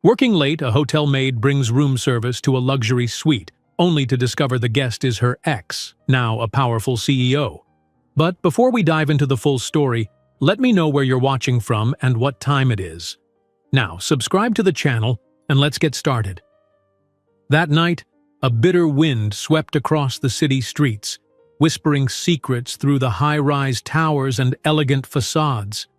Working late, a hotel maid brings room service to a luxury suite, only to discover the guest is her ex, now a powerful CEO. But before we dive into the full story, let me know where you're watching from and what time it is. Now, subscribe to the channel and let's get started. That night, a bitter wind swept across the city streets, whispering secrets through the high-rise towers and elegant facades.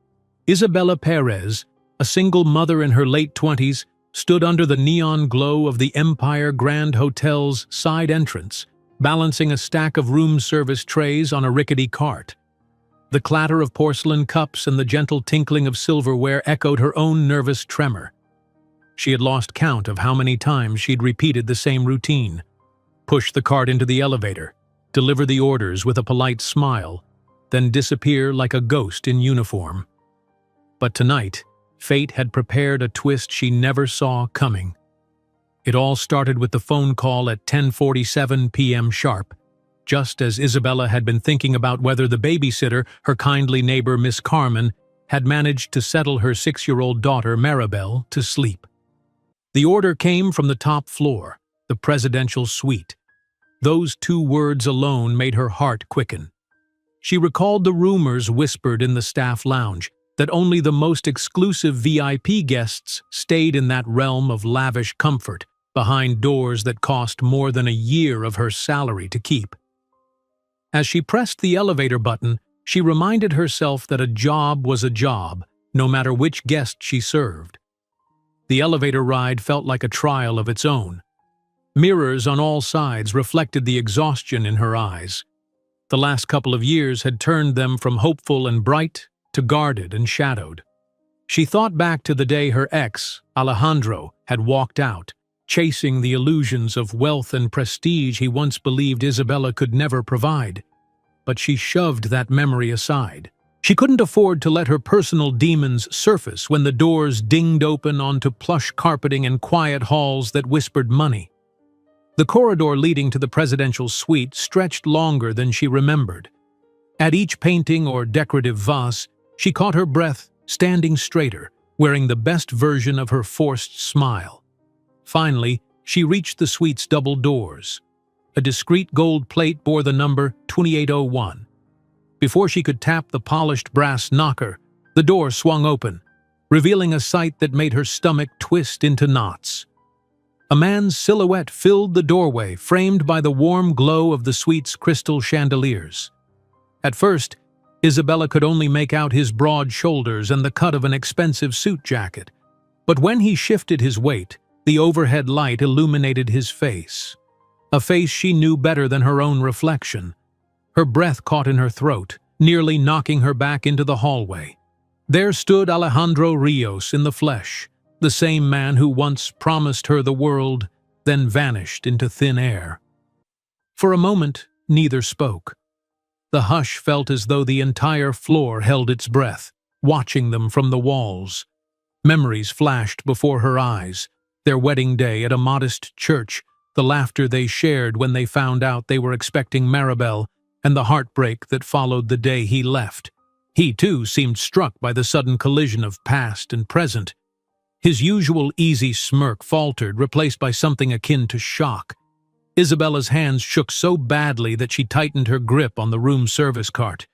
Isabella Perez, a single mother in her late 20s, stood under the neon glow of the Empire Grand Hotel's side entrance, balancing a stack of room service trays on a rickety cart. The clatter of porcelain cups and the gentle tinkling of silverware echoed her own nervous tremor. She had lost count of how many times she'd repeated the same routine. Push the cart into the elevator, deliver the orders with a polite smile, then disappear like a ghost in uniform. But tonight, fate had prepared a twist she never saw coming. It all started with the phone call at 10:47 p.m. sharp, just as Isabella had been thinking about whether the babysitter, her kindly neighbor Miss Carmen, had managed to settle her 6-year-old daughter Maribel to sleep. The order came from the top floor, the presidential suite. Those 2 words alone made her heart quicken. She recalled the rumors whispered in the staff lounge, that only the most exclusive VIP guests stayed in that realm of lavish comfort, behind doors that cost more than a year of her salary to keep. As she pressed the elevator button, she reminded herself that a job was a job, no matter which guest she served. The elevator ride felt like a trial of its own. Mirrors on all sides reflected the exhaustion in her eyes. The last couple of years had turned them from hopeful and bright to guarded and shadowed. She thought back to the day her ex, Alejandro, had walked out, chasing the illusions of wealth and prestige he once believed Isabella could never provide. But she shoved that memory aside. She couldn't afford to let her personal demons surface when the doors dinged open onto plush carpeting and quiet halls that whispered money. The corridor leading to the presidential suite stretched longer than she remembered. At each painting or decorative vase, she caught her breath, standing straighter, wearing the best version of her forced smile. Finally, she reached the suite's double doors. A discreet gold plate bore the number 2801. Before she could tap the polished brass knocker, the door swung open, revealing a sight that made her stomach twist into knots. A man's silhouette filled the doorway, framed by the warm glow of the suite's crystal chandeliers. At first, Isabella could only make out his broad shoulders and the cut of an expensive suit jacket. But when he shifted his weight, the overhead light illuminated his face. A face she knew better than her own reflection. Her breath caught in her throat, nearly knocking her back into the hallway. There stood Alejandro Rios in the flesh, the same man who once promised her the world, then vanished into thin air. For a moment, neither spoke. The hush felt as though the entire floor held its breath, watching them from the walls. Memories flashed before her eyes, their wedding day at a modest church, the laughter they shared when they found out they were expecting Maribel, and the heartbreak that followed the day he left. He, too, seemed struck by the sudden collision of past and present. His usual easy smirk faltered, replaced by something akin to shock. Isabella's hands shook so badly that she tightened her grip on the room service cart.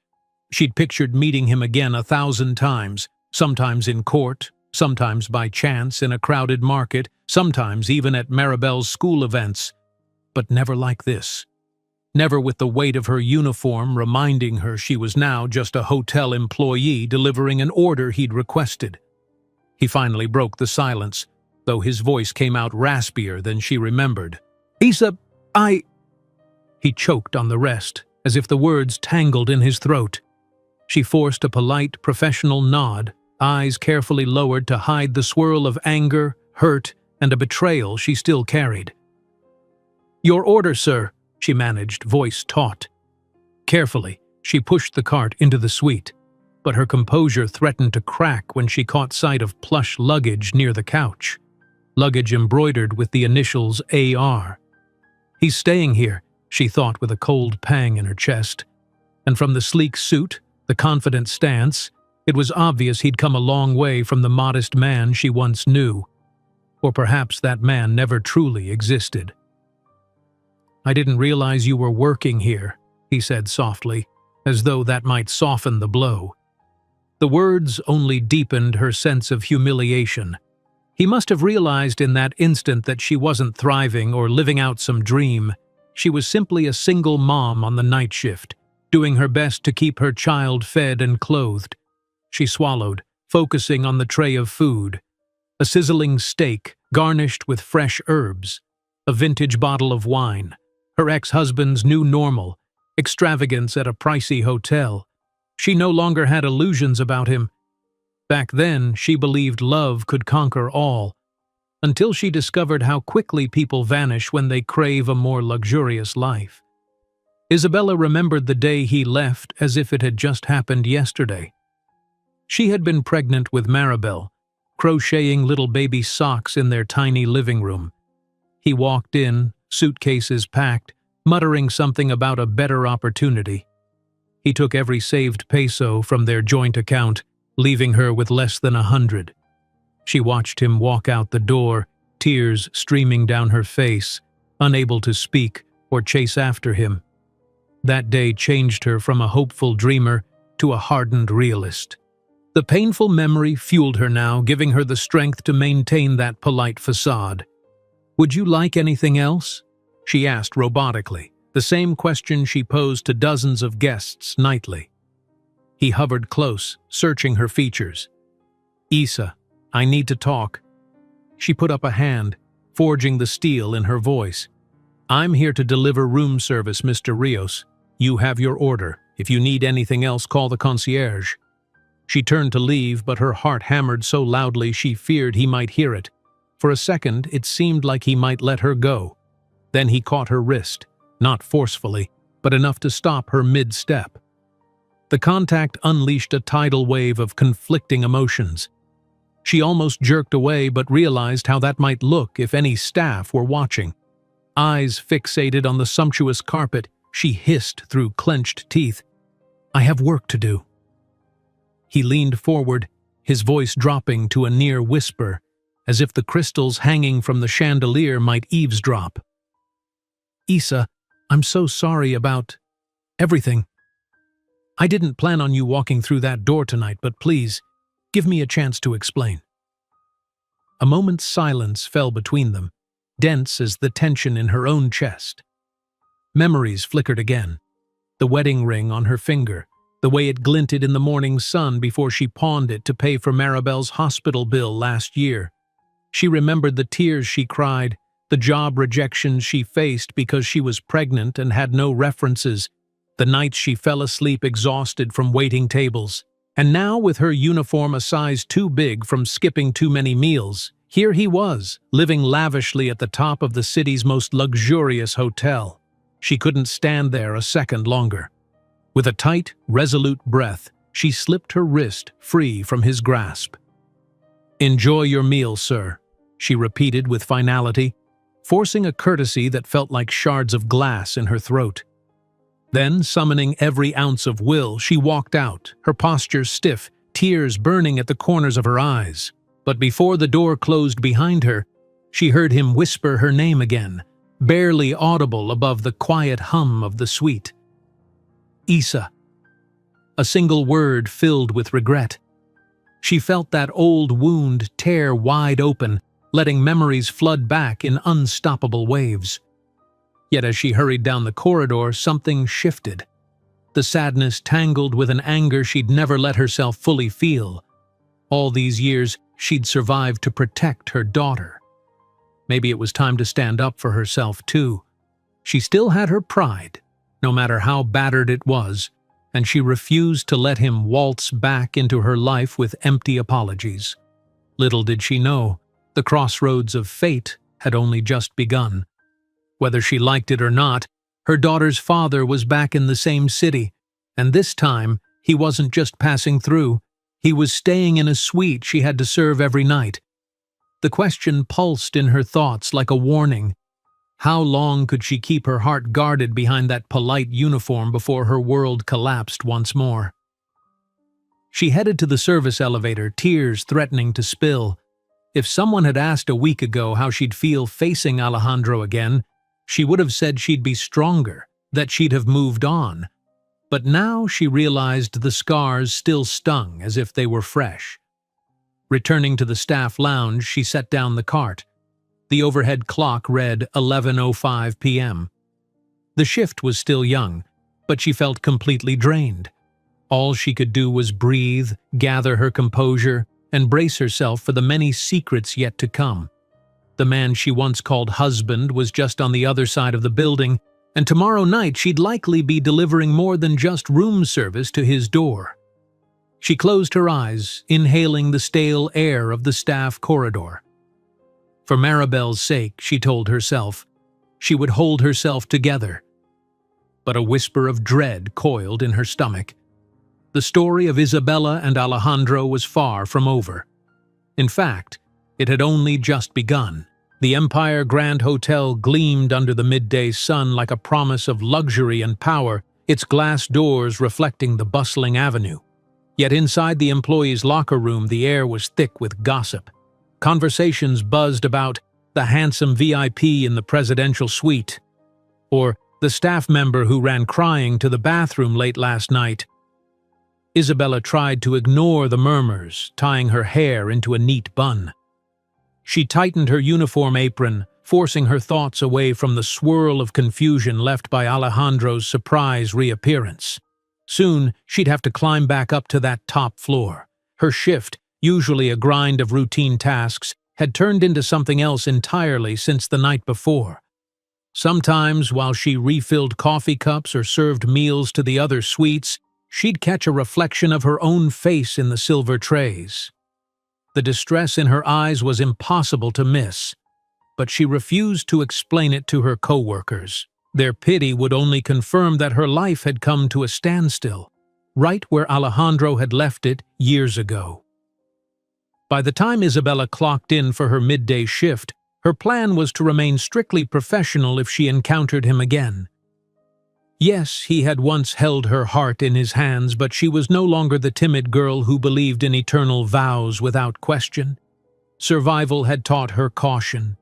She'd pictured meeting him again 1,000 times, sometimes in court, sometimes by chance in a crowded market, sometimes even at Maribel's school events. But never like this. Never with the weight of her uniform reminding her she was now just a hotel employee delivering an order he'd requested. He finally broke the silence, though his voice came out raspier than she remembered. He choked on the rest, as if the words tangled in his throat. She forced a polite, professional nod, eyes carefully lowered to hide the swirl of anger, hurt, and a betrayal she still carried. "Your order, sir," she managed, voice taut. Carefully, she pushed the cart into the suite, but her composure threatened to crack when she caught sight of plush luggage near the couch. Luggage embroidered with the initials AR. He's staying here, she thought with a cold pang in her chest. And from the sleek suit, the confident stance, it was obvious he'd come a long way from the modest man she once knew. Or perhaps that man never truly existed. "I didn't realize you were working here," he said softly, as though that might soften the blow. The words only deepened her sense of humiliation. He must have realized in that instant that she wasn't thriving or living out some dream. She was simply a single mom on the night shift, doing her best to keep her child fed and clothed. She swallowed, focusing on the tray of food. A sizzling steak, garnished with fresh herbs. A vintage bottle of wine. Her ex-husband's new normal. Extravagance at a pricey hotel. She no longer had illusions about him. Back then, she believed love could conquer all, until she discovered how quickly people vanish when they crave a more luxurious life. Isabella remembered the day he left as if it had just happened yesterday. She had been pregnant with Maribel, crocheting little baby socks in their tiny living room. He walked in, suitcases packed, muttering something about a better opportunity. He took every saved peso from their joint account, leaving her with less than 100. She watched him walk out the door, tears streaming down her face, unable to speak or chase after him. That day changed her from a hopeful dreamer to a hardened realist. The painful memory fueled her now, giving her the strength to maintain that polite facade. "Would you like anything else?" she asked robotically, the same question she posed to dozens of guests nightly. He hovered close, searching her features. "Isa, I need to talk." She put up a hand, forging the steel in her voice. "I'm here to deliver room service, Mr. Rios. You have your order. If you need anything else, call the concierge." She turned to leave, but her heart hammered so loudly she feared he might hear it. For a second, it seemed like he might let her go. Then he caught her wrist, not forcefully, but enough to stop her mid-step. The contact unleashed a tidal wave of conflicting emotions. She almost jerked away but realized how that might look if any staff were watching. Eyes fixated on the sumptuous carpet, she hissed through clenched teeth, "I have work to do." He leaned forward, his voice dropping to a near whisper, as if the crystals hanging from the chandelier might eavesdrop. "Isa, I'm so sorry about everything. I didn't plan on you walking through that door tonight, but please, give me a chance to explain." A moment's silence fell between them, dense as the tension in her own chest. Memories flickered again. The wedding ring on her finger, the way it glinted in the morning sun before she pawned it to pay for Maribel's hospital bill last year. She remembered the tears she cried, the job rejections she faced because she was pregnant and had no references, the nights she fell asleep exhausted from waiting tables. And now, with her uniform a size too big from skipping too many meals, here he was, living lavishly at the top of the city's most luxurious hotel. She couldn't stand there a second longer. With a tight, resolute breath, she slipped her wrist free from his grasp. "Enjoy your meal, sir," she repeated with finality, forcing a courtesy that felt like shards of glass in her throat. Then, summoning every ounce of will, she walked out, her posture stiff, tears burning at the corners of her eyes. But before the door closed behind her, she heard him whisper her name again, barely audible above the quiet hum of the suite. "Isa." A single word filled with regret. She felt that old wound tear wide open, letting memories flood back in unstoppable waves. Yet as she hurried down the corridor, something shifted. The sadness tangled with an anger she'd never let herself fully feel. All these years, she'd survived to protect her daughter. Maybe it was time to stand up for herself, too. She still had her pride, no matter how battered it was, and she refused to let him waltz back into her life with empty apologies. Little did she know, the crossroads of fate had only just begun. Whether she liked it or not, her daughter's father was back in the same city, and this time he wasn't just passing through, he was staying in a suite she had to serve every night. The question pulsed in her thoughts like a warning. How long could she keep her heart guarded behind that polite uniform before her world collapsed once more? She headed to the service elevator, tears threatening to spill. If someone had asked a week ago how she'd feel facing Alejandro again, she would have said she'd be stronger, that she'd have moved on. But now she realized the scars still stung as if they were fresh. Returning to the staff lounge, she set down the cart. The overhead clock read 11:05 p.m. The shift was still young, but she felt completely drained. All she could do was breathe, gather her composure, and brace herself for the many secrets yet to come. The man she once called husband was just on the other side of the building, and tomorrow night she'd likely be delivering more than just room service to his door. She closed her eyes, inhaling the stale air of the staff corridor. For Maribel's sake, she told herself, she would hold herself together. But a whisper of dread coiled in her stomach. The story of Isabella and Alejandro was far from over. In fact, it had only just begun. The Empire Grand Hotel gleamed under the midday sun like a promise of luxury and power, its glass doors reflecting the bustling avenue. Yet inside the employees' locker room, the air was thick with gossip. Conversations buzzed about the handsome VIP in the presidential suite, or the staff member who ran crying to the bathroom late last night. Isabella tried to ignore the murmurs, tying her hair into a neat bun. She tightened her uniform apron, forcing her thoughts away from the swirl of confusion left by Alejandro's surprise reappearance. Soon, she'd have to climb back up to that top floor. Her shift, usually a grind of routine tasks, had turned into something else entirely since the night before. Sometimes, while she refilled coffee cups or served meals to the other suites, she'd catch a reflection of her own face in the silver trays. The distress in her eyes was impossible to miss, but she refused to explain it to her co-workers. Their pity would only confirm that her life had come to a standstill, right where Alejandro had left it years ago. By the time Isabella clocked in for her midday shift, her plan was to remain strictly professional if she encountered him again. Yes, he had once held her heart in his hands, but she was no longer the timid girl who believed in eternal vows without question. Survival had taught her caution.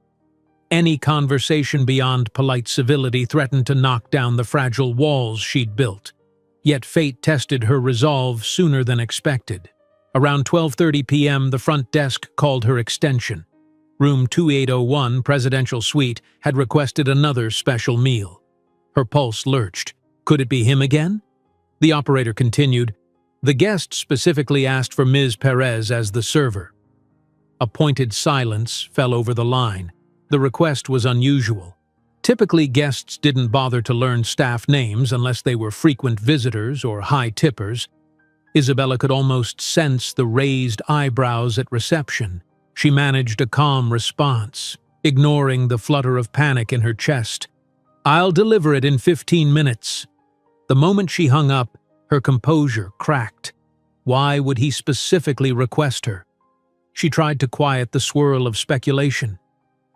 Any conversation beyond polite civility threatened to knock down the fragile walls she'd built. Yet fate tested her resolve sooner than expected. Around 12:30 p.m., the front desk called her extension. Room 2801, Presidential Suite, had requested another special meal. Her pulse lurched. Could it be him again? The operator continued. The guest specifically asked for Ms. Perez as the server. A pointed silence fell over the line. The request was unusual. Typically, guests didn't bother to learn staff names unless they were frequent visitors or high tippers. Isabella could almost sense the raised eyebrows at reception. She managed a calm response, ignoring the flutter of panic in her chest. "I'll deliver it in 15 minutes. The moment she hung up, her composure cracked. Why would he specifically request her? She tried to quiet the swirl of speculation.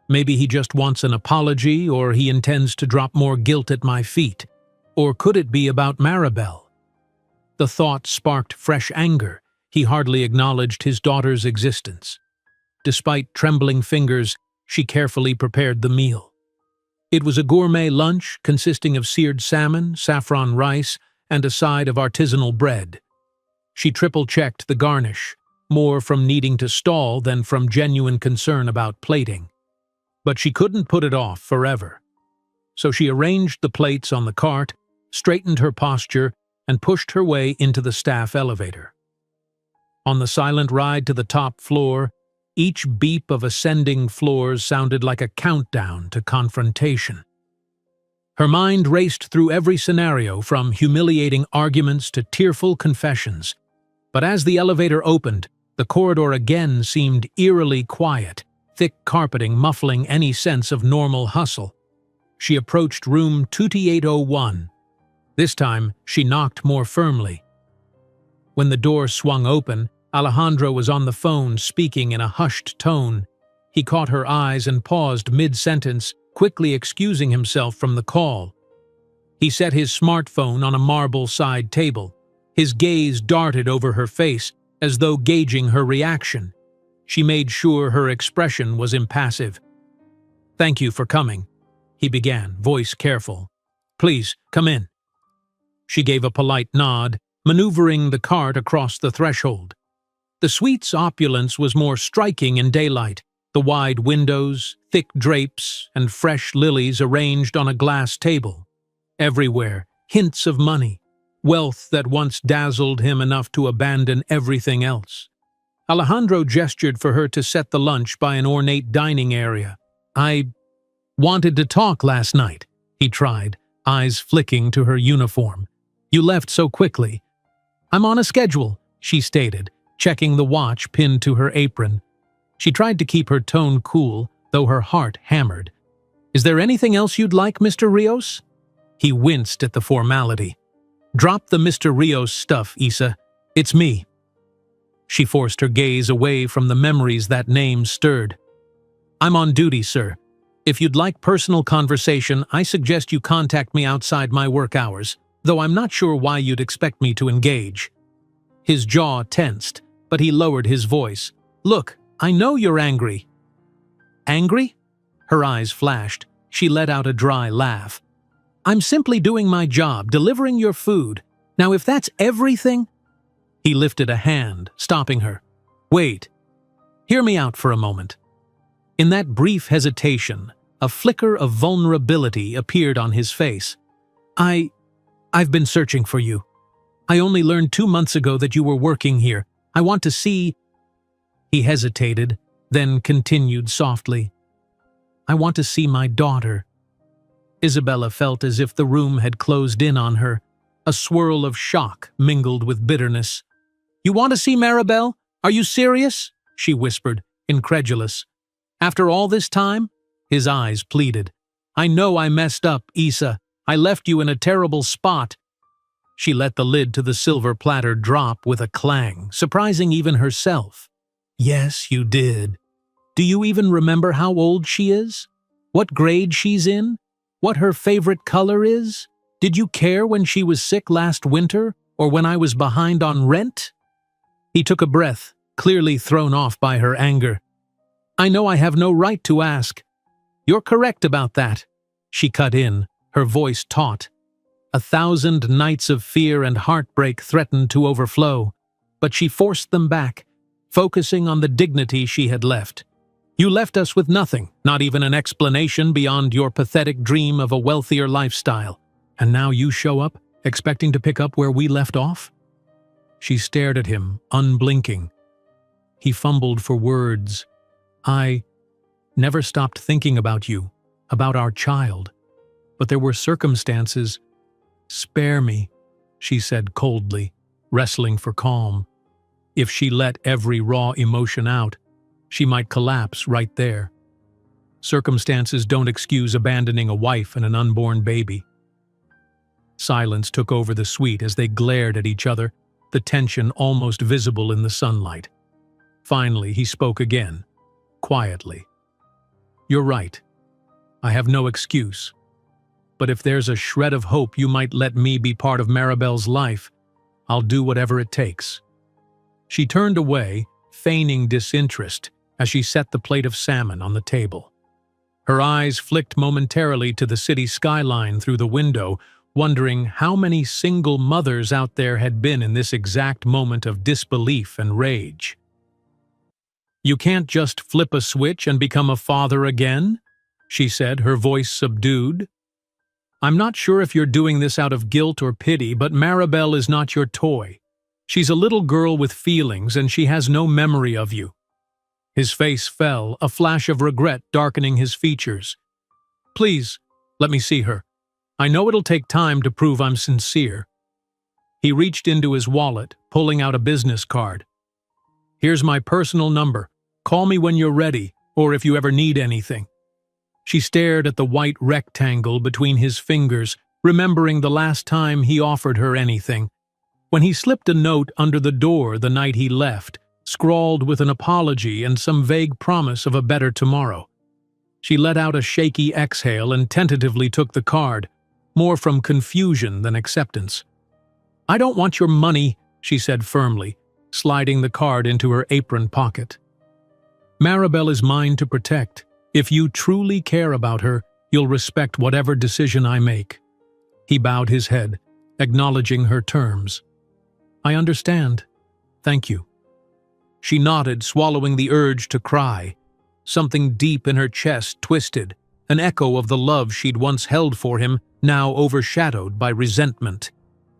Maybe he just wants an apology, or he intends to drop more guilt at my feet. Or could it be about Maribel? The thought sparked fresh anger. He hardly acknowledged his daughter's existence. Despite trembling fingers, she carefully prepared the meal. It was a gourmet lunch consisting of seared salmon, saffron rice, and a side of artisanal bread. She triple-checked the garnish, more from needing to stall than from genuine concern about plating. But she couldn't put it off forever. So she arranged the plates on the cart, straightened her posture, and pushed her way into the staff elevator. On the silent ride to the top floor, each beep of ascending floors sounded like a countdown to confrontation. Her mind raced through every scenario, from humiliating arguments to tearful confessions. But as the elevator opened, the corridor again seemed eerily quiet, thick carpeting muffling any sense of normal hustle. She approached room 2801. This time, she knocked more firmly. When the door swung open, Alejandro was on the phone, speaking in a hushed tone. He caught her eyes and paused mid-sentence, quickly excusing himself from the call. He set his smartphone on a marble side table. His gaze darted over her face, as though gauging her reaction. She made sure her expression was impassive. "Thank you for coming," he began, voice careful. "Please, come in." She gave a polite nod, maneuvering the cart across the threshold. The suite's opulence was more striking in daylight. The wide windows, thick drapes, and fresh lilies arranged on a glass table. Everywhere, hints of money, wealth that once dazzled him enough to abandon everything else. Alejandro gestured for her to set the lunch by an ornate dining area. "I wanted to talk last night," he tried, eyes flicking to her uniform. "You left so quickly." "I'm on a schedule," she stated, checking the watch pinned to her apron. She tried to keep her tone cool, though her heart hammered. "Is there anything else you'd like, Mr. Rios?" He winced at the formality. "Drop the Mr. Rios stuff, Isa. It's me." She forced her gaze away from the memories that name stirred. "I'm on duty, sir. If you'd like personal conversation, I suggest you contact me outside my work hours, though I'm not sure why you'd expect me to engage." His jaw tensed, but he lowered his voice. "Look, I know you're angry." "Angry?" Her eyes flashed. She let out a dry laugh. "I'm simply doing my job, delivering your food. Now if that's everything—" He lifted a hand, stopping her. "Wait. Hear me out for a moment." In that brief hesitation, a flicker of vulnerability appeared on his face. I've been searching for you. I only learned 2 months ago that you were working here. I want to see—" He hesitated, then continued softly. "I want to see my daughter." Isabella felt as if the room had closed in on her, a swirl of shock mingled with bitterness. "You want to see Maribel? Are you serious?" she whispered, incredulous. "After all this time?" His eyes pleaded. "I know I messed up, Isa. I left you in a terrible spot." She let the lid to the silver platter drop with a clang, surprising even herself. "Yes, you did. Do you even remember how old she is? What grade she's in? What her favorite color is? Did you care when she was sick last winter, or when I was behind on rent?" He took a breath, clearly thrown off by her anger. "I know I have no right to ask." "You're correct about that," she cut in, her voice taut. 1,000 nights of fear and heartbreak threatened to overflow, but she forced them back, focusing on the dignity she had left. "You left us with nothing, not even an explanation beyond your pathetic dream of a wealthier lifestyle. And now you show up, expecting to pick up where we left off?" She stared at him, unblinking. He fumbled for words. "I never stopped thinking about you, about our child. But there were circumstances—" "Spare me," she said coldly, wrestling for calm. If she let every raw emotion out, she might collapse right there. Circumstances don't excuse abandoning a wife and an unborn baby. Silence took over the suite as they glared at each other, the tension almost visible in the sunlight. Finally, he spoke again, quietly. "You're right. I have no excuse. But if there's a shred of hope you might let me be part of Maribel's life, I'll do whatever it takes." She turned away, feigning disinterest, as she set the plate of salmon on the table. Her eyes flicked momentarily to the city skyline through the window, wondering how many single mothers out there had been in this exact moment of disbelief and rage. "You can't just flip a switch and become a father again," she said, her voice subdued. "I'm not sure if you're doing this out of guilt or pity, but Maribel is not your toy. She's a little girl with feelings, and she has no memory of you." His face fell, a flash of regret darkening his features. "Please, let me see her. I know it'll take time to prove I'm sincere." He reached into his wallet, pulling out a business card. "Here's my personal number. Call me when you're ready, or if you ever need anything." She stared at the white rectangle between his fingers, remembering the last time he offered her anything. When he slipped a note under the door the night he left, scrawled with an apology and some vague promise of a better tomorrow. She let out a shaky exhale and tentatively took the card, more from confusion than acceptance. "I don't want your money," she said firmly, sliding the card into her apron pocket. Maribel is mine to protect. If you truly care about her, you'll respect whatever decision I make." He bowed his head, acknowledging her terms. "I understand. Thank you." She nodded, swallowing the urge to cry. Something deep in her chest twisted, an echo of the love she'd once held for him, now overshadowed by resentment.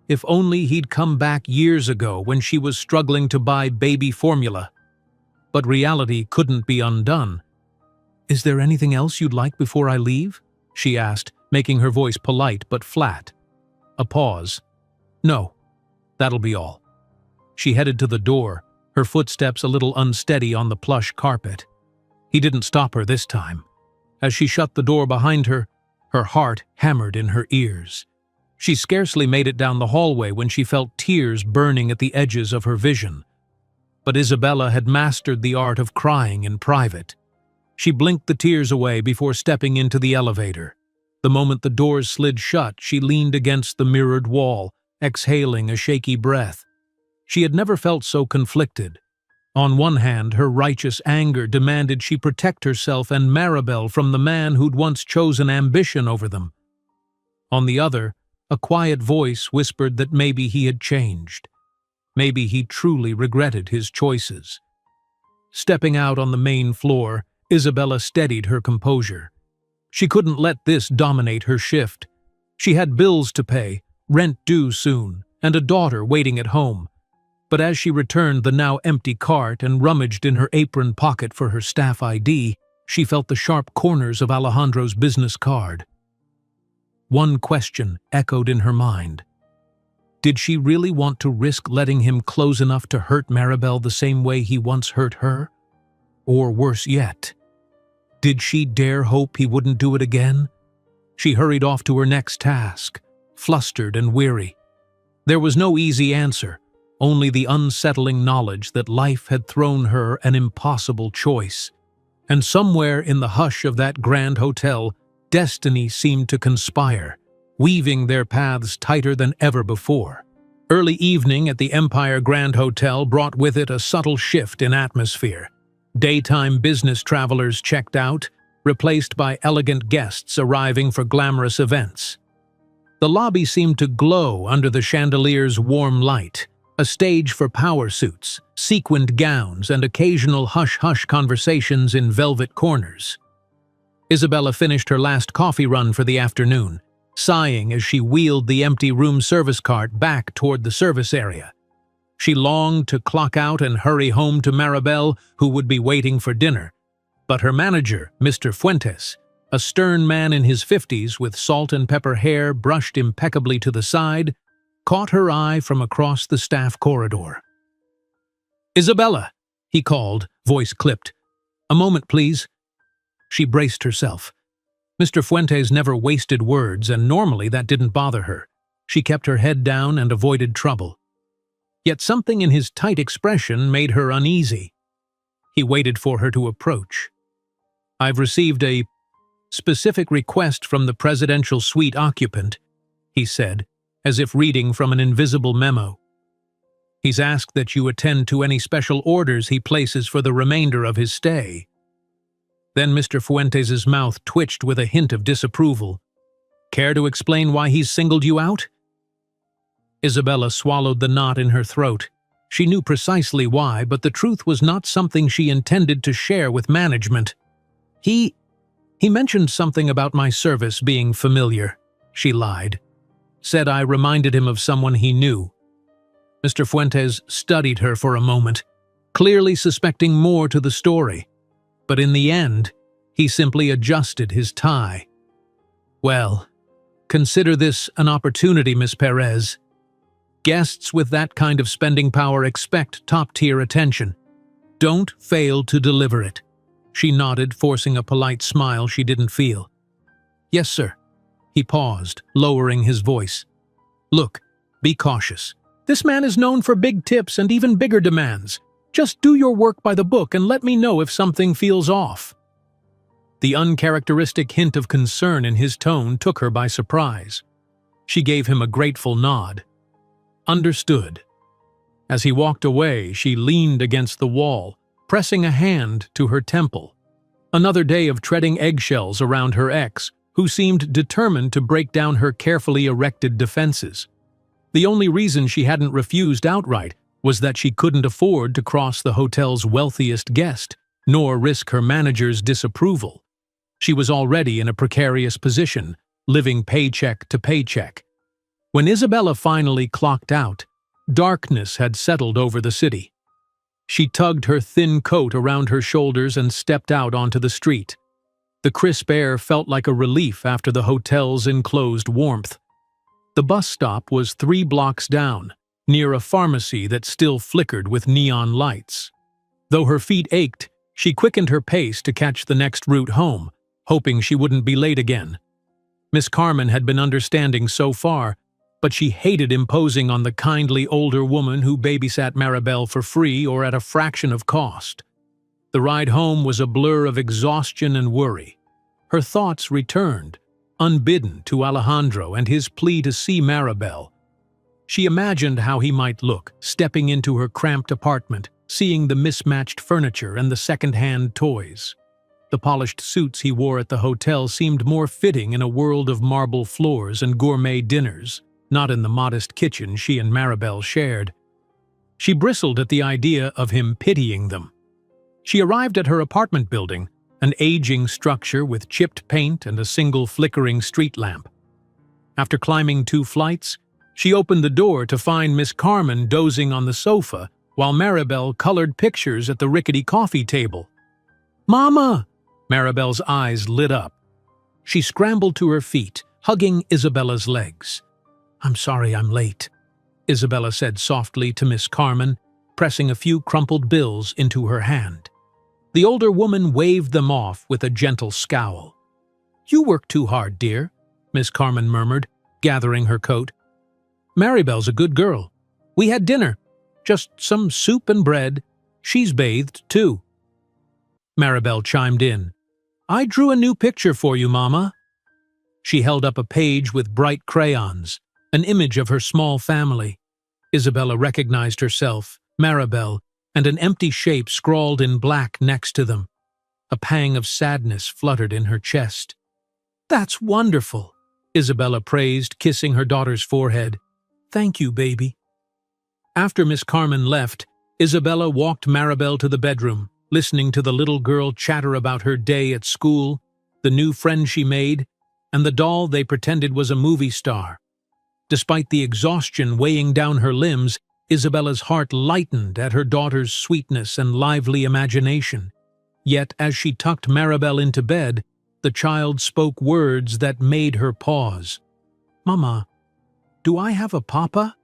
If only he'd come back years ago when she was struggling to buy baby formula. But reality couldn't be undone. "Is there anything else you'd like before I leave?" she asked, making her voice polite but flat. A pause. "No, that'll be all." She headed to the door, her footsteps a little unsteady on the plush carpet. He didn't stop her this time. As she shut the door behind her, her heart hammered in her ears. She scarcely made it down the hallway when she felt tears burning at the edges of her vision. But Isabella had mastered the art of crying in private. She blinked the tears away before stepping into the elevator. The moment the doors slid shut, she leaned against the mirrored wall, exhaling a shaky breath. She had never felt so conflicted. On one hand, her righteous anger demanded she protect herself and Maribel from the man who'd once chosen ambition over them. On the other, a quiet voice whispered that maybe he had changed. Maybe he truly regretted his choices. Stepping out on the main floor, Isabella steadied her composure. She couldn't let this dominate her shift. She had bills to pay, rent due soon, and a daughter waiting at home. But as she returned the now empty cart and rummaged in her apron pocket for her staff ID, she felt the sharp corners of Alejandro's business card. One question echoed in her mind. Did she really want to risk letting him close enough to hurt Maribel the same way he once hurt her? Or worse yet, did she dare hope he wouldn't do it again? She hurried off to her next task, flustered and weary. There was no easy answer, only the unsettling knowledge that life had thrown her an impossible choice. And somewhere in the hush of that grand hotel, destiny seemed to conspire, weaving their paths tighter than ever before. Early evening at the Empire Grand Hotel brought with it a subtle shift in atmosphere. Daytime business travelers checked out, replaced by elegant guests arriving for glamorous events. The lobby seemed to glow under the chandelier's warm light, a stage for power suits, sequined gowns, and occasional hush-hush conversations in velvet corners. Isabella finished her last coffee run for the afternoon, sighing as she wheeled the empty room service cart back toward the service area. She longed to clock out and hurry home to Maribel, who would be waiting for dinner. But her manager, Mr. Fuentes, a stern man in his 50s with salt and pepper hair brushed impeccably to the side, caught her eye from across the staff corridor. "Isabella," he called, voice clipped. "A moment, please." She braced herself. Mr. Fuentes never wasted words, and normally that didn't bother her. She kept her head down and avoided trouble. Yet something in his tight expression made her uneasy. He waited for her to approach. "I've received a specific request from the presidential suite occupant," he said, as if reading from an invisible memo. "He's asked that you attend to any special orders he places for the remainder of his stay." Then Mr. Fuentes' mouth twitched with a hint of disapproval. "Care to explain why he's singled you out?" Isabella swallowed the knot in her throat. She knew precisely why, but the truth was not something she intended to share with management. He mentioned something about my service being familiar," she lied. "Said I reminded him of someone he knew." Mr. Fuentes studied her for a moment, clearly suspecting more to the story. But in the end, he simply adjusted his tie. "Well, consider this an opportunity, Miss Perez. Guests with that kind of spending power expect top-tier attention. Don't fail to deliver it." She nodded, forcing a polite smile she didn't feel. "Yes, sir." He paused, lowering his voice. "Look, be cautious. This man is known for big tips and even bigger demands. Just do your work by the book and let me know if something feels off." The uncharacteristic hint of concern in his tone took her by surprise. She gave him a grateful nod. "Understood." As he walked away, she leaned against the wall, pressing a hand to her temple. Another day of treading eggshells around her ex, who seemed determined to break down her carefully erected defenses. The only reason she hadn't refused outright was that she couldn't afford to cross the hotel's wealthiest guest, nor risk her manager's disapproval. She was already in a precarious position, living paycheck to paycheck. When Isabella finally clocked out, darkness had settled over the city. She tugged her thin coat around her shoulders and stepped out onto the street. The crisp air felt like a relief after the hotel's enclosed warmth. The bus stop was 3 blocks down, near a pharmacy that still flickered with neon lights. Though her feet ached, she quickened her pace to catch the next route home, hoping she wouldn't be late again. Miss Carmen had been understanding so far, but she hated imposing on the kindly older woman who babysat Maribel for free or at a fraction of cost. The ride home was a blur of exhaustion and worry. Her thoughts returned, unbidden, to Alejandro and his plea to see Maribel. She imagined how he might look, stepping into her cramped apartment, seeing the mismatched furniture and the second-hand toys. The polished suits he wore at the hotel seemed more fitting in a world of marble floors and gourmet dinners, not in the modest kitchen she and Maribel shared. She bristled at the idea of him pitying them. She arrived at her apartment building, an aging structure with chipped paint and a single flickering street lamp. After climbing 2 flights, she opened the door to find Miss Carmen dozing on the sofa while Maribel colored pictures at the rickety coffee table. "Mama!" Maribel's eyes lit up. She scrambled to her feet, hugging Isabella's legs. "I'm sorry I'm late," Isabella said softly to Miss Carmen, pressing a few crumpled bills into her hand. The older woman waved them off with a gentle scowl. "You work too hard, dear," Miss Carmen murmured, gathering her coat. "Maribel's a good girl. We had dinner. Just some soup and bread. She's bathed, too." Maribel chimed in. "I drew a new picture for you, Mama." She held up a page with bright crayons, an image of her small family. Isabella recognized herself, Maribel, and an empty shape scrawled in black next to them. A pang of sadness fluttered in her chest. "That's wonderful," Isabella praised, kissing her daughter's forehead. "Thank you, baby." After Miss Carmen left, Isabella walked Maribel to the bedroom, listening to the little girl chatter about her day at school, the new friend she made, and the doll they pretended was a movie star. Despite the exhaustion weighing down her limbs, Isabella's heart lightened at her daughter's sweetness and lively imagination. Yet, as she tucked Maribel into bed, the child spoke words that made her pause. "Mama, do I have a papa?"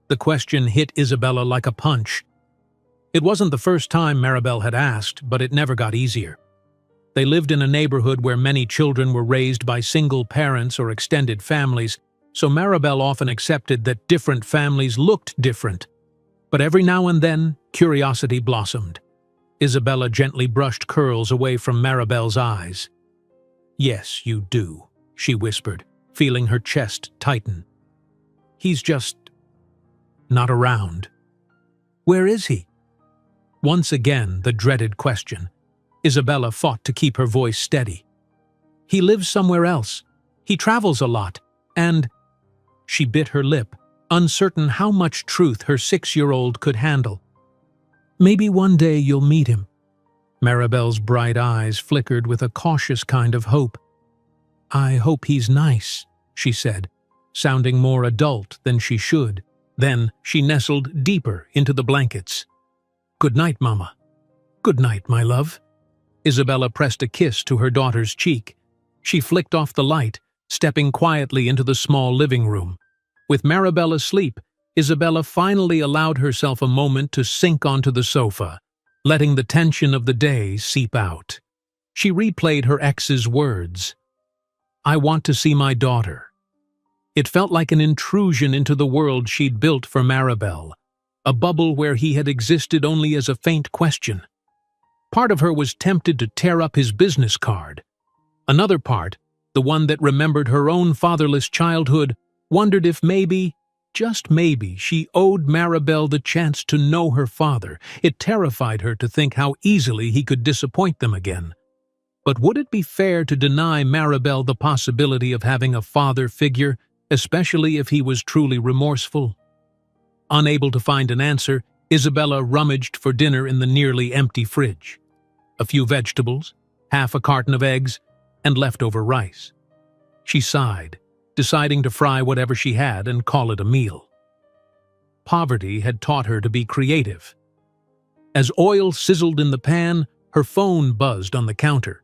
The question hit Isabella like a punch. It wasn't the first time Maribel had asked, but it never got easier. They lived in a neighborhood where many children were raised by single parents or extended families, so Maribel often accepted that different families looked different. But every now and then, curiosity blossomed. Isabella gently brushed curls away from Maribel's eyes. "Yes, you do," she whispered, feeling her chest tighten. "He's just not around." "Where is he?" Once again, the dreaded question. Isabella fought to keep her voice steady. "He lives somewhere else. He travels a lot, and—" She bit her lip, uncertain how much truth her 6-year-old could handle. "Maybe one day you'll meet him." Maribel's bright eyes flickered with a cautious kind of hope. "I hope he's nice," she said, sounding more adult than she should. Then she nestled deeper into the blankets. "Good night, Mama." "Good night, my love." Isabella pressed a kiss to her daughter's cheek. She flicked off the light, stepping quietly into the small living room. With Maribel asleep, Isabella finally allowed herself a moment to sink onto the sofa, letting the tension of the day seep out. She replayed her ex's words. "I want to see my daughter." It felt like an intrusion into the world she'd built for Maribel, a bubble where he had existed only as a faint question. Part of her was tempted to tear up his business card. Another part, the one that remembered her own fatherless childhood, wondered if maybe, just maybe, she owed Maribel the chance to know her father. It terrified her to think how easily he could disappoint them again. But would it be fair to deny Maribel the possibility of having a father figure, especially if he was truly remorseful? Unable to find an answer, Isabella rummaged for dinner in the nearly empty fridge. A few vegetables, half a carton of eggs, and leftover rice. She sighed, deciding to fry whatever she had and call it a meal. Poverty had taught her to be creative. As oil sizzled in the pan, her phone buzzed on the counter.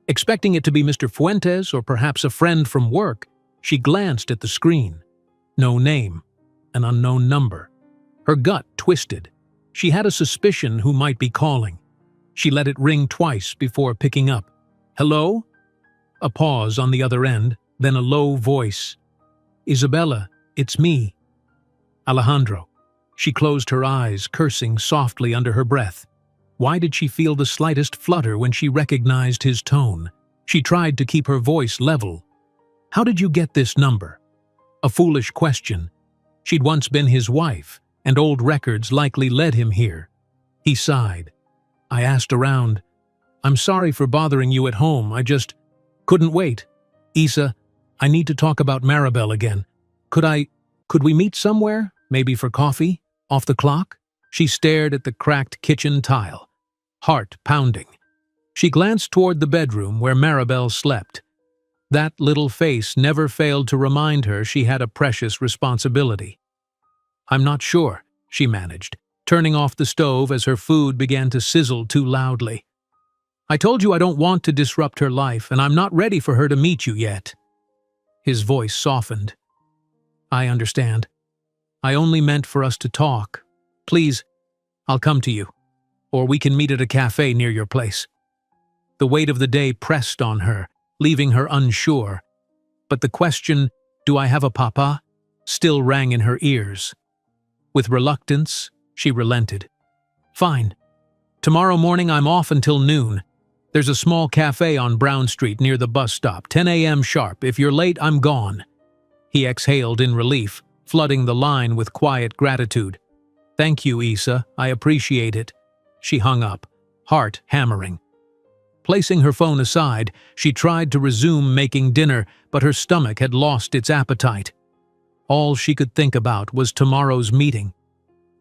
Expecting it to be Mr. Fuentes or perhaps a friend from work, she glanced at the screen. No name, an unknown number. Her gut twisted. She had a suspicion who might be calling. She let it ring twice before picking up. "Hello?" A pause on the other end, then a low voice. "Isabella, it's me." Alejandro. She closed her eyes, cursing softly under her breath. Why did she feel the slightest flutter when she recognized his tone? She tried to keep her voice level. "How did you get this number?" A foolish question. She'd once been his wife, and old records likely led him here. He sighed. "I asked around. I'm sorry for bothering you at home, I just couldn't wait. Isa, I need to talk about Maribel again. Could we meet somewhere? Maybe for coffee? Off the clock?" She stared at the cracked kitchen tile, heart pounding. She glanced toward the bedroom where Maribel slept. That little face never failed to remind her she had a precious responsibility. "I'm not sure," she managed, turning off the stove as her food began to sizzle too loudly. "I told you I don't want to disrupt her life, and I'm not ready for her to meet you yet." His voice softened. "I understand. I only meant for us to talk. Please, I'll come to you. Or we can meet at a cafe near your place." The weight of the day pressed on her, leaving her unsure. But the question, "Do I have a papa?" still rang in her ears. With reluctance, she relented. "Fine. Tomorrow morning I'm off until noon. There's a small cafe on Brown Street near the bus stop, 10 a.m. sharp. If you're late, I'm gone." He exhaled in relief, flooding the line with quiet gratitude. "Thank you, Isa. I appreciate it." She hung up, heart hammering. Placing her phone aside, she tried to resume making dinner, but her stomach had lost its appetite. All she could think about was tomorrow's meeting.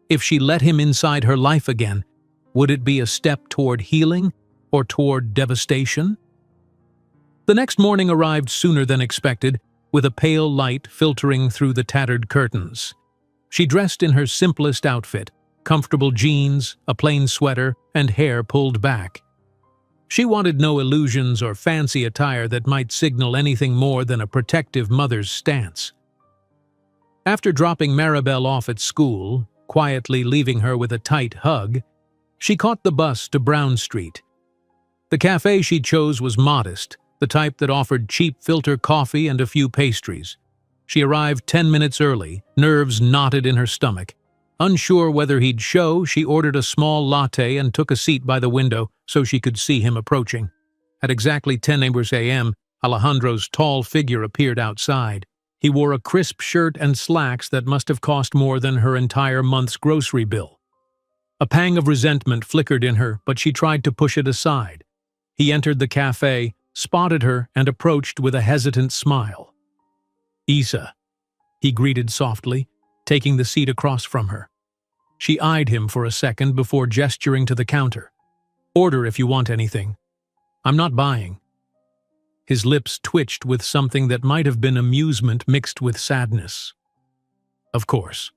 If she let him inside her life again, would it be a step toward healing or toward devastation? The next morning arrived sooner than expected, with a pale light filtering through the tattered curtains. She dressed in her simplest outfit, comfortable jeans, a plain sweater, and hair pulled back. She wanted no illusions or fancy attire that might signal anything more than a protective mother's stance. After dropping Maribel off at school, quietly leaving her with a tight hug, she caught the bus to Brown Street. The cafe she chose was modest, the type that offered cheap filter coffee and a few pastries. She arrived 10 minutes early, nerves knotted in her stomach. Unsure whether he'd show, she ordered a small latte and took a seat by the window so she could see him approaching. At exactly 10 a.m., Alejandro's tall figure appeared outside. He wore a crisp shirt and slacks that must have cost more than her entire month's grocery bill. A pang of resentment flickered in her, but she tried to push it aside. He entered the cafe, spotted her, and approached with a hesitant smile. "Isa," he greeted softly, taking the seat across from her. She eyed him for a second before gesturing to the counter. "Order if you want anything. I'm not buying." His lips twitched with something that might have been amusement mixed with sadness. "Of course."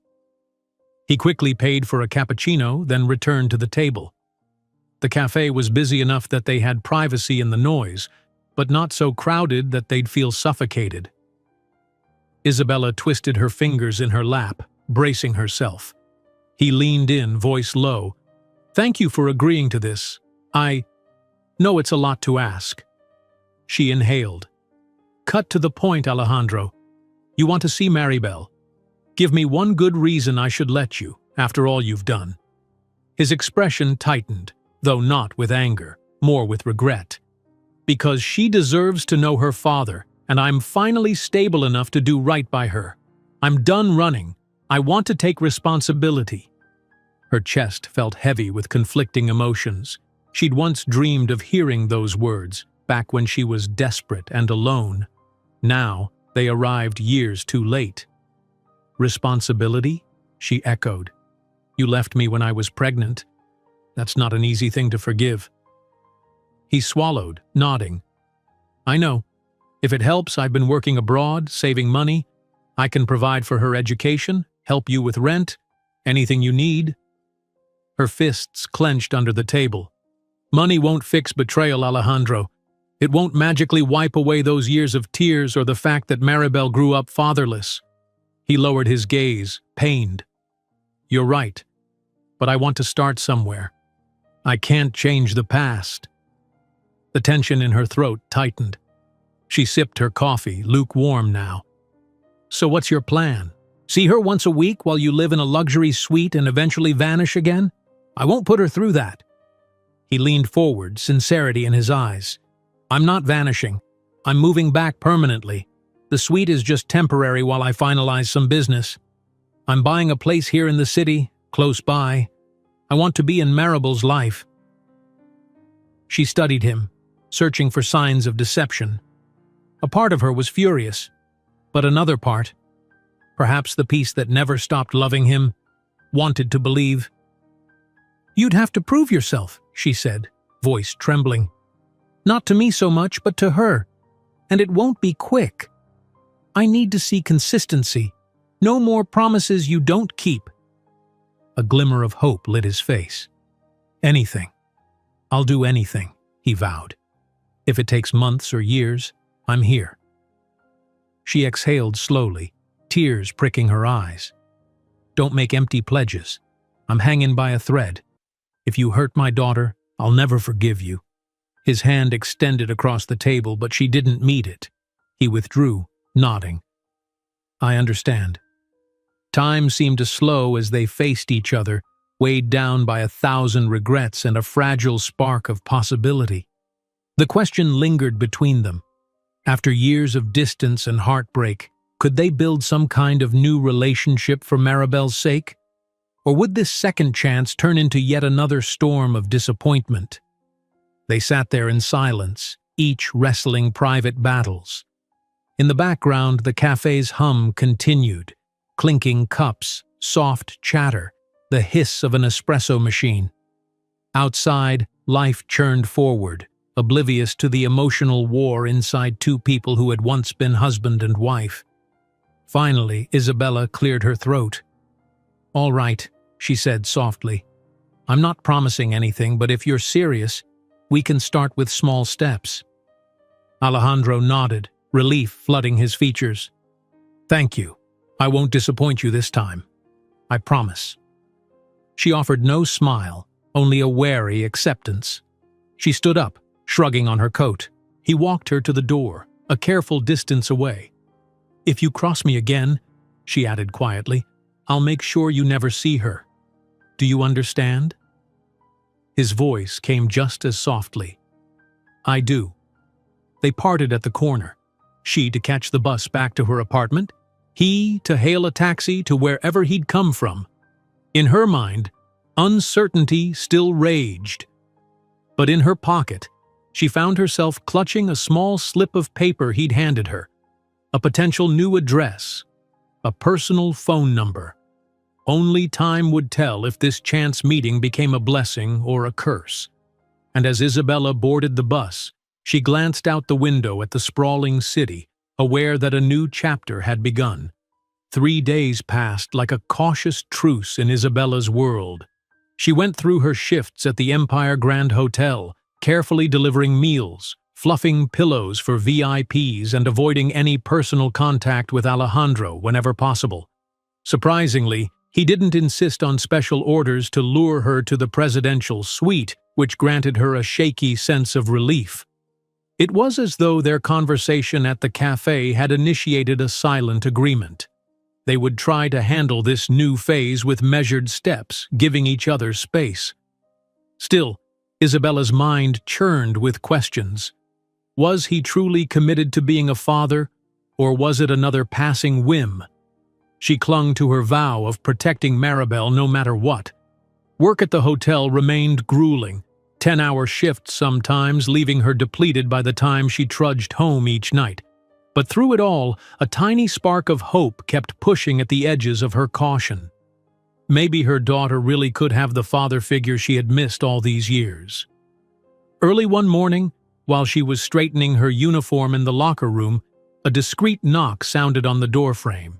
He quickly paid for a cappuccino, then returned to the table. The cafe was busy enough that they had privacy in the noise, but not so crowded that they'd feel suffocated. Isabella twisted her fingers in her lap, bracing herself. He leaned in, voice low. "Thank you for agreeing to this. I know it's a lot to ask." She inhaled. "Cut to the point, Alejandro. You want to see Maribel. Give me one good reason I should let you, after all you've done." His expression tightened, though not with anger, more with regret. "Because she deserves to know her father, and I'm finally stable enough to do right by her. I'm done running. I want to take responsibility." Her chest felt heavy with conflicting emotions. She'd once dreamed of hearing those words, back when she was desperate and alone. Now, they arrived years too late. "Responsibility?" she echoed. "You left me when I was pregnant. That's not an easy thing to forgive." He swallowed, nodding. "I know. If it helps, I've been working abroad, saving money. I can provide for her education, help you with rent, anything you need." Her fists clenched under the table. "Money won't fix betrayal, Alejandro. It won't magically wipe away those years of tears or the fact that Maribel grew up fatherless." He lowered his gaze, pained. "You're right, but I want to start somewhere. I can't change the past." The tension in her throat tightened. She sipped her coffee, lukewarm now. "So what's your plan? See her once a week while you live in a luxury suite and eventually vanish again? I won't put her through that." He leaned forward, sincerity in his eyes. "I'm not vanishing. I'm moving back permanently. The suite is just temporary while I finalize some business. I'm buying a place here in the city, close by. I want to be in Maribel's life." She studied him, searching for signs of deception. A part of her was furious, but another part, perhaps the piece that never stopped loving him, wanted to believe. "You'd have to prove yourself," she said, voice trembling. "Not to me so much, but to her. And it won't be quick. I need to see consistency. No more promises you don't keep." A glimmer of hope lit his face. "Anything. I'll do anything," he vowed. "If it takes months or years, I'm here." She exhaled slowly, tears pricking her eyes. "Don't make empty pledges. I'm hanging by a thread. If you hurt my daughter, I'll never forgive you." His hand extended across the table, but she didn't meet it. He withdrew, nodding. "I understand." Time seemed to slow as they faced each other, weighed down by 1,000 regrets and a fragile spark of possibility. The question lingered between them. After years of distance and heartbreak, could they build some kind of new relationship for Maribel's sake? Or would this second chance turn into yet another storm of disappointment? They sat there in silence, each wrestling private battles. In the background, the cafe's hum continued, clinking cups, soft chatter, the hiss of an espresso machine. Outside, life churned forward, oblivious to the emotional war inside two people who had once been husband and wife. Finally, Isabella cleared her throat. "All right," she said softly. "I'm not promising anything, but if you're serious, we can start with small steps." Alejandro nodded, relief flooding his features. "Thank you. I won't disappoint you this time. I promise." She offered no smile, only a wary acceptance. She stood up, shrugging on her coat. He walked her to the door, a careful distance away. "If you cross me again," she added quietly, "I'll make sure you never see her. Do you understand?" His voice came just as softly. "I do." They parted at the corner, she to catch the bus back to her apartment, he to hail a taxi to wherever he'd come from. In her mind, uncertainty still raged. But in her pocket, she found herself clutching a small slip of paper he'd handed her, a potential new address, a personal phone number. Only time would tell if this chance meeting became a blessing or a curse. And as Isabella boarded the bus, she glanced out the window at the sprawling city, aware that a new chapter had begun. 3 days passed like a cautious truce in Isabella's world. She went through her shifts at the Empire Grand Hotel, carefully delivering meals, fluffing pillows for VIPs and avoiding any personal contact with Alejandro whenever possible. Surprisingly, he didn't insist on special orders to lure her to the presidential suite, which granted her a shaky sense of relief. It was as though their conversation at the cafe had initiated a silent agreement. They would try to handle this new phase with measured steps, giving each other space. Still, Isabella's mind churned with questions. Was he truly committed to being a father, or was it another passing whim? She clung to her vow of protecting Maribel no matter what. Work at the hotel remained grueling, 10-hour shifts sometimes, leaving her depleted by the time she trudged home each night. But through it all, a tiny spark of hope kept pushing at the edges of her caution. Maybe her daughter really could have the father figure she had missed all these years. Early one morning, while she was straightening her uniform in the locker room, a discreet knock sounded on the doorframe.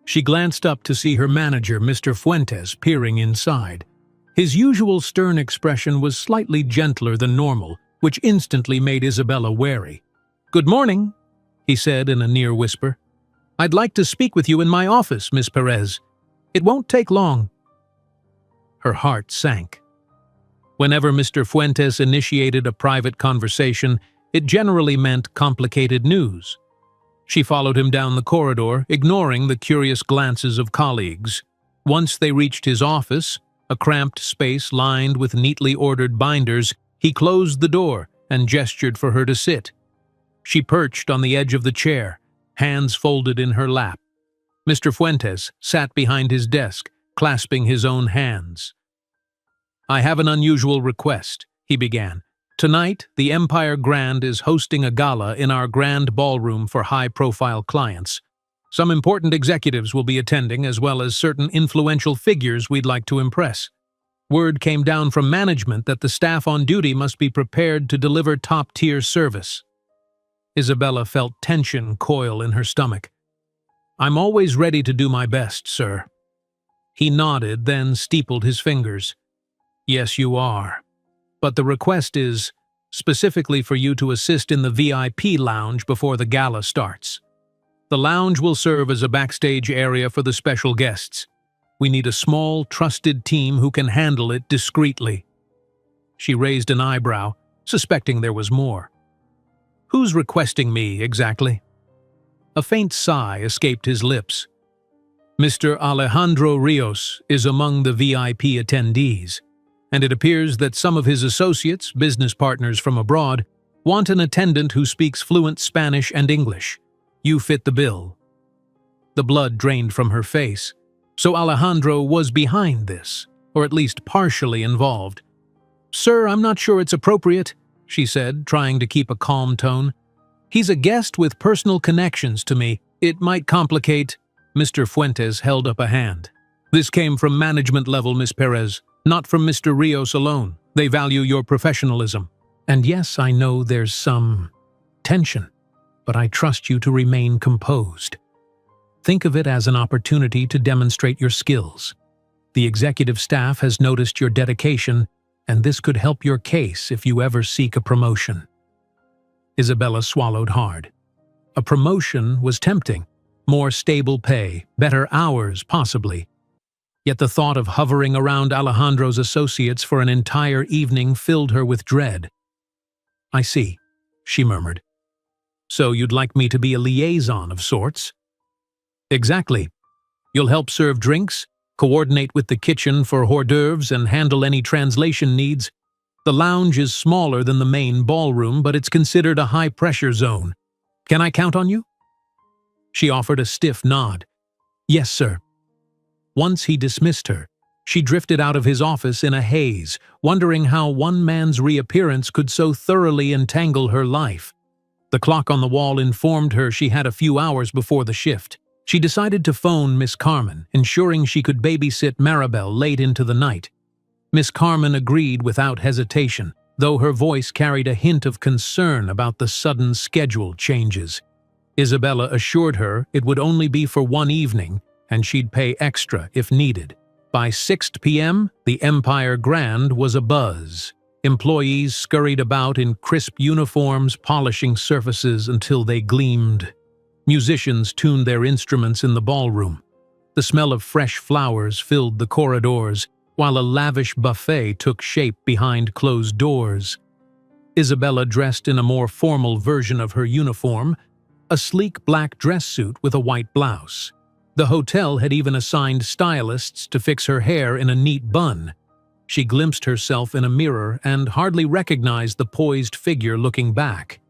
She glanced up to see her manager, Mr. Fuentes, peering inside. His usual stern expression was slightly gentler than normal, which instantly made Isabella wary. "Good morning," he said in a near whisper. "I'd like to speak with you in my office, Miss Perez. It won't take long." Her heart sank. Whenever Mr. Fuentes initiated a private conversation, it generally meant complicated news. She followed him down the corridor, ignoring the curious glances of colleagues. Once they reached his office, a cramped space lined with neatly ordered binders, he closed the door and gestured for her to sit. She perched on the edge of the chair, hands folded in her lap. Mr. Fuentes sat behind his desk, clasping his own hands. "I have an unusual request," he began. "Tonight, the Empire Grand is hosting a gala in our grand ballroom for high-profile clients. Some important executives will be attending, as well as certain influential figures we'd like to impress. Word came down from management that the staff on duty must be prepared to deliver top-tier service." Isabella felt tension coil in her stomach. "I'm always ready to do my best, sir." He nodded, then steepled his fingers. "Yes, you are. But the request is specifically for you to assist in the VIP lounge before the gala starts. The lounge will serve as a backstage area for the special guests. We need a small, trusted team who can handle it discreetly." She raised an eyebrow, suspecting there was more. "Who's requesting me, exactly?" A faint sigh escaped his lips. "Mr. Alejandro Rios is among the VIP attendees, and it appears that some of his associates, business partners from abroad, want an attendant who speaks fluent Spanish and English. You fit the bill." The blood drained from her face. So Alejandro was behind this, or at least partially involved. "Sir, I'm not sure it's appropriate," she said, trying to keep a calm tone. "He's a guest with personal connections to me. It might complicate—" Mr. Fuentes held up a hand. "This came from management level, Miss Perez, not from Mr. Rios alone. They value your professionalism. And yes, I know there's some tension, but I trust you to remain composed. Think of it as an opportunity to demonstrate your skills. The executive staff has noticed your dedication, and this could help your case if you ever seek a promotion." Isabella swallowed hard. A promotion was tempting. More stable pay, better hours, possibly. Yet the thought of hovering around Alejandro's associates for an entire evening filled her with dread. "I see," she murmured. "So you'd like me to be a liaison of sorts?" "Exactly. You'll help serve drinks, coordinate with the kitchen for hors d'oeuvres, and handle any translation needs. The lounge is smaller than the main ballroom, but it's considered a high-pressure zone. Can I count on you?" She offered a stiff nod. "Yes, sir." Once he dismissed her, she drifted out of his office in a haze, wondering how one man's reappearance could so thoroughly entangle her life. The clock on the wall informed her she had a few hours before the shift. She decided to phone Miss Carmen, ensuring she could babysit Maribel late into the night. Miss Carmen agreed without hesitation, though her voice carried a hint of concern about the sudden schedule changes. Isabella assured her it would only be for one evening, and she'd pay extra if needed. By 6 p.m., the Empire Grand was abuzz. Employees scurried about in crisp uniforms, polishing surfaces until they gleamed. Musicians tuned their instruments in the ballroom. The smell of fresh flowers filled the corridors, while a lavish buffet took shape behind closed doors. Isabella dressed in a more formal version of her uniform, a sleek black dress suit with a white blouse. The hotel had even assigned stylists to fix her hair in a neat bun. She glimpsed herself in a mirror and hardly recognized the poised figure looking back.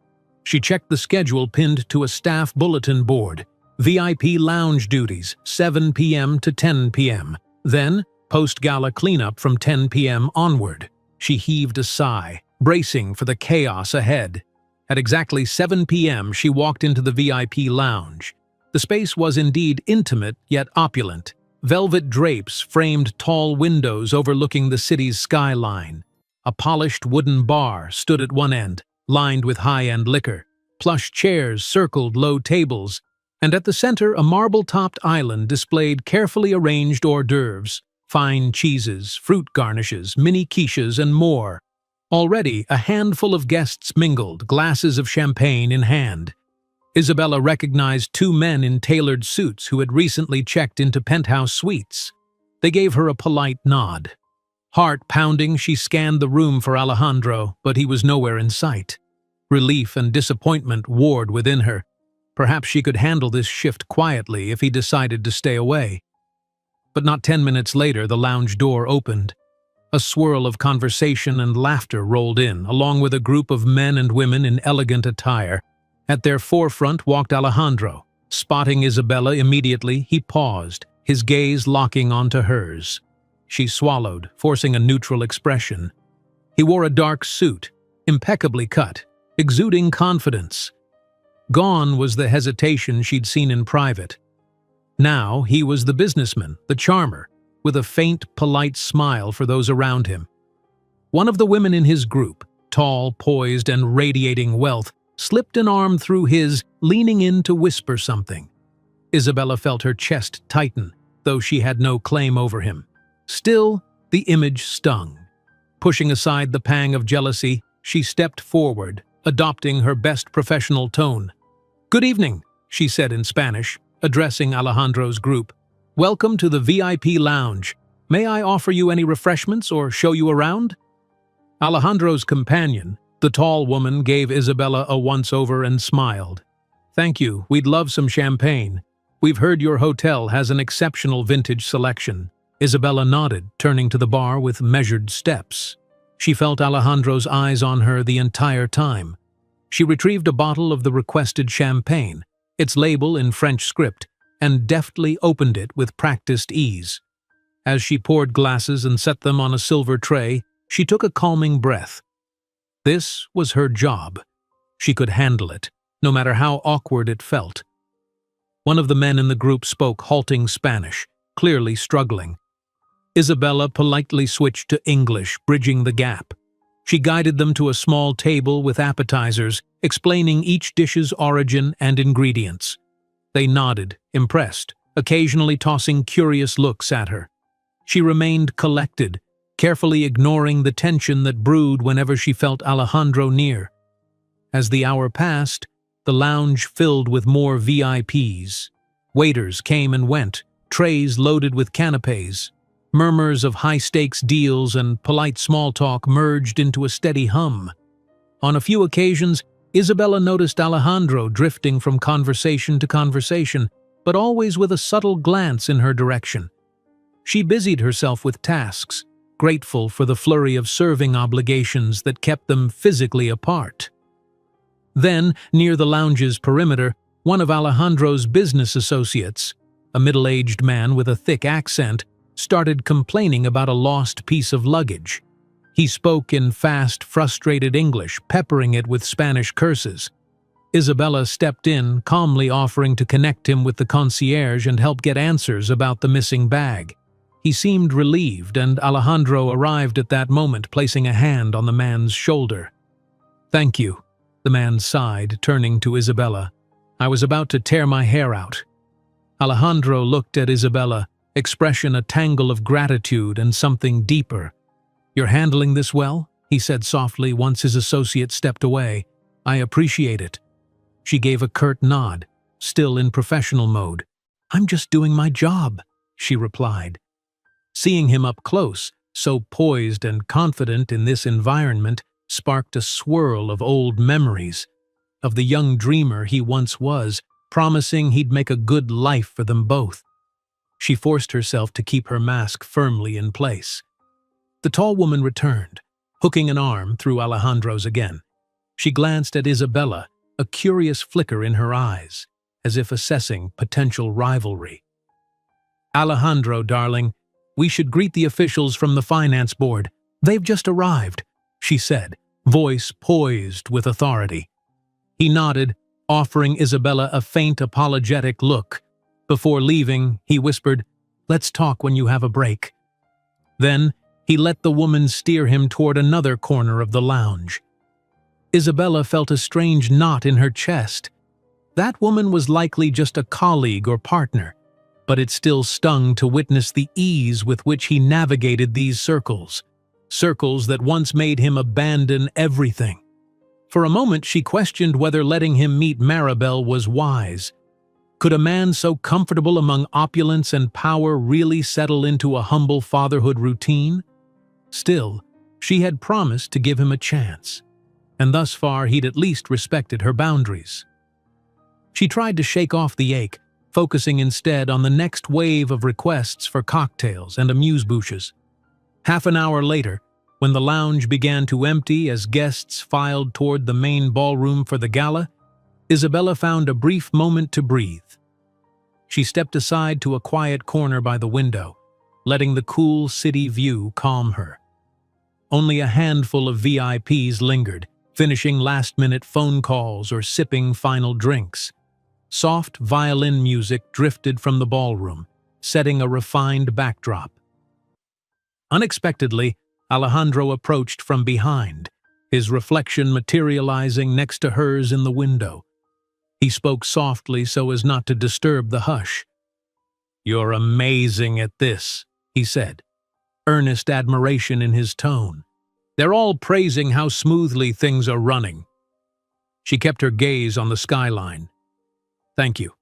She checked the schedule pinned to a staff bulletin board. VIP lounge duties, 7 p.m. to 10 p.m. Then, post-gala cleanup from 10 p.m. onward. She heaved a sigh, bracing for the chaos ahead. At exactly 7 p.m., she walked into the VIP lounge. The space was indeed intimate yet opulent. Velvet drapes framed tall windows overlooking the city's skyline. A polished wooden bar stood at one end, lined with high-end liquor. Plush chairs circled low tables, and at the center a marble-topped island displayed carefully arranged hors d'oeuvres, fine cheeses, fruit garnishes, mini quiches, and more. Already, a handful of guests mingled, glasses of champagne in hand. Isabella recognized two men in tailored suits who had recently checked into penthouse suites. They gave her a polite nod. Heart pounding, she scanned the room for Alejandro, but he was nowhere in sight. Relief and disappointment warred within her. Perhaps she could handle this shift quietly if he decided to stay away. But not 10 minutes later, the lounge door opened. A swirl of conversation and laughter rolled in, along with a group of men and women in elegant attire. At their forefront walked Alejandro. Spotting Isabella immediately, he paused, his gaze locking onto hers. She swallowed, forcing a neutral expression. He wore a dark suit, impeccably cut, exuding confidence. Gone was the hesitation she'd seen in private. Now he was the businessman, the charmer, with a faint, polite smile for those around him. One of the women in his group, tall, poised, and radiating wealth, slipped an arm through his, leaning in to whisper something. Isabella felt her chest tighten, though she had no claim over him. Still, the image stung. Pushing aside the pang of jealousy, she stepped forward, adopting her best professional tone. "Good evening," she said in Spanish, addressing Alejandro's group. "Welcome to the VIP lounge. May I offer you any refreshments or show you around?" Alejandro's companion, the tall woman, gave Isabella a once-over and smiled. "Thank you, we'd love some champagne. We've heard your hotel has an exceptional vintage selection." Isabella nodded, turning to the bar with measured steps. She felt Alejandro's eyes on her the entire time. She retrieved a bottle of the requested champagne, its label in French script, and deftly opened it with practiced ease. As she poured glasses and set them on a silver tray, she took a calming breath. This was her job. She could handle it, no matter how awkward it felt. One of the men in the group spoke halting Spanish, clearly struggling. Isabella politely switched to English, bridging the gap. She guided them to a small table with appetizers, explaining each dish's origin and ingredients. They nodded, impressed, occasionally tossing curious looks at her. She remained collected, carefully ignoring the tension that brewed whenever she felt Alejandro near. As the hour passed, the lounge filled with more VIPs. Waiters came and went, trays loaded with canapes. Murmurs of high-stakes deals and polite small talk merged into a steady hum. On a few occasions, Isabella noticed Alejandro drifting from conversation to conversation, but always with a subtle glance in her direction. She busied herself with tasks, grateful for the flurry of serving obligations that kept them physically apart. Then, near the lounge's perimeter, one of Alejandro's business associates, a middle-aged man with a thick accent, started complaining about a lost piece of luggage. He spoke in fast, frustrated English, peppering it with Spanish curses. Isabella stepped in, calmly offering to connect him with the concierge and help get answers about the missing bag. He seemed relieved, and Alejandro arrived at that moment, placing a hand on the man's shoulder. "Thank you," the man sighed, turning to Isabella. "I was about to tear my hair out." Alejandro looked at Isabella, expression a tangle of gratitude and something deeper. "You're handling this well?" he said softly once his associate stepped away. "I appreciate it." She gave a curt nod, still in professional mode. "I'm just doing my job," she replied. Seeing him up close, so poised and confident in this environment, sparked a swirl of old memories, of the young dreamer he once was, promising he'd make a good life for them both. She forced herself to keep her mask firmly in place. The tall woman returned, hooking an arm through Alejandro's again. She glanced at Isabella, a curious flicker in her eyes. as if assessing potential rivalry. "Alejandro, darling, we should greet the officials from the finance board. They've just arrived," she said, voice poised with authority. He nodded, offering Isabella a faint apologetic look. Before leaving, he whispered, "Let's talk when you have a break." Then, he let the woman steer him toward another corner of the lounge. Isabella felt a strange knot in her chest. That woman was likely just a colleague or partner, but it still stung to witness the ease with which he navigated these circles that once made him abandon everything. For a moment she questioned whether letting him meet Maribel was wise. Could a man so comfortable among opulence and power really settle into a humble fatherhood routine? Still, she had promised to give him a chance, and thus far he'd at least respected her boundaries. She tried to shake off the ache, focusing instead on the next wave of requests for cocktails and amuse-bouches. Half an hour later, when the lounge began to empty as guests filed toward the main ballroom for the gala, Isabella found a brief moment to breathe. She stepped aside to a quiet corner by the window, letting the cool city view calm her. Only a handful of VIPs lingered, finishing last-minute phone calls or sipping final drinks. Soft violin music drifted from the ballroom, setting a refined backdrop. Unexpectedly, Alejandro approached from behind, his reflection materializing next to hers in the window. He spoke softly so as not to disturb the hush. "You're amazing at this," he said, earnest admiration in his tone. "They're all praising how smoothly things are running." She kept her gaze on the skyline. "Thank you.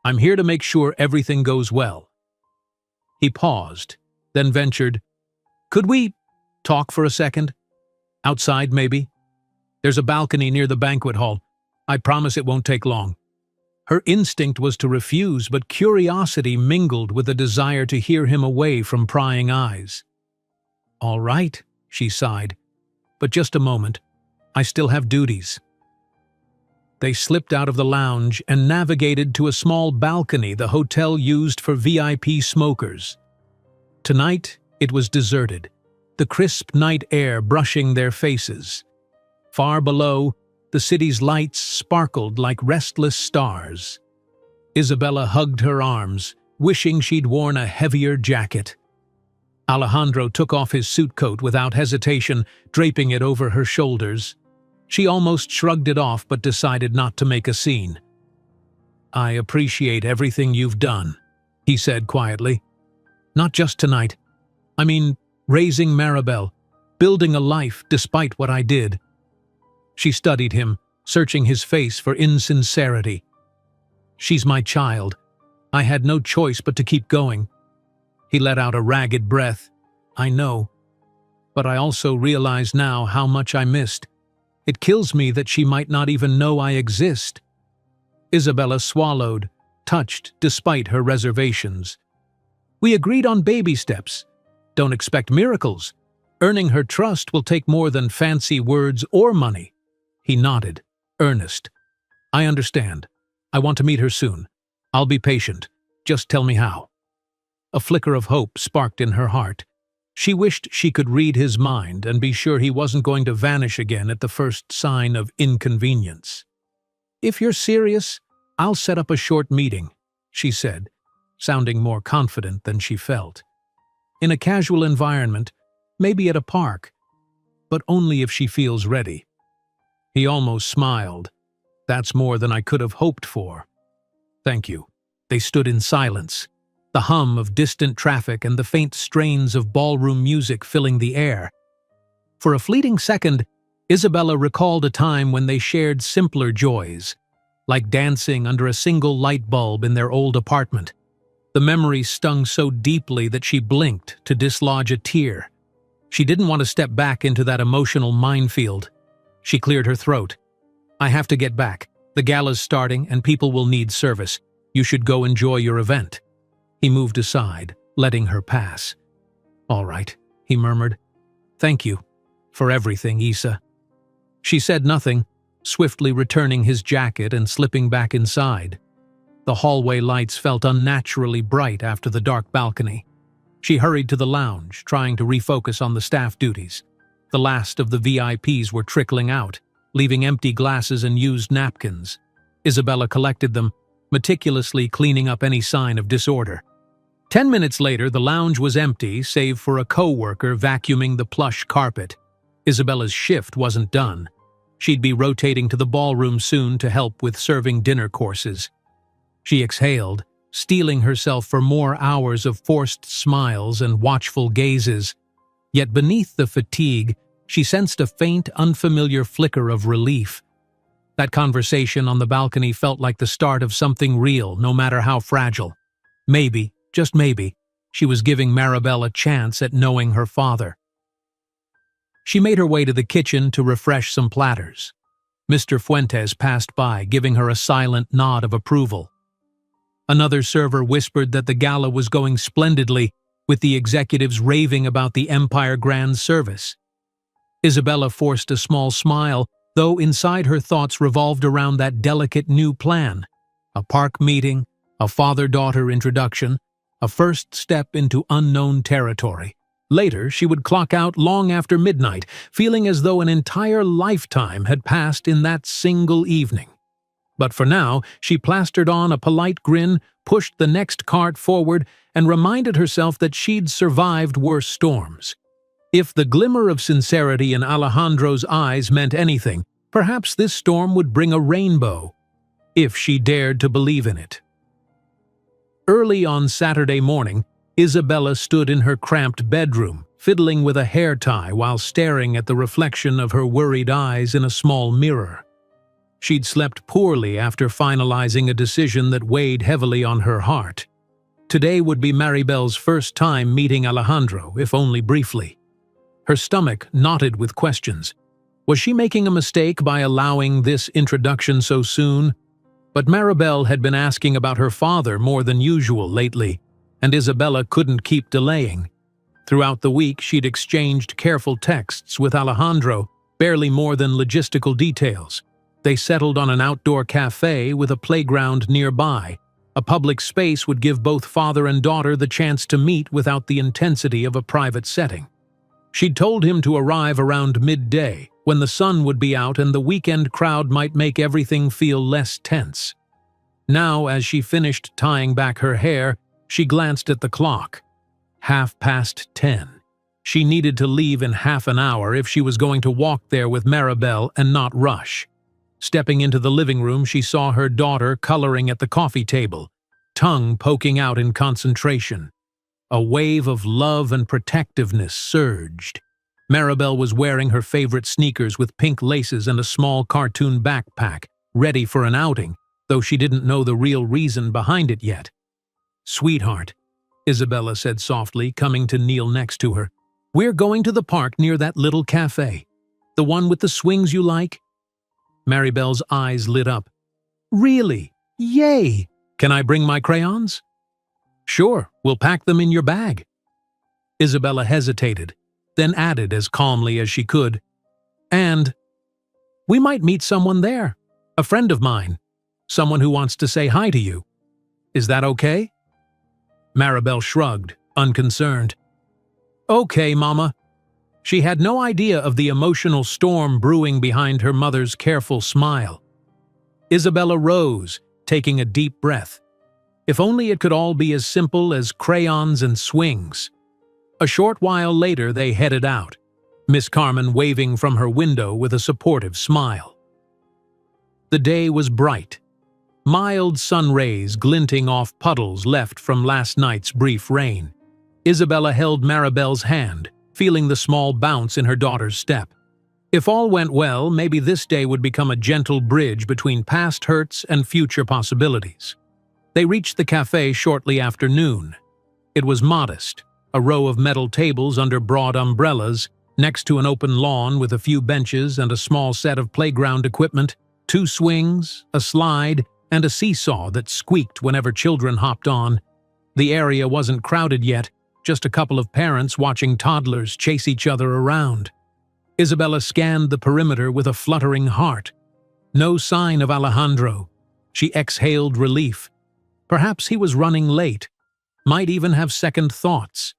I'm here to make sure everything goes well." He paused, then ventured, "Could we talk for a second? Outside, maybe? There's a balcony near the banquet hall. I promise it won't take long." Her instinct was to refuse, but curiosity mingled with a desire to hear him away from prying eyes. "All right," she sighed, "but just a moment. I still have duties." They slipped out of the lounge and navigated to a small balcony the hotel used for VIP smokers. Tonight, it was deserted, the crisp night air brushing their faces. Far below, the city's lights sparkled like restless stars. Isabella hugged her arms, wishing she'd worn a heavier jacket. Alejandro took off his suit coat without hesitation, draping it over her shoulders. She almost shrugged it off but decided not to make a scene. "I appreciate everything you've done," he said quietly. "Not just tonight. I mean, raising Maribel, building a life despite what I did." She studied him, searching his face for insincerity. "She's my child. I had no choice but to keep going." He let out a ragged breath. "I know. But I also realize now how much I missed. It kills me that she might not even know I exist." Isabella swallowed, touched despite her reservations. "We agreed on baby steps. Don't expect miracles. Earning her trust will take more than fancy words or money." He nodded, earnest. "I understand. I want to meet her soon. I'll be patient. Just tell me how." A flicker of hope sparked in her heart. She wished she could read his mind and be sure he wasn't going to vanish again at the first sign of inconvenience. "If you're serious, I'll set up a short meeting," she said, sounding more confident than she felt. "In a casual environment, maybe at a park, but only if she feels ready." He almost smiled. "That's more than I could have hoped for." "Thank you." They stood in silence, the hum of distant traffic and the faint strains of ballroom music filling the air. For a fleeting second, Isabella recalled a time when they shared simpler joys, like dancing under a single light bulb in their old apartment. The memory stung so deeply that she blinked to dislodge a tear. She didn't want to step back into that emotional minefield. She cleared her throat. "I have to get back. The gala's starting and people will need service. You should go enjoy your event." He moved aside, letting her pass. "All right," he murmured. "Thank you for everything, Isa." She said nothing, swiftly returning his jacket and slipping back inside. The hallway lights felt unnaturally bright after the dark balcony. She hurried to the lounge, trying to refocus on the staff duties. The last of the VIPs were trickling out, leaving empty glasses and used napkins. Isabella collected them, meticulously cleaning up any sign of disorder. 10 minutes later, the lounge was empty, save for a co-worker vacuuming the plush carpet. Isabella's shift wasn't done. She'd be rotating to the ballroom soon to help with serving dinner courses. She exhaled, steeling herself for more hours of forced smiles and watchful gazes. Yet beneath the fatigue, she sensed a faint, unfamiliar flicker of relief. That conversation on the balcony felt like the start of something real, no matter how fragile. Maybe, just maybe, she was giving Maribel a chance at knowing her father. She made her way to the kitchen to refresh some platters. Mr. Fuentes passed by, giving her a silent nod of approval. Another server whispered that the gala was going splendidly, with the executives raving about the Empire Grand Service. Isabella forced a small smile, though inside her thoughts revolved around that delicate new plan. A park meeting, a father-daughter introduction, a first step into unknown territory. Later, she would clock out long after midnight, feeling as though an entire lifetime had passed in that single evening. But for now, she plastered on a polite grin, pushed the next cart forward, and reminded herself that she'd survived worse storms. If the glimmer of sincerity in Alejandro's eyes meant anything, perhaps this storm would bring a rainbow, if she dared to believe in it. Early on Saturday morning, Isabella stood in her cramped bedroom, fiddling with a hair tie while staring at the reflection of her worried eyes in a small mirror. She'd slept poorly after finalizing a decision that weighed heavily on her heart. Today would be Maribel's first time meeting Alejandro, if only briefly. Her stomach knotted with questions. Was she making a mistake by allowing this introduction so soon? But Maribel had been asking about her father more than usual lately, and Isabella couldn't keep delaying. Throughout the week, she'd exchanged careful texts with Alejandro, barely more than logistical details. They settled on an outdoor cafe with a playground nearby. A public space would give both father and daughter the chance to meet without the intensity of a private setting. She'd told him to arrive around midday, when the sun would be out and the weekend crowd might make everything feel less tense. Now, as she finished tying back her hair, she glanced at the clock. 10:30. She needed to leave in half an hour if she was going to walk there with Maribel and not rush. Stepping into the living room, she saw her daughter coloring at the coffee table, tongue poking out in concentration. A wave of love and protectiveness surged. Maribel was wearing her favorite sneakers with pink laces and a small cartoon backpack, ready for an outing, though she didn't know the real reason behind it yet. "Sweetheart," Isabella said softly, coming to kneel next to her, "we're going to the park near that little cafe. The one with the swings you like?" Maribel's eyes lit up. "Really? Yay! Can I bring my crayons?" "Sure, we'll pack them in your bag." Isabella hesitated, then added as calmly as she could, "And we might meet someone there, a friend of mine, someone who wants to say hi to you. Is that okay?" Maribel shrugged, unconcerned. "Okay, Mama." She had no idea of the emotional storm brewing behind her mother's careful smile. Isabella rose, taking a deep breath. If only it could all be as simple as crayons and swings. A short while later they headed out, Miss Carmen waving from her window with a supportive smile. The day was bright. Mild sun rays glinting off puddles left from last night's brief rain. Isabella held Maribel's hand, feeling the small bounce in her daughter's step. If all went well, maybe this day would become a gentle bridge between past hurts and future possibilities. They reached the cafe shortly after noon. It was modest, a row of metal tables under broad umbrellas, next to an open lawn with a few benches and a small set of playground equipment, 2 swings, a slide, and a seesaw that squeaked whenever children hopped on. The area wasn't crowded yet, just a couple of parents watching toddlers chase each other around. Isabella scanned the perimeter with a fluttering heart. No sign of Alejandro. She exhaled relief. Perhaps he was running late, might even have second thoughts.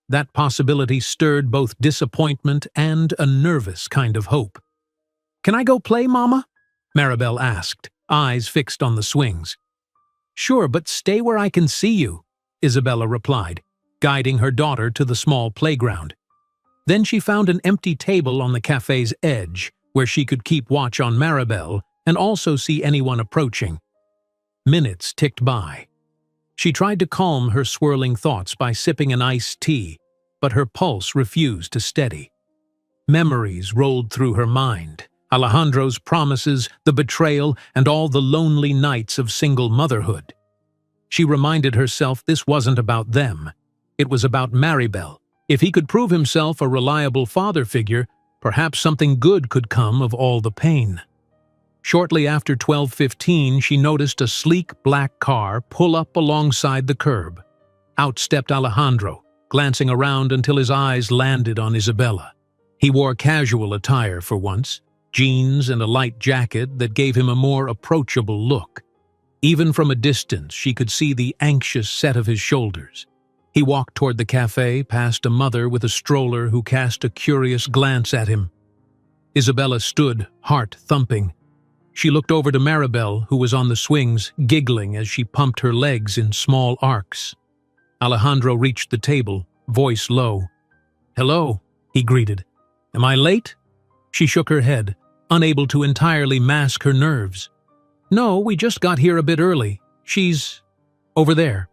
That possibility stirred both disappointment and a nervous kind of hope. "Can I go play, Mama?" Maribel asked, eyes fixed on the swings. "Sure, but stay where I can see you," Isabella replied, guiding her daughter to the small playground. Then she found an empty table on the cafe's edge, where she could keep watch on Maribel and also see anyone approaching. Minutes ticked by. She tried to calm her swirling thoughts by sipping an iced tea, but her pulse refused to steady. Memories rolled through her mind. Alejandro's promises, the betrayal, and all the lonely nights of single motherhood. She reminded herself this wasn't about them. It was about Maribel. If he could prove himself a reliable father figure, perhaps something good could come of all the pain. Shortly after 12:15, she noticed a sleek black car pull up alongside the curb. Out stepped Alejandro, glancing around until his eyes landed on Isabella. He wore casual attire for once, jeans and a light jacket that gave him a more approachable look. Even from a distance, she could see the anxious set of his shoulders. He walked toward the cafe, past a mother with a stroller who cast a curious glance at him. Isabella stood, heart thumping. She looked over to Maribel, who was on the swings, giggling as she pumped her legs in small arcs. Alejandro reached the table, voice low. "Hello," he greeted. "Am I late?" She shook her head, unable to entirely mask her nerves. "No, we just got here a bit early. She's over there."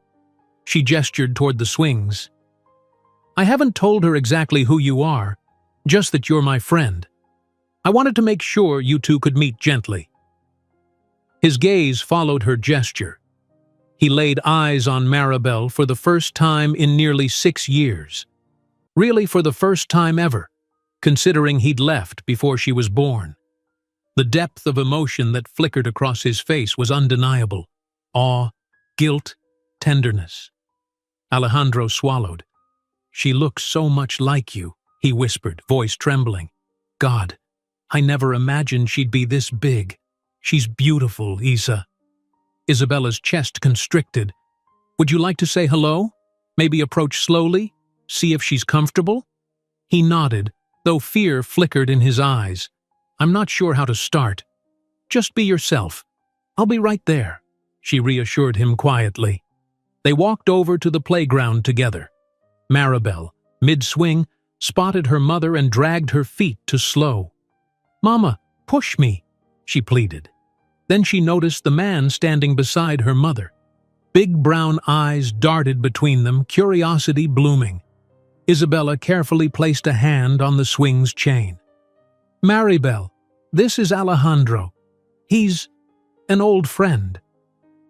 She gestured toward the swings. "I haven't told her exactly who you are, just that you're my friend. I wanted to make sure you two could meet gently." His gaze followed her gesture. He laid eyes on Maribel for the first time in nearly 6 years. Really for the first time ever, considering he'd left before she was born. The depth of emotion that flickered across his face was undeniable. Awe, guilt, tenderness. Alejandro swallowed. "She looks so much like you," he whispered, voice trembling. "God, I never imagined she'd be this big. She's beautiful, Isa." Isabella's chest constricted. "Would you like to say hello? Maybe approach slowly? See if she's comfortable?" He nodded, though fear flickered in his eyes. "I'm not sure how to start. Just be yourself. I'll be right there," she reassured him quietly. They walked over to the playground together. Maribel, mid-swing, spotted her mother and dragged her feet to slow. "Mama, push me," she pleaded. Then she noticed the man standing beside her mother. Big brown eyes darted between them, curiosity blooming. Isabella carefully placed a hand on the swing's chain. "Maribel, this is Alejandro. He's an old friend.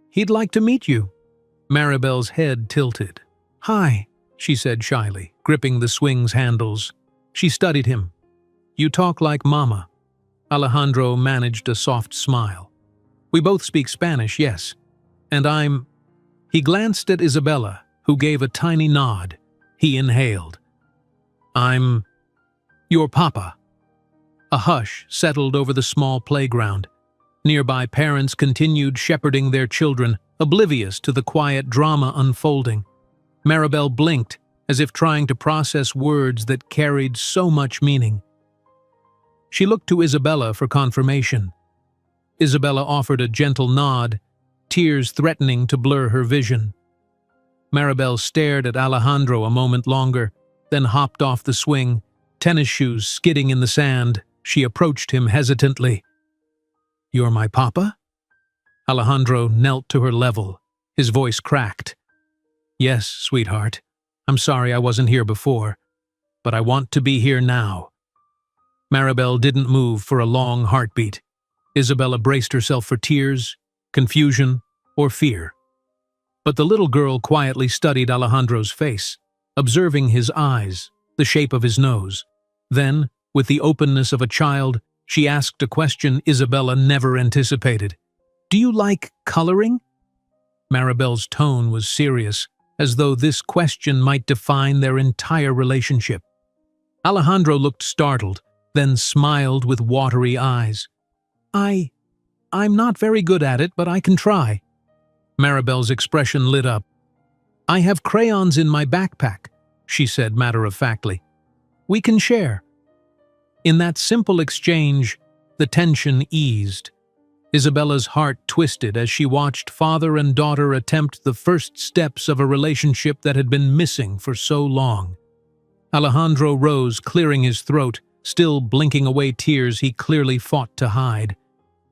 He'd like to meet you." Maribel's head tilted. "Hi," she said shyly, gripping the swing's handles. She studied him. "You talk like Mama." Alejandro managed a soft smile. "We both speak Spanish, yes. And I'm—" He glanced at Isabella, who gave a tiny nod. He inhaled. "I'm your papa." A hush settled over the small playground. Nearby parents continued shepherding their children, oblivious to the quiet drama unfolding. Maribel blinked, as if trying to process words that carried so much meaning. She looked to Isabella for confirmation. Isabella offered a gentle nod, tears threatening to blur her vision. Maribel stared at Alejandro a moment longer, then hopped off the swing, tennis shoes skidding in the sand. She approached him hesitantly. "You're my papa?" Alejandro knelt to her level, his voice cracked. "Yes, sweetheart. I'm sorry I wasn't here before, but I want to be here now." Maribel didn't move for a long heartbeat. Isabella braced herself for tears, confusion, or fear. But the little girl quietly studied Alejandro's face, observing his eyes, the shape of his nose. Then, with the openness of a child, she asked a question Isabella never anticipated. "Do you like coloring?" Maribel's tone was serious, as though this question might define their entire relationship. Alejandro looked startled, then smiled with watery eyes. I'm not very good at it, but I can try." Maribel's expression lit up. "I have crayons in my backpack," she said matter-of-factly. "We can share." In that simple exchange, the tension eased. Isabella's heart twisted as she watched father and daughter attempt the first steps of a relationship that had been missing for so long. Alejandro rose, clearing his throat, still blinking away tears he clearly fought to hide.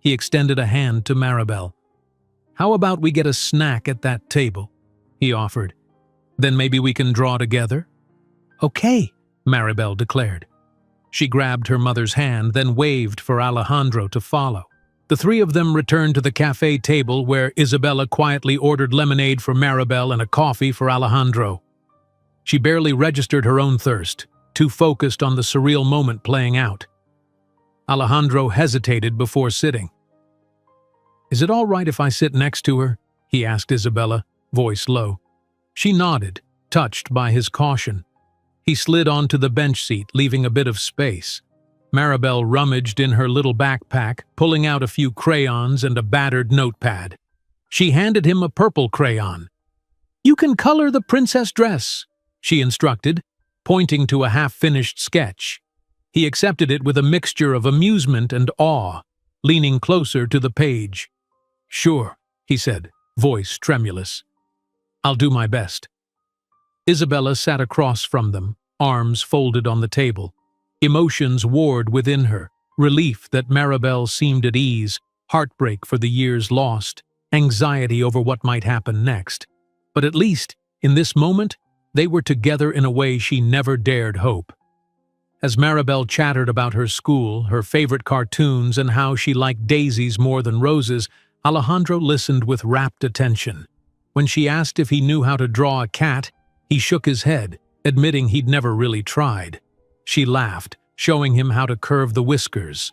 He extended a hand to Maribel. "How about we get a snack at that table?" he offered. "Then maybe we can draw together?" "Okay," Maribel declared. She grabbed her mother's hand, then waved for Alejandro to follow. The three of them returned to the cafe table where Isabella quietly ordered lemonade for Maribel and a coffee for Alejandro. She barely registered her own thirst, too focused on the surreal moment playing out. Alejandro hesitated before sitting. "Is it all right if I sit next to her?" he asked Isabella, voice low. She nodded, touched by his caution. He slid onto the bench seat, leaving a bit of space. Maribel rummaged in her little backpack, pulling out a few crayons and a battered notepad. She handed him a purple crayon. "You can color the princess dress," she instructed, pointing to a half-finished sketch. He accepted it with a mixture of amusement and awe, leaning closer to the page. "Sure," he said, voice tremulous. "I'll do my best." Isabella sat across from them, arms folded on the table. Emotions warred within her, relief that Maribel seemed at ease, heartbreak for the years lost, anxiety over what might happen next. But at least, in this moment, they were together in a way she never dared hope. As Maribel chattered about her school, her favorite cartoons, and how she liked daisies more than roses, Alejandro listened with rapt attention. When she asked if he knew how to draw a cat, he shook his head, admitting he'd never really tried. She laughed, showing him how to curve the whiskers.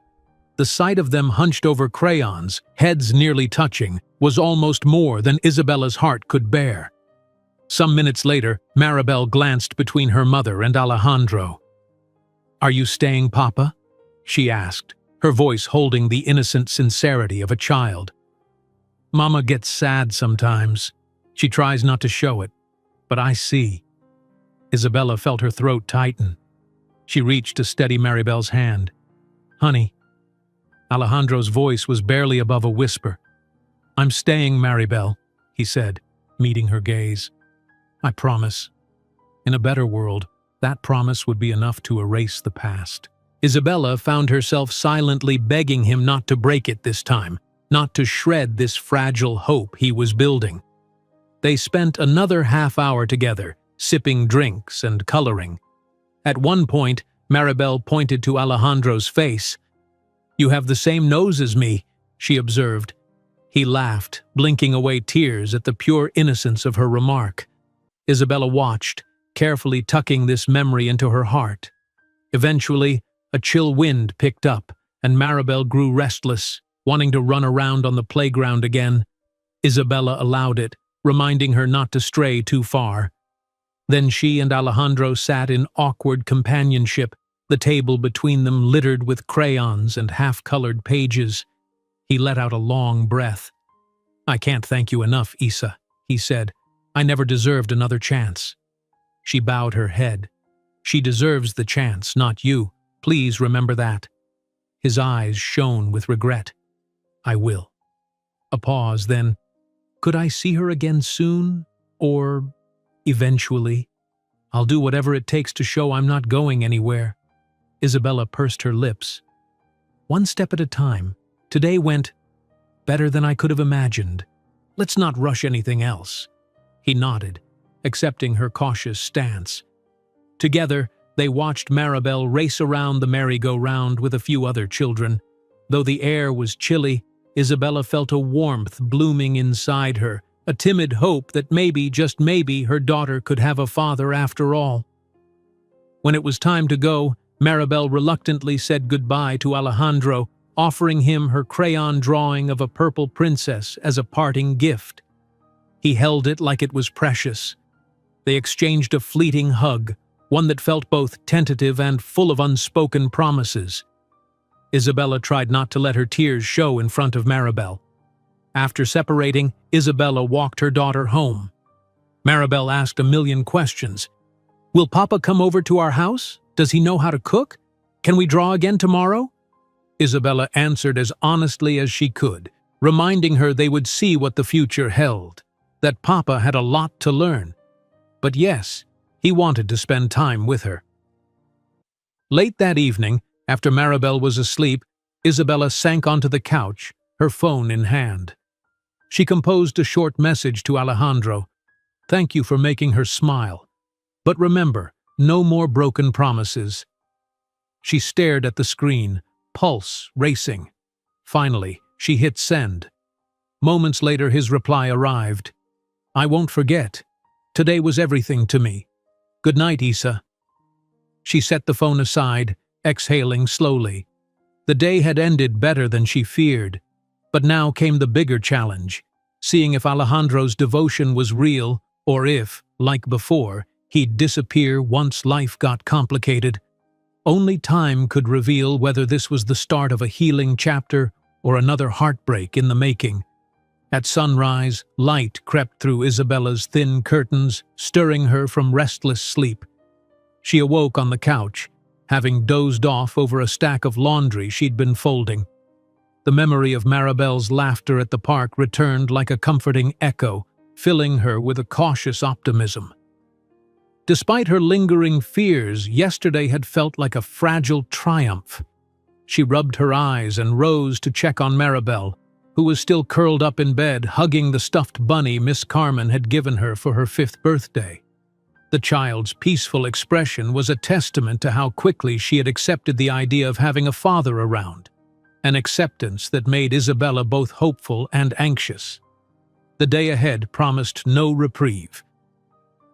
The sight of them hunched over crayons, heads nearly touching, was almost more than Isabella's heart could bear. Some minutes later, Maribel glanced between her mother and Alejandro. "Are you staying, Papa?" she asked, her voice holding the innocent sincerity of a child. "Mama gets sad sometimes. She tries not to show it, but I see." Isabella felt her throat tighten. She reached to steady Maribel's hand. "Honey." Alejandro's voice was barely above a whisper. "I'm staying, Maribel," he said, meeting her gaze. "I promise." In a better world, that promise would be enough to erase the past. Isabella found herself silently begging him not to break it this time, not to shred this fragile hope he was building. They spent another half hour together, sipping drinks and coloring. At one point, Maribel pointed to Alejandro's face. "You have the same nose as me," she observed. He laughed, blinking away tears at the pure innocence of her remark. Isabella watched, carefully tucking this memory into her heart. Eventually, a chill wind picked up, and Maribel grew restless, wanting to run around on the playground again. Isabella allowed it, reminding her not to stray too far. Then she and Alejandro sat in awkward companionship, the table between them littered with crayons and half-colored pages. He let out a long breath. "I can't thank you enough, Isa," he said. "I never deserved another chance." She bowed her head. "She deserves the chance, not you. Please remember that." His eyes shone with regret. "I will." A pause, then, "Could I see her again soon? Or eventually? I'll do whatever it takes to show I'm not going anywhere." Isabella pursed her lips. "One step at a time. Today went better than I could have imagined. Let's not rush anything else." He nodded, accepting her cautious stance. Together, they watched Maribel race around the merry-go-round with a few other children. Though the air was chilly, Isabella felt a warmth blooming inside her, a timid hope that maybe, just maybe, her daughter could have a father after all. When it was time to go, Maribel reluctantly said goodbye to Alejandro, offering him her crayon drawing of a purple princess as a parting gift. He held it like it was precious. They exchanged a fleeting hug, one that felt both tentative and full of unspoken promises. Isabella tried not to let her tears show in front of Maribel. After separating, Isabella walked her daughter home. Maribel asked a million questions. Will Papa come over to our house? Does he know how to cook? Can we draw again tomorrow? Isabella answered as honestly as she could, reminding her they would see what the future held, that Papa had a lot to learn. But yes, he wanted to spend time with her. Late that evening, after Maribel was asleep, Isabella sank onto the couch, her phone in hand. She composed a short message to Alejandro. Thank you for making her smile. But remember, no more broken promises. She stared at the screen, pulse racing. Finally, she hit send. Moments later, his reply arrived. I won't forget. Today was everything to me. Good night, Isa. She set the phone aside, exhaling slowly. The day had ended better than she feared. But now came the bigger challenge, seeing if Alejandro's devotion was real, or if, like before, he'd disappear once life got complicated. Only time could reveal whether this was the start of a healing chapter or another heartbreak in the making. At sunrise, light crept through Isabella's thin curtains, stirring her from restless sleep. She awoke on the couch, having dozed off over a stack of laundry she'd been folding. The memory of Maribel's laughter at the park returned like a comforting echo, filling her with a cautious optimism. Despite her lingering fears, yesterday had felt like a fragile triumph. She rubbed her eyes and rose to check on Maribel, who was still curled up in bed, hugging the stuffed bunny Miss Carmen had given her for her 5th birthday. The child's peaceful expression was a testament to how quickly she had accepted the idea of having a father around, an acceptance that made Isabella both hopeful and anxious. The day ahead promised no reprieve.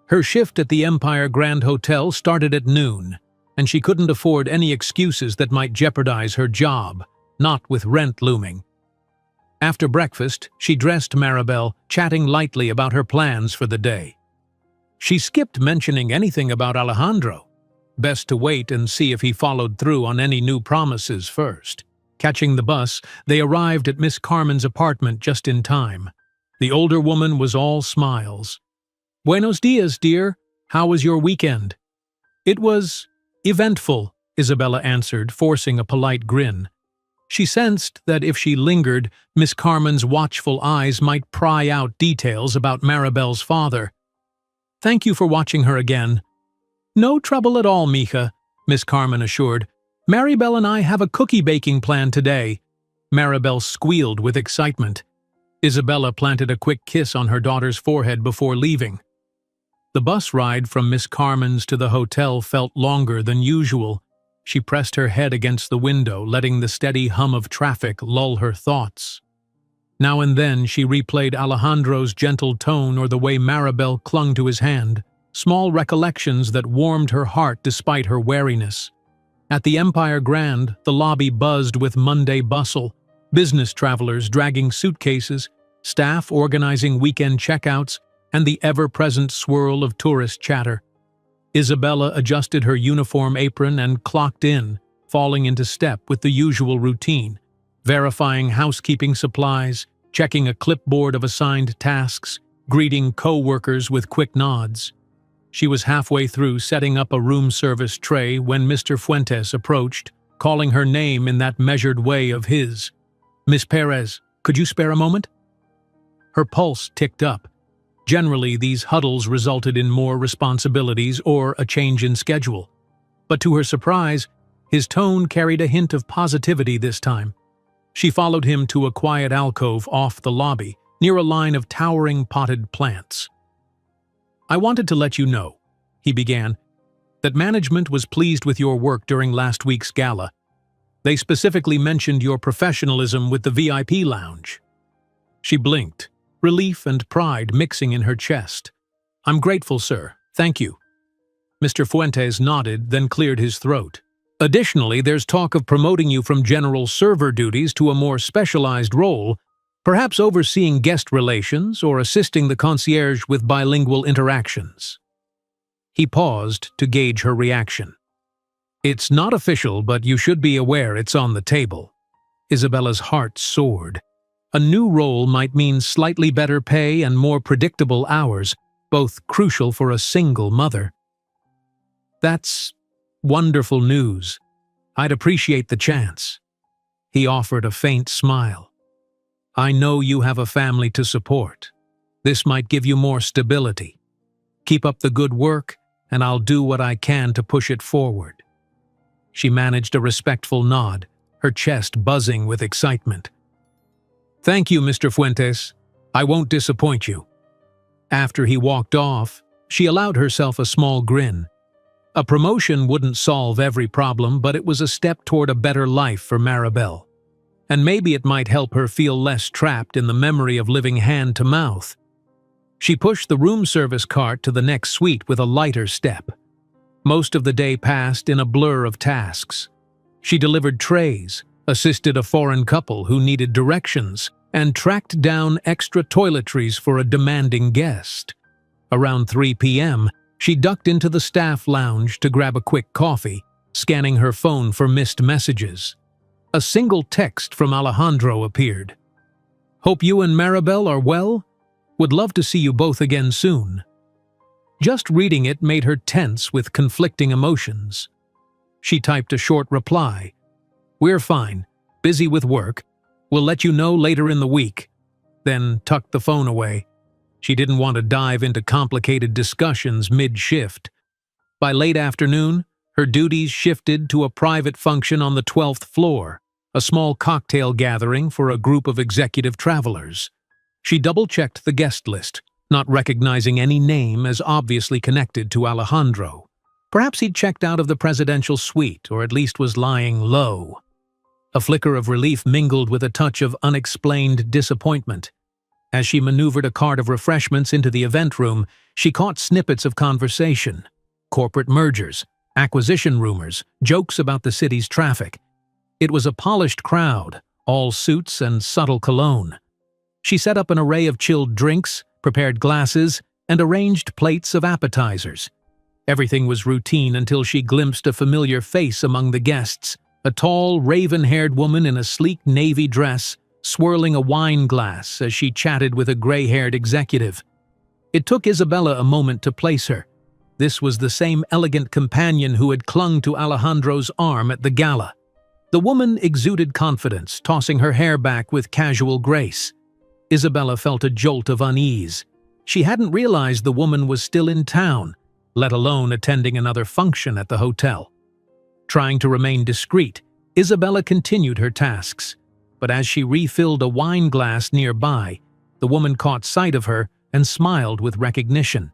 Her shift at the Empire Grand Hotel started at noon, and she couldn't afford any excuses that might jeopardize her job, not with rent looming. After breakfast, she dressed Maribel, chatting lightly about her plans for the day. She skipped mentioning anything about Alejandro. Best to wait and see if he followed through on any new promises first. Catching the bus, they arrived at Miss Carmen's apartment just in time. The older woman was all smiles. Buenos dias, dear. How was your weekend? It was eventful, Isabella answered, forcing a polite grin. She sensed that if she lingered, Miss Carmen's watchful eyes might pry out details about Maribel's father. Thank you for watching her again. No trouble at all, mija, Miss Carmen assured. Maribel and I have a cookie baking plan today. Maribel squealed with excitement. Isabella planted a quick kiss on her daughter's forehead before leaving. The bus ride from Miss Carmen's to the hotel felt longer than usual. She pressed her head against the window, letting the steady hum of traffic lull her thoughts. Now and then she replayed Alejandro's gentle tone or the way Maribel clung to his hand, small recollections that warmed her heart despite her wariness. At the Empire Grand, the lobby buzzed with Monday bustle, business travelers dragging suitcases, staff organizing weekend checkouts, and the ever-present swirl of tourist chatter. Isabella adjusted her uniform apron and clocked in, falling into step with the usual routine, verifying housekeeping supplies, checking a clipboard of assigned tasks, greeting co-workers with quick nods. She was halfway through setting up a room service tray when Mr. Fuentes approached, calling her name in that measured way of his. Miss Perez, could you spare a moment? Her pulse ticked up. Generally, these huddles resulted in more responsibilities or a change in schedule. But to her surprise, his tone carried a hint of positivity this time. She followed him to a quiet alcove off the lobby, near a line of towering potted plants. I wanted to let you know, he began, that management was pleased with your work during last week's gala. They specifically mentioned your professionalism with the VIP lounge. She blinked, relief and pride mixing in her chest. I'm grateful, sir. Thank you. Mr. Fuentes nodded, then cleared his throat. Additionally, there's talk of promoting you from general server duties to a more specialized role, perhaps overseeing guest relations or assisting the concierge with bilingual interactions. He paused to gauge her reaction. It's not official, but you should be aware it's on the table. Isabella's heart soared. A new role might mean slightly better pay and more predictable hours, both crucial for a single mother. That's wonderful news. I'd appreciate the chance. He offered a faint smile. I know you have a family to support. This might give you more stability. Keep up the good work, and I'll do what I can to push it forward. She managed a respectful nod, her chest buzzing with excitement. Thank you, Mr. Fuentes. I won't disappoint you. After he walked off, she allowed herself a small grin. A promotion wouldn't solve every problem, but it was a step toward a better life for Maribel. And maybe it might help her feel less trapped in the memory of living hand to mouth. She pushed the room service cart to the next suite with a lighter step. Most of the day passed in a blur of tasks. She delivered trays, assisted a foreign couple who needed directions, and tracked down extra toiletries for a demanding guest. Around 3 p.m., she ducked into the staff lounge to grab a quick coffee, scanning her phone for missed messages. A single text from Alejandro appeared. Hope you and Maribel are well? Would love to see you both again soon. Just reading it made her tense with conflicting emotions. She typed a short reply. We're fine, busy with work. We'll let you know later in the week. Then tucked the phone away. She didn't want to dive into complicated discussions mid-shift. By late afternoon, her duties shifted to a private function on the 12th floor, a small cocktail gathering for a group of executive travelers. She double-checked the guest list, not recognizing any name as obviously connected to Alejandro. Perhaps he'd checked out of the presidential suite, or at least was lying low. A flicker of relief mingled with a touch of unexplained disappointment. As she maneuvered a cart of refreshments into the event room, she caught snippets of conversation. Corporate mergers, acquisition rumors, jokes about the city's traffic. It was a polished crowd, all suits and subtle cologne. She set up an array of chilled drinks, prepared glasses, and arranged plates of appetizers. Everything was routine until she glimpsed a familiar face among the guests, a tall, raven-haired woman in a sleek navy dress, swirling a wine glass as she chatted with a gray-haired executive. It took Isabella a moment to place her. This was the same elegant companion who had clung to Alejandro's arm at the gala. The woman exuded confidence, tossing her hair back with casual grace. Isabella felt a jolt of unease. She hadn't realized the woman was still in town, let alone attending another function at the hotel. Trying to remain discreet, Isabella continued her tasks. But as she refilled a wine glass nearby, the woman caught sight of her and smiled with recognition.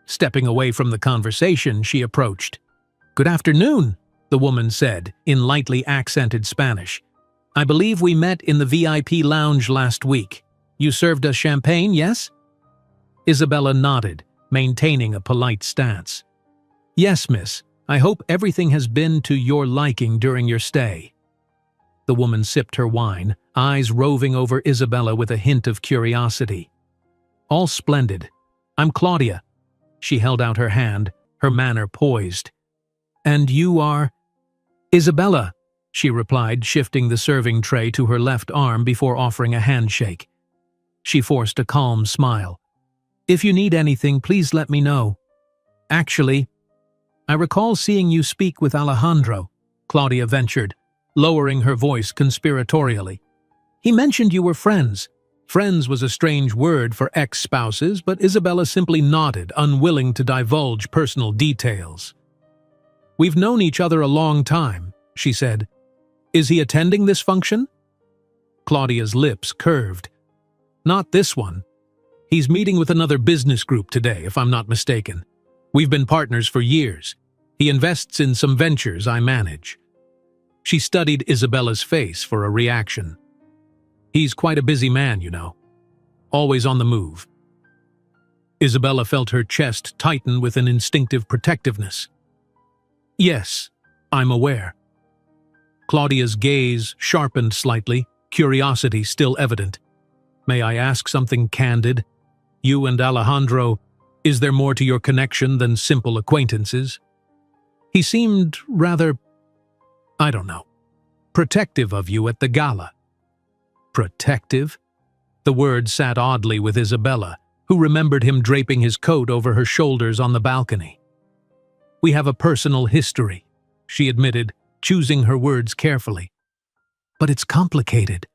Stepping away from the conversation, she approached. "Good afternoon," the woman said, in lightly accented Spanish. "I believe we met in the VIP lounge last week. You served us champagne, yes?" Isabella nodded, maintaining a polite stance. "Yes, miss. I hope everything has been to your liking during your stay." The woman sipped her wine, eyes roving over Isabella with a hint of curiosity. "All splendid. I'm Claudia." She held out her hand, her manner poised. "And you are—" "Isabella," she replied, shifting the serving tray to her left arm before offering a handshake. She forced a calm smile. "If you need anything, please let me know. Actually, I recall seeing you speak with Alejandro," Claudia ventured, lowering her voice conspiratorially. "He mentioned you were friends." Friends was a strange word for ex-spouses, but Isabella simply nodded, unwilling to divulge personal details. "We've known each other a long time," she said. "Is he attending this function?" Claudia's lips curved. "Not this one. He's meeting with another business group today, if I'm not mistaken. We've been partners for years. He invests in some ventures I manage." She studied Isabella's face for a reaction. "He's quite a busy man, you know. Always on the move." Isabella felt her chest tighten with an instinctive protectiveness. "Yes, I'm aware." Claudia's gaze sharpened slightly, curiosity still evident. "May I ask something candid? You and Alejandro, is there more to your connection than simple acquaintances?" He seemed rather, I don't know, protective of you at the gala. Protective? The word sat oddly with Isabella, who remembered him draping his coat over her shoulders on the balcony. "We have a personal history," she admitted, choosing her words carefully. "But it's complicated."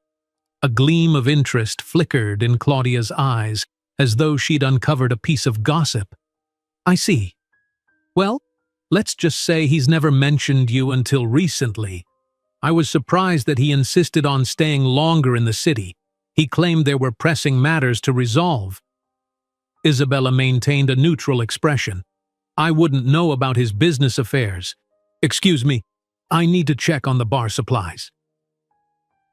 A gleam of interest flickered in Claudia's eyes, as though she'd uncovered a piece of gossip. "I see. Well, let's just say he's never mentioned you until recently. I was surprised that he insisted on staying longer in the city. He claimed there were pressing matters to resolve." Isabella maintained a neutral expression. "I wouldn't know about his business affairs. Excuse me, I need to check on the bar supplies."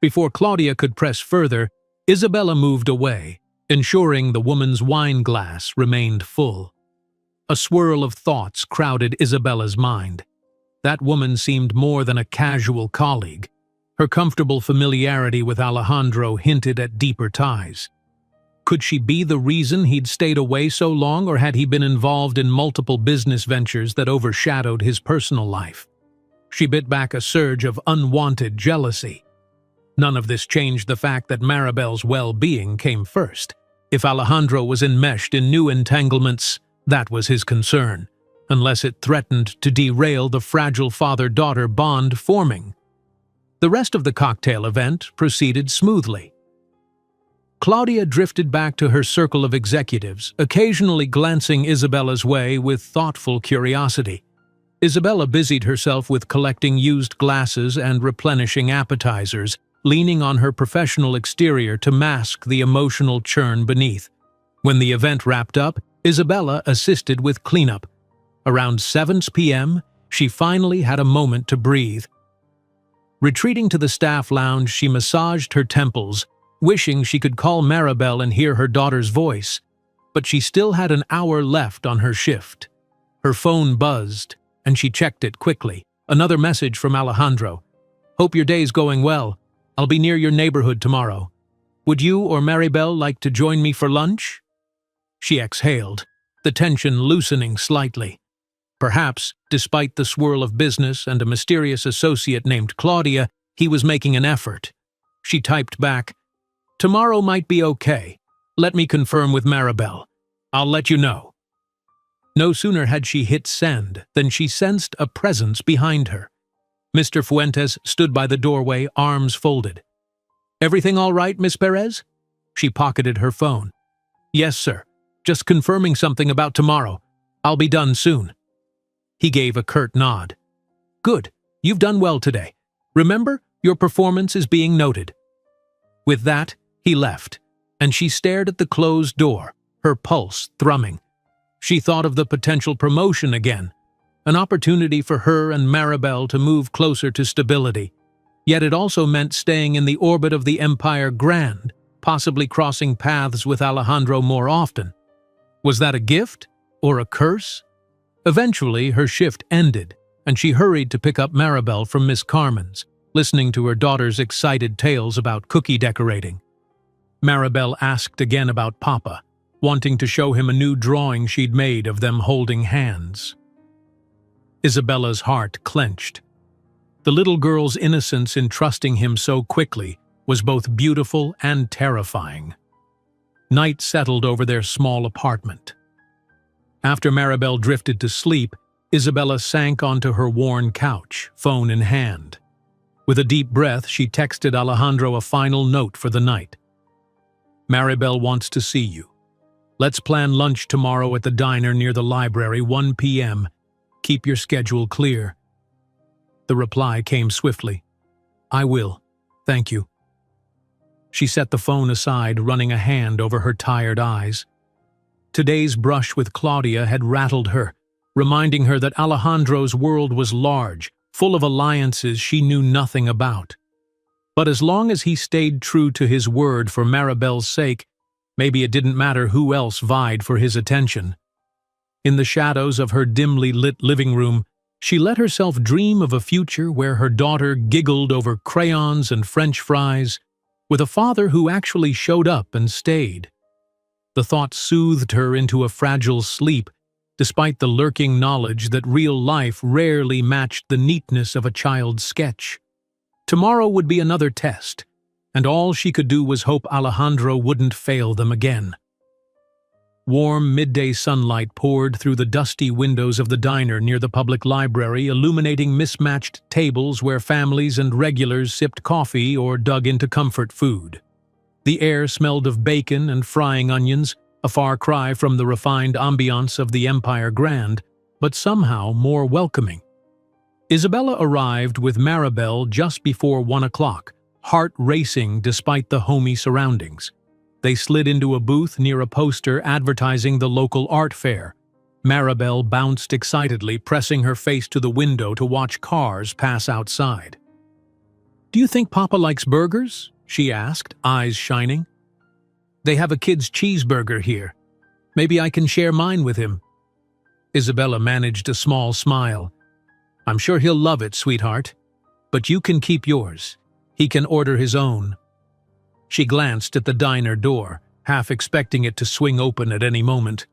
Before Claudia could press further, Isabella moved away, ensuring the woman's wine glass remained full. A swirl of thoughts crowded Isabella's mind. That woman seemed more than a casual colleague. Her comfortable familiarity with Alejandro hinted at deeper ties. Could she be the reason he'd stayed away so long, or had he been involved in multiple business ventures that overshadowed his personal life? She bit back a surge of unwanted jealousy. None of this changed the fact that Maribel's well-being came first. If Alejandro was enmeshed in new entanglements, that was his concern, unless it threatened to derail the fragile father-daughter bond forming. The rest of the cocktail event proceeded smoothly. Claudia drifted back to her circle of executives, occasionally glancing Isabella's way with thoughtful curiosity. Isabella busied herself with collecting used glasses and replenishing appetizers, leaning on her professional exterior to mask the emotional churn beneath. When the event wrapped up, Isabella assisted with cleanup. Around 7 p.m., she finally had a moment to breathe. Retreating to the staff lounge, she massaged her temples, wishing she could call Maribel and hear her daughter's voice. But she still had an hour left on her shift. Her phone buzzed, and she checked it quickly. Another message from Alejandro. "Hope your day's going well. I'll be near your neighborhood tomorrow. Would you or Maribel like to join me for lunch?" She exhaled, the tension loosening slightly. Perhaps, despite the swirl of business and a mysterious associate named Claudia, he was making an effort. She typed back, "Tomorrow might be okay. Let me confirm with Maribel. I'll let you know." No sooner had she hit send than she sensed a presence behind her. Mr. Fuentes stood by the doorway, arms folded. "Everything all right, Miss Perez?" She pocketed her phone. "Yes, sir. Just confirming something about tomorrow. I'll be done soon." He gave a curt nod. "Good. You've done well today. Remember, your performance is being noted." With that, he left, and she stared at the closed door, her pulse thrumming. She thought of the potential promotion again, an opportunity for her and Maribel to move closer to stability. Yet it also meant staying in the orbit of the Empire Grand, possibly crossing paths with Alejandro more often. Was that a gift or a curse? Eventually, her shift ended, and she hurried to pick up Maribel from Miss Carmen's, listening to her daughter's excited tales about cookie decorating. Maribel asked again about Papa, wanting to show him a new drawing she'd made of them holding hands. Isabella's heart clenched. The little girl's innocence in trusting him so quickly was both beautiful and terrifying. Night settled over their small apartment. After Maribel drifted to sleep, Isabella sank onto her worn couch, phone in hand. With a deep breath, she texted Alejandro a final note for the night. "Maribel wants to see you. Let's plan lunch tomorrow at the diner near the library, 1 p.m. Keep your schedule clear." The reply came swiftly. "I will. Thank you." She set the phone aside, running a hand over her tired eyes. Today's brush with Claudia had rattled her, reminding her that Alejandro's world was large, full of alliances she knew nothing about. But as long as he stayed true to his word for Maribel's sake, maybe it didn't matter who else vied for his attention. In the shadows of her dimly lit living room, she let herself dream of a future where her daughter giggled over crayons and French fries, with a father who actually showed up and stayed. The thought soothed her into a fragile sleep, despite the lurking knowledge that real life rarely matched the neatness of a child's sketch. Tomorrow would be another test, and all she could do was hope Alejandro wouldn't fail them again. Warm midday sunlight poured through the dusty windows of the diner near the public library, illuminating mismatched tables where families and regulars sipped coffee or dug into comfort food. The air smelled of bacon and frying onions, a far cry from the refined ambiance of the Empire Grand, but somehow more welcoming. Isabella arrived with Maribel just before 1 o'clock, heart racing despite the homey surroundings. They slid into a booth near a poster advertising the local art fair. Maribel bounced excitedly, pressing her face to the window to watch cars pass outside. "Do you think Papa likes burgers?" she asked, eyes shining. "They have a kid's cheeseburger here. Maybe I can share mine with him." Isabella managed a small smile. "I'm sure he'll love it, sweetheart. But you can keep yours. He can order his own." She glanced at the diner door, half expecting it to swing open at any moment.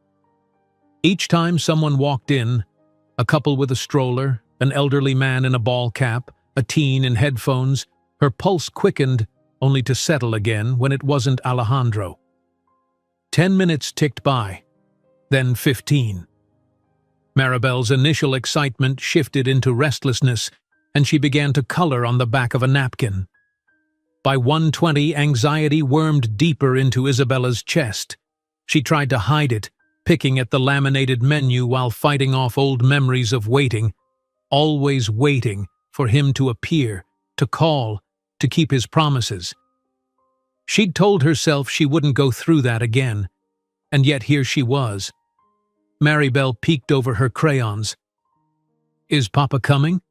Each time someone walked in, a couple with a stroller, an elderly man in a ball cap, a teen in headphones, her pulse quickened, only to settle again when it wasn't Alejandro. 10 minutes ticked by, then 15. Maribel's initial excitement shifted into restlessness, and she began to color on the back of a napkin. By 1:20, anxiety wormed deeper into Isabella's chest. She tried to hide it, picking at the laminated menu while fighting off old memories of waiting, always waiting for him to appear, to call, to keep his promises. She'd told herself she wouldn't go through that again, and yet here she was. Maribel peeked over her crayons. "Is Papa coming?"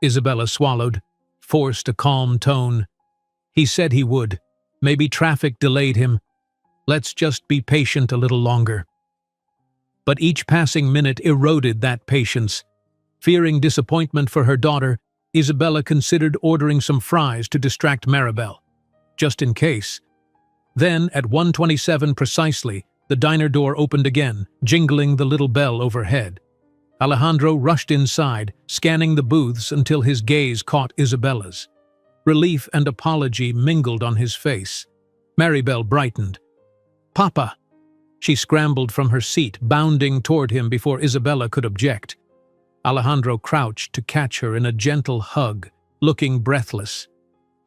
Isabella swallowed, forced a calm tone. "He said he would. Maybe traffic delayed him. Let's just be patient a little longer." But each passing minute eroded that patience. Fearing disappointment for her daughter, Isabella considered ordering some fries to distract Maribel, just in case. Then, at 1:27 precisely, the diner door opened again, jingling the little bell overhead. Alejandro rushed inside, scanning the booths until his gaze caught Isabella's. Relief and apology mingled on his face. Maribel brightened. "Papa!" She scrambled from her seat, bounding toward him before Isabella could object. Alejandro crouched to catch her in a gentle hug, looking breathless.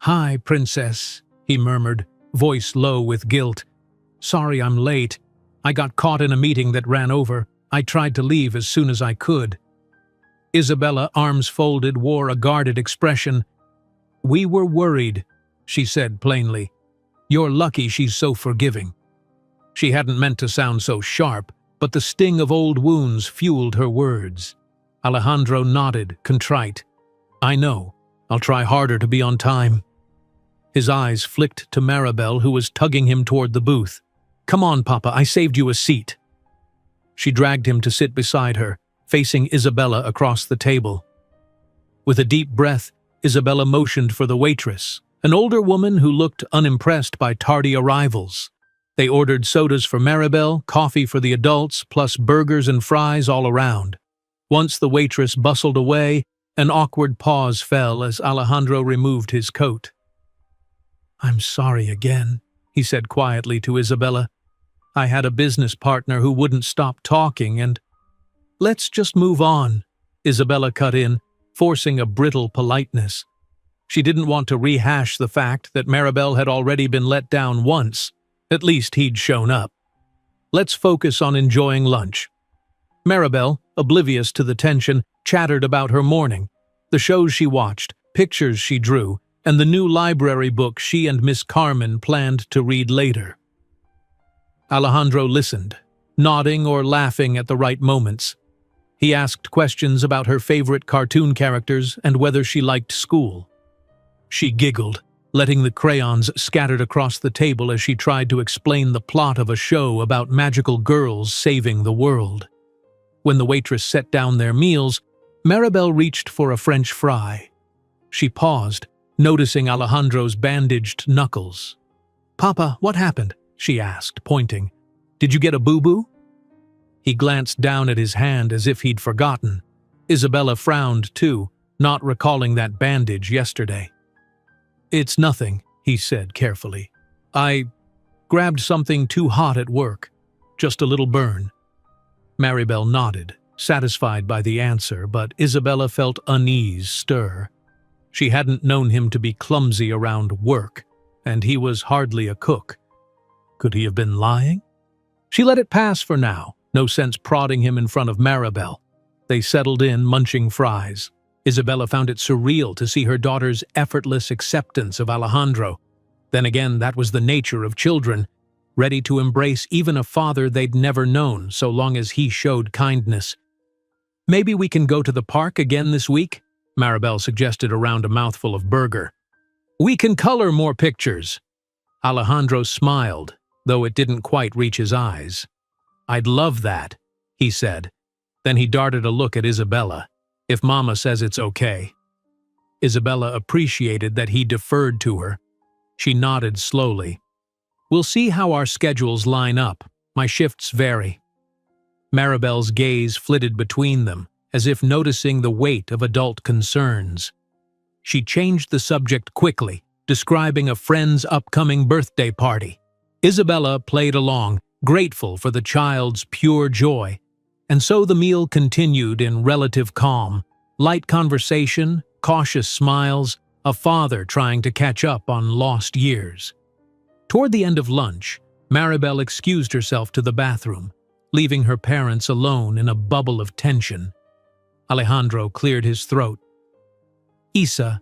"Hi, princess," he murmured, voice low with guilt. "Sorry I'm late. I got caught in a meeting that ran over. I tried to leave as soon as I could." Isabella, arms folded, wore a guarded expression. "We were worried," she said plainly. "You're lucky she's so forgiving." She hadn't meant to sound so sharp, but the sting of old wounds fueled her words. Alejandro nodded, contrite. "I know. I'll try harder to be on time." His eyes flicked to Maribel, who was tugging him toward the booth. "Come on, Papa, I saved you a seat." She dragged him to sit beside her, facing Isabella across the table. With a deep breath, Isabella motioned for the waitress, an older woman who looked unimpressed by tardy arrivals. They ordered sodas for Maribel, coffee for the adults, plus burgers and fries all around. Once the waitress bustled away, an awkward pause fell as Alejandro removed his coat. "I'm sorry again," he said quietly to Isabella. "I had a business partner who wouldn't stop talking and—" "Let's just move on," Isabella cut in, forcing a brittle politeness. She didn't want to rehash the fact that Maribel had already been let down once. At least he'd shown up. "Let's focus on enjoying lunch." Maribel, oblivious to the tension, chattered about her morning, the shows she watched, pictures she drew, and the new library book she and Miss Carmen planned to read later. Alejandro listened, nodding or laughing at the right moments. He asked questions about her favorite cartoon characters and whether she liked school. She giggled, letting the crayons scattered across the table as she tried to explain the plot of a show about magical girls saving the world. When the waitress set down their meals, Maribel reached for a French fry. She paused, noticing Alejandro's bandaged knuckles. "Papa, what happened?" she asked, pointing. "Did you get a boo-boo?" He glanced down at his hand as if he'd forgotten. Isabella frowned too, not recalling that bandage yesterday. "It's nothing," he said carefully. I grabbed something too hot at work. Just a little burn. Maribel nodded, satisfied by the answer, but Isabella felt unease stir. She hadn't known him to be clumsy around work, and he was hardly a cook. Could he have been lying? She let it pass for now, no sense prodding him in front of Maribel. They settled in, munching fries. Isabella found it surreal to see her daughter's effortless acceptance of Alejandro. Then again, that was the nature of children, ready to embrace even a father they'd never known so long as he showed kindness. Maybe we can go to the park again this week? Maribel suggested around a mouthful of burger. We can color more pictures. Alejandro smiled, though it didn't quite reach his eyes. I'd love that, he said. Then he darted a look at Isabella. If Mama says it's okay. Isabella appreciated that he deferred to her. She nodded slowly. We'll see how our schedules line up. My shifts vary. Maribel's gaze flitted between them, as if noticing the weight of adult concerns. She changed the subject quickly, describing a friend's upcoming birthday party. Isabella played along, grateful for the child's pure joy. And so the meal continued in relative calm, light conversation, cautious smiles, a father trying to catch up on lost years. Toward the end of lunch, Maribel excused herself to the bathroom, leaving her parents alone in a bubble of tension. Alejandro cleared his throat. Isa,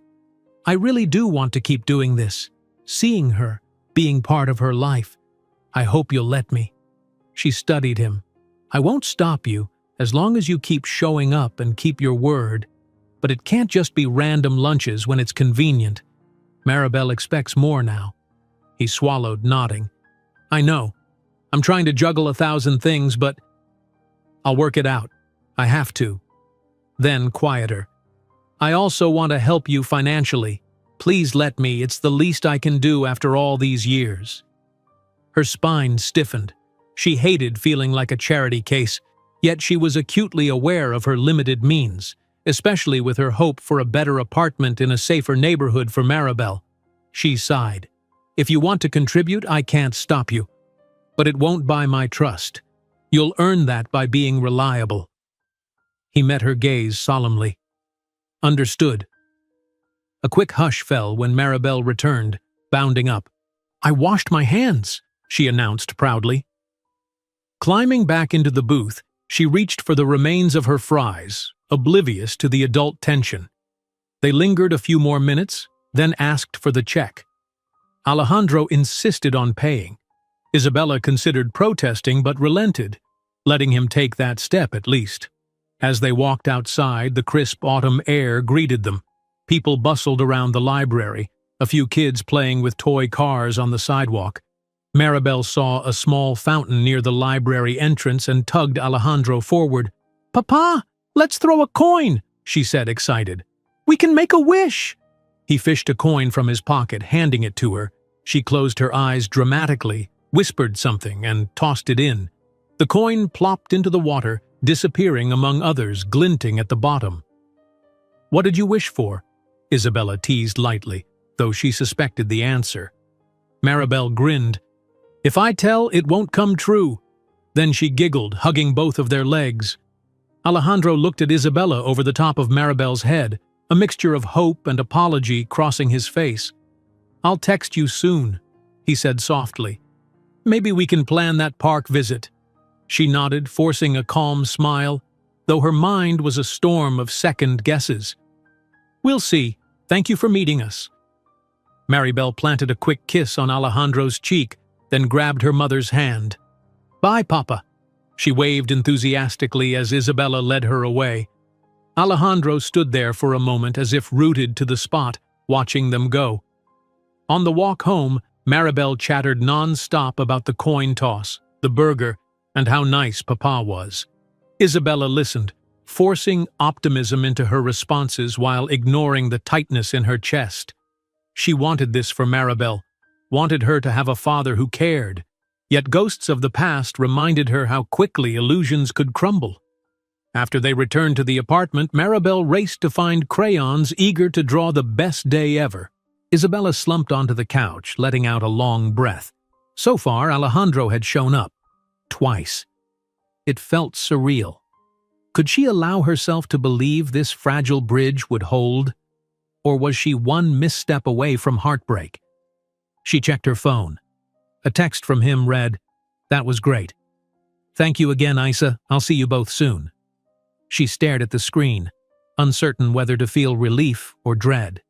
I really do want to keep doing this, seeing her, being part of her life. I hope you'll let me. She studied him. I won't stop you, as long as you keep showing up and keep your word. But it can't just be random lunches when it's convenient. Maribel expects more now. He swallowed, nodding. I know. I'm trying to juggle 1,000 things, but I'll work it out. I have to. Then, quieter. I also want to help you financially. Please let me. It's the least I can do after all these years. Her spine stiffened. She hated feeling like a charity case, yet she was acutely aware of her limited means, especially with her hope for a better apartment in a safer neighborhood for Maribel. She sighed. If you want to contribute, I can't stop you. But it won't buy my trust. You'll earn that by being reliable. He met her gaze solemnly. Understood. A quick hush fell when Maribel returned, bounding up. I washed my hands, she announced proudly. Climbing back into the booth, she reached for the remains of her fries, oblivious to the adult tension. They lingered a few more minutes, then asked for the check. Alejandro insisted on paying. Isabella considered protesting but relented, letting him take that step at least. As they walked outside, the crisp autumn air greeted them. People bustled around the library, a few kids playing with toy cars on the sidewalk. Maribel saw a small fountain near the library entrance and tugged Alejandro forward. Papa, let's throw a coin, she said, excited. We can make a wish. He fished a coin from his pocket, handing it to her. She closed her eyes dramatically, whispered something, and tossed it in. The coin plopped into the water, disappearing among others, glinting at the bottom. What did you wish for? Isabella teased lightly, though she suspected the answer. Maribel grinned. If I tell, it won't come true. Then she giggled, hugging both of their legs. Alejandro looked at Isabella over the top of Maribel's head, a mixture of hope and apology crossing his face. I'll text you soon, he said softly. Maybe we can plan that park visit. She nodded, forcing a calm smile, though her mind was a storm of second guesses. We'll see. Thank you for meeting us. Maribel planted a quick kiss on Alejandro's cheek, then grabbed her mother's hand. Bye, Papa. She waved enthusiastically as Isabella led her away. Alejandro stood there for a moment as if rooted to the spot, watching them go. On the walk home, Maribel chattered non-stop about the coin toss, the burger, and how nice Papa was. Isabella listened, forcing optimism into her responses while ignoring the tightness in her chest. She wanted this for Maribel, wanted her to have a father who cared, yet ghosts of the past reminded her how quickly illusions could crumble. After they returned to the apartment, Maribel raced to find crayons, eager to draw the best day ever. Isabella slumped onto the couch, letting out a long breath. So far, Alejandro had shown up. Twice. It felt surreal. Could she allow herself to believe this fragile bridge would hold? Or was she one misstep away from heartbreak? She checked her phone. A text from him read, "That was great. Thank you again, Isa. I'll see you both soon." She stared at the screen, uncertain whether to feel relief or dread.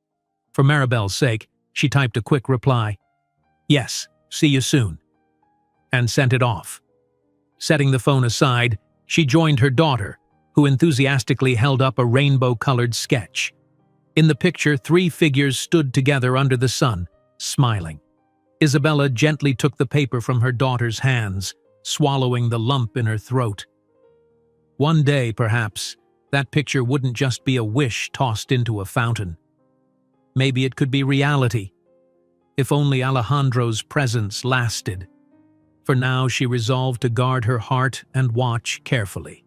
For Maribel's sake, she typed a quick reply, "Yes, see you soon," and sent it off. Setting the phone aside, she joined her daughter, who enthusiastically held up a rainbow-colored sketch. In the picture, 3 figures stood together under the sun, smiling. Isabella gently took the paper from her daughter's hands, swallowing the lump in her throat. One day, perhaps, that picture wouldn't just be a wish tossed into a fountain. Maybe it could be reality, if only Alejandro's presence lasted. For now, she resolved to guard her heart and watch carefully.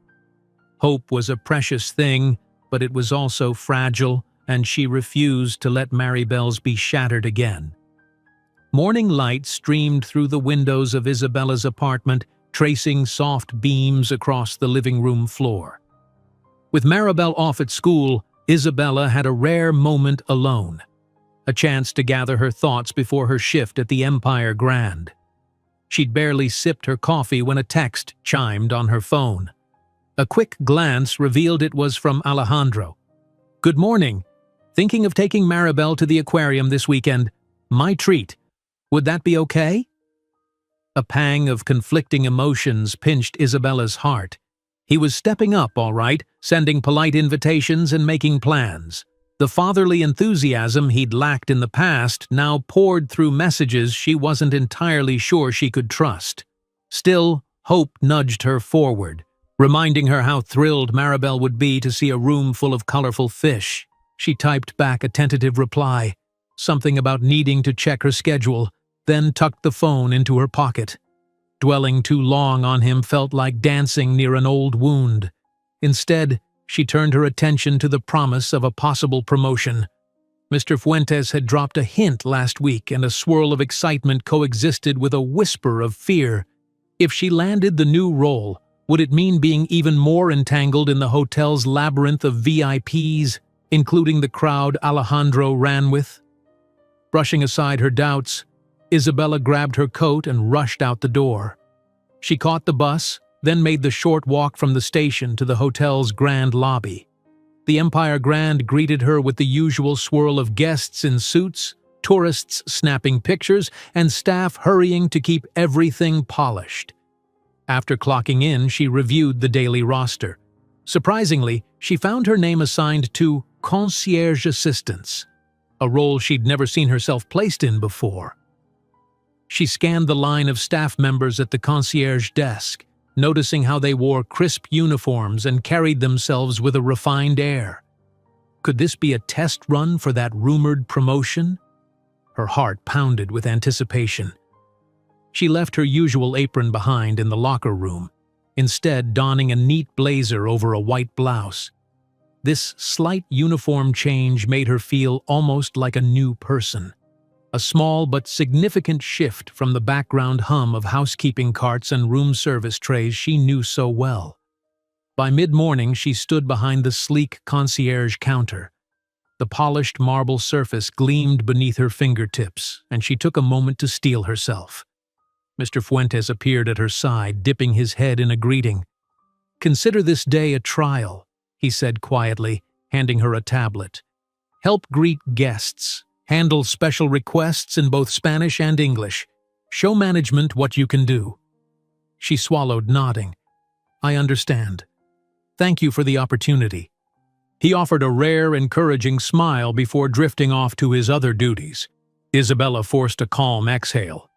Hope was a precious thing, but it was also fragile, and she refused to let Maribel's be shattered again. Morning light streamed through the windows of Isabella's apartment, tracing soft beams across the living room floor. With Maribel off at school, Isabella had a rare moment alone, a chance to gather her thoughts before her shift at the Empire Grand. She'd barely sipped her coffee when a text chimed on her phone. A quick glance revealed it was from Alejandro. "Good morning. Thinking of taking Maribel to the aquarium this weekend. My treat. Would that be okay?" A pang of conflicting emotions pinched Isabella's heart. He was stepping up, all right, sending polite invitations and making plans. The fatherly enthusiasm he'd lacked in the past now poured through messages she wasn't entirely sure she could trust. Still, hope nudged her forward, reminding her how thrilled Maribel would be to see a room full of colorful fish. She typed back a tentative reply, something about needing to check her schedule, then tucked the phone into her pocket. Dwelling too long on him felt like dancing near an old wound. Instead, she turned her attention to the promise of a possible promotion. Mr. Fuentes had dropped a hint last week, and a swirl of excitement coexisted with a whisper of fear. If she landed the new role, would it mean being even more entangled in the hotel's labyrinth of VIPs, including the crowd Alejandro ran with? Brushing aside her doubts, Isabella grabbed her coat and rushed out the door. She caught the bus, then made the short walk from the station to the hotel's grand lobby. The Empire Grand greeted her with the usual swirl of guests in suits, tourists snapping pictures, and staff hurrying to keep everything polished. After clocking in, she reviewed the daily roster. Surprisingly, she found her name assigned to concierge assistants, a role she'd never seen herself placed in before. She scanned the line of staff members at the concierge desk, noticing how they wore crisp uniforms and carried themselves with a refined air. Could this be a test run for that rumored promotion? Her heart pounded with anticipation. She left her usual apron behind in the locker room, instead donning a neat blazer over a white blouse. This slight uniform change made her feel almost like a new person. A small but significant shift from the background hum of housekeeping carts and room service trays she knew so well. By mid-morning, she stood behind the sleek concierge counter. The polished marble surface gleamed beneath her fingertips, and she took a moment to steel herself. Mr. Fuentes appeared at her side, dipping his head in a greeting. "Consider this day a trial," he said quietly, handing her a tablet. "Help greet guests. Handle special requests in both Spanish and English. Show management what you can do." She swallowed, nodding. "I understand. Thank you for the opportunity." He offered a rare, encouraging smile before drifting off to his other duties. Isabella forced a calm exhale.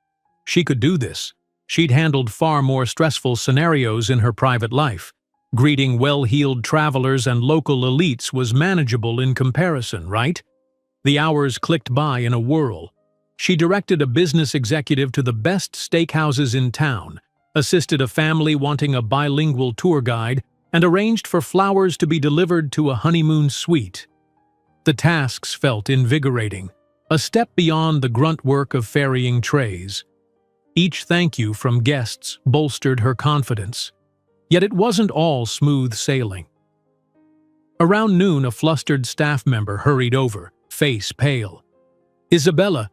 She could do this. She'd handled far more stressful scenarios in her private life. Greeting well-heeled travelers and local elites was manageable in comparison, right? The hours clicked by in a whirl. She directed a business executive to the best steakhouses in town, assisted a family wanting a bilingual tour guide, and arranged for flowers to be delivered to a honeymoon suite. The tasks felt invigorating, a step beyond the grunt work of ferrying trays. Each thank you from guests bolstered her confidence. Yet it wasn't all smooth sailing. Around noon, a flustered staff member hurried over, face pale. "Isabella,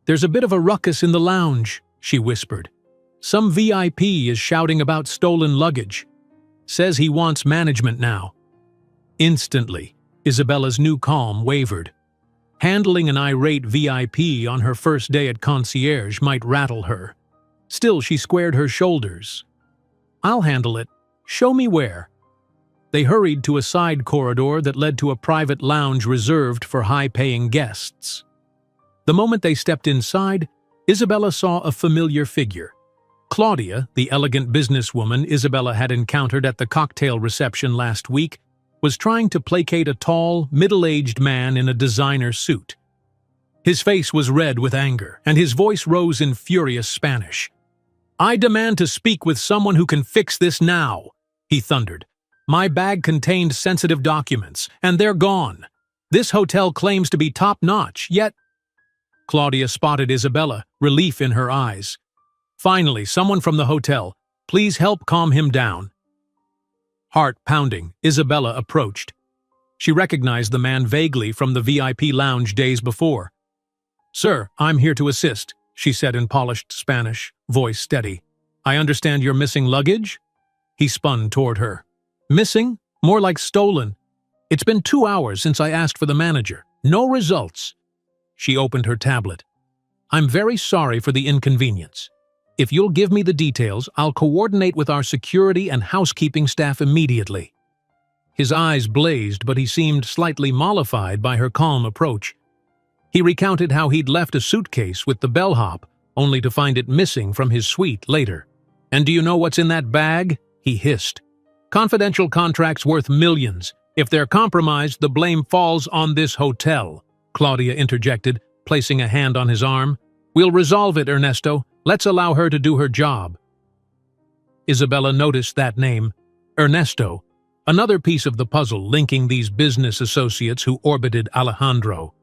there's a bit of a ruckus in the lounge," she whispered. "Some VIP is shouting about stolen luggage. Says he wants management now." Instantly, Isabella's new calm wavered. Handling an irate VIP on her first day at concierge might rattle her. Still, she squared her shoulders. "I'll handle it. Show me where." They hurried to a side corridor that led to a private lounge reserved for high-paying guests. The moment they stepped inside, Isabella saw a familiar figure. Claudia, the elegant businesswoman Isabella had encountered at the cocktail reception last week, was trying to placate a tall, middle-aged man in a designer suit. His face was red with anger, and his voice rose in furious Spanish. "I demand to speak with someone who can fix this now," he thundered. "My bag contained sensitive documents, and they're gone. This hotel claims to be top-notch, yet—" Claudia spotted Isabella, relief in her eyes. "Finally, someone from the hotel. Please help calm him down." Heart pounding, Isabella approached. She recognized the man vaguely from the VIP lounge days before. "Sir, I'm here to assist," she said in polished Spanish, voice steady. "I understand you're missing luggage?" He spun toward her. "Missing? More like stolen. It's been 2 hours since I asked for the manager. No results." She opened her tablet. "I'm very sorry for the inconvenience. If you'll give me the details, I'll coordinate with our security and housekeeping staff immediately." His eyes blazed, but he seemed slightly mollified by her calm approach. He recounted how he'd left a suitcase with the bellhop, only to find it missing from his suite later. "And do you know what's in that bag?" he hissed. "Confidential contracts worth millions. If they're compromised, the blame falls on this hotel," Claudia interjected, placing a hand on his arm. "We'll resolve it, Ernesto. Let's allow her to do her job." Isabella noticed that name, Ernesto, another piece of the puzzle linking these business associates who orbited Alejandro.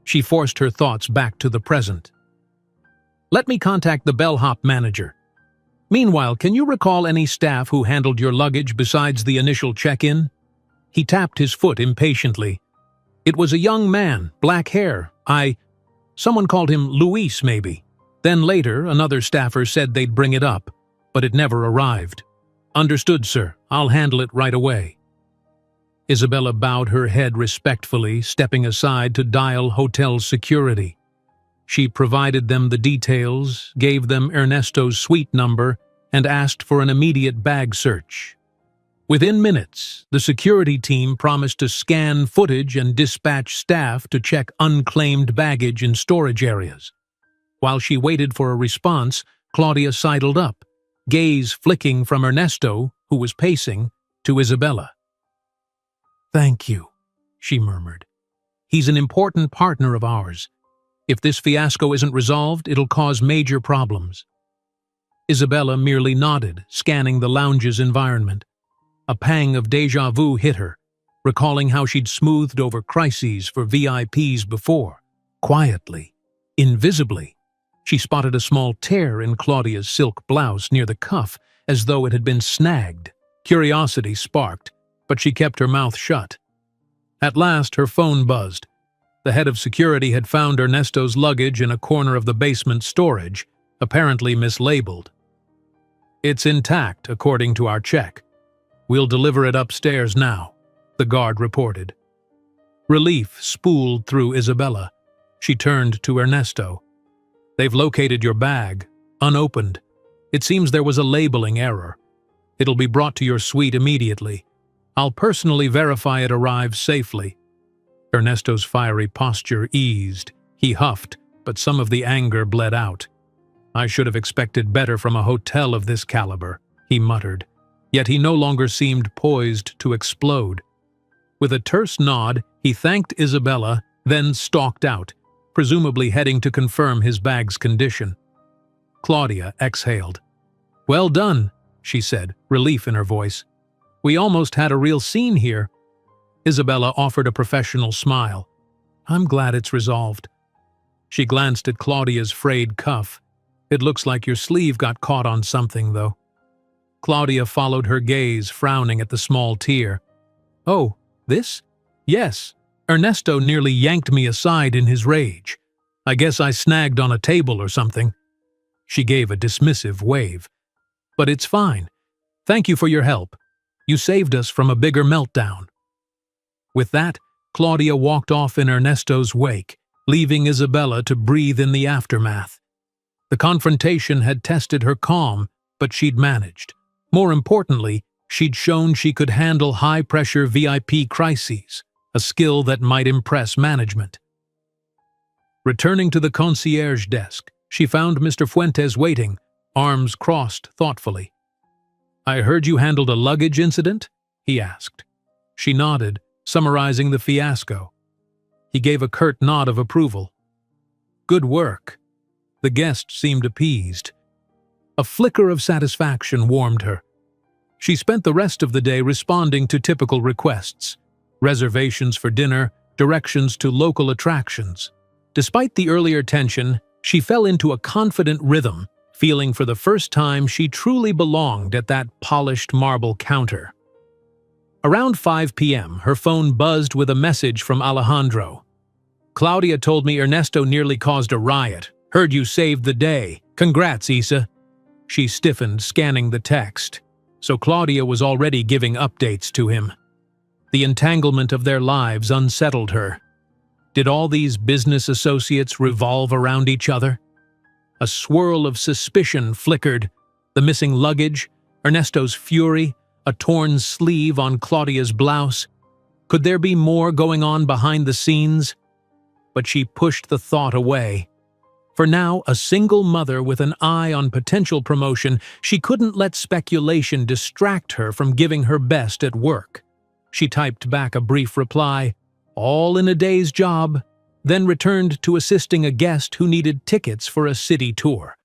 She forced her thoughts back to the present. "Let me contact the bellhop manager. Meanwhile, can you recall any staff who handled your luggage besides the initial check-in?" He tapped his foot impatiently. "It was a young man, black hair. Someone called him Luis, maybe. Then later, another staffer said they'd bring it up, but it never arrived." "Understood, sir. I'll handle it right away." Isabella bowed her head respectfully, stepping aside to dial hotel security. She provided them the details, gave them Ernesto's suite number, and asked for an immediate bag search. Within minutes, the security team promised to scan footage and dispatch staff to check unclaimed baggage in storage areas. While she waited for a response, Claudia sidled up, gaze flicking from Ernesto, who was pacing, to Isabella. "Thank you," she murmured. "He's an important partner of ours. If this fiasco isn't resolved, it'll cause major problems." Isabella merely nodded, scanning the lounge's environment. A pang of déjà vu hit her, recalling how she'd smoothed over crises for VIPs before. Quietly, invisibly, she spotted a small tear in Claudia's silk blouse near the cuff, as though it had been snagged. Curiosity sparked, but she kept her mouth shut. At last, her phone buzzed. The head of security had found Ernesto's luggage in a corner of the basement storage, apparently mislabeled. "It's intact, according to our check. We'll deliver it upstairs now," the guard reported. Relief spooled through Isabella. She turned to Ernesto. "They've located your bag, unopened. It seems there was a labeling error. It'll be brought to your suite immediately. I'll personally verify it arrives safely." Ernesto's fiery posture eased. He huffed, but some of the anger bled out. "I should have expected better from a hotel of this caliber," he muttered. Yet he no longer seemed poised to explode. With a terse nod, he thanked Isabella, then stalked out, presumably heading to confirm his bag's condition. Claudia exhaled. "Well done," she said, relief in her voice. "We almost had a real scene here." Isabella offered a professional smile. "I'm glad it's resolved." She glanced at Claudia's frayed cuff. "It looks like your sleeve got caught on something, though." Claudia followed her gaze, frowning at the small tear. "Oh, this? Yes. Ernesto nearly yanked me aside in his rage. I guess I snagged on a table or something." She gave a dismissive wave. "But it's fine. Thank you for your help. You saved us from a bigger meltdown." With that, Claudia walked off in Ernesto's wake, leaving Isabella to breathe in the aftermath. The confrontation had tested her calm, but she'd managed. More importantly, she'd shown she could handle high-pressure VIP crises, a skill that might impress management. Returning to the concierge desk, she found Mr. Fuentes waiting, arms crossed thoughtfully. "I heard you handled a luggage incident?" he asked. She nodded, summarizing the fiasco. He gave a curt nod of approval. "Good work." The guest seemed appeased. A flicker of satisfaction warmed her. She spent the rest of the day responding to typical requests: reservations for dinner, directions to local attractions. Despite the earlier tension, she fell into a confident rhythm, feeling for the first time she truly belonged at that polished marble counter. Around 5 p.m., her phone buzzed with a message from Alejandro. "Claudia told me Ernesto nearly caused a riot. Heard you saved the day. Congrats, Isa." She stiffened, scanning the text. So Claudia was already giving updates to him. The entanglement of their lives unsettled her. Did all these business associates revolve around each other? A swirl of suspicion flickered. The missing luggage, Ernesto's fury, a torn sleeve on Claudia's blouse. Could there be more going on behind the scenes? But she pushed the thought away. For now, a single mother with an eye on potential promotion, she couldn't let speculation distract her from giving her best at work. She typed back a brief reply, all in a day's job, then returned to assisting a guest who needed tickets for a city tour.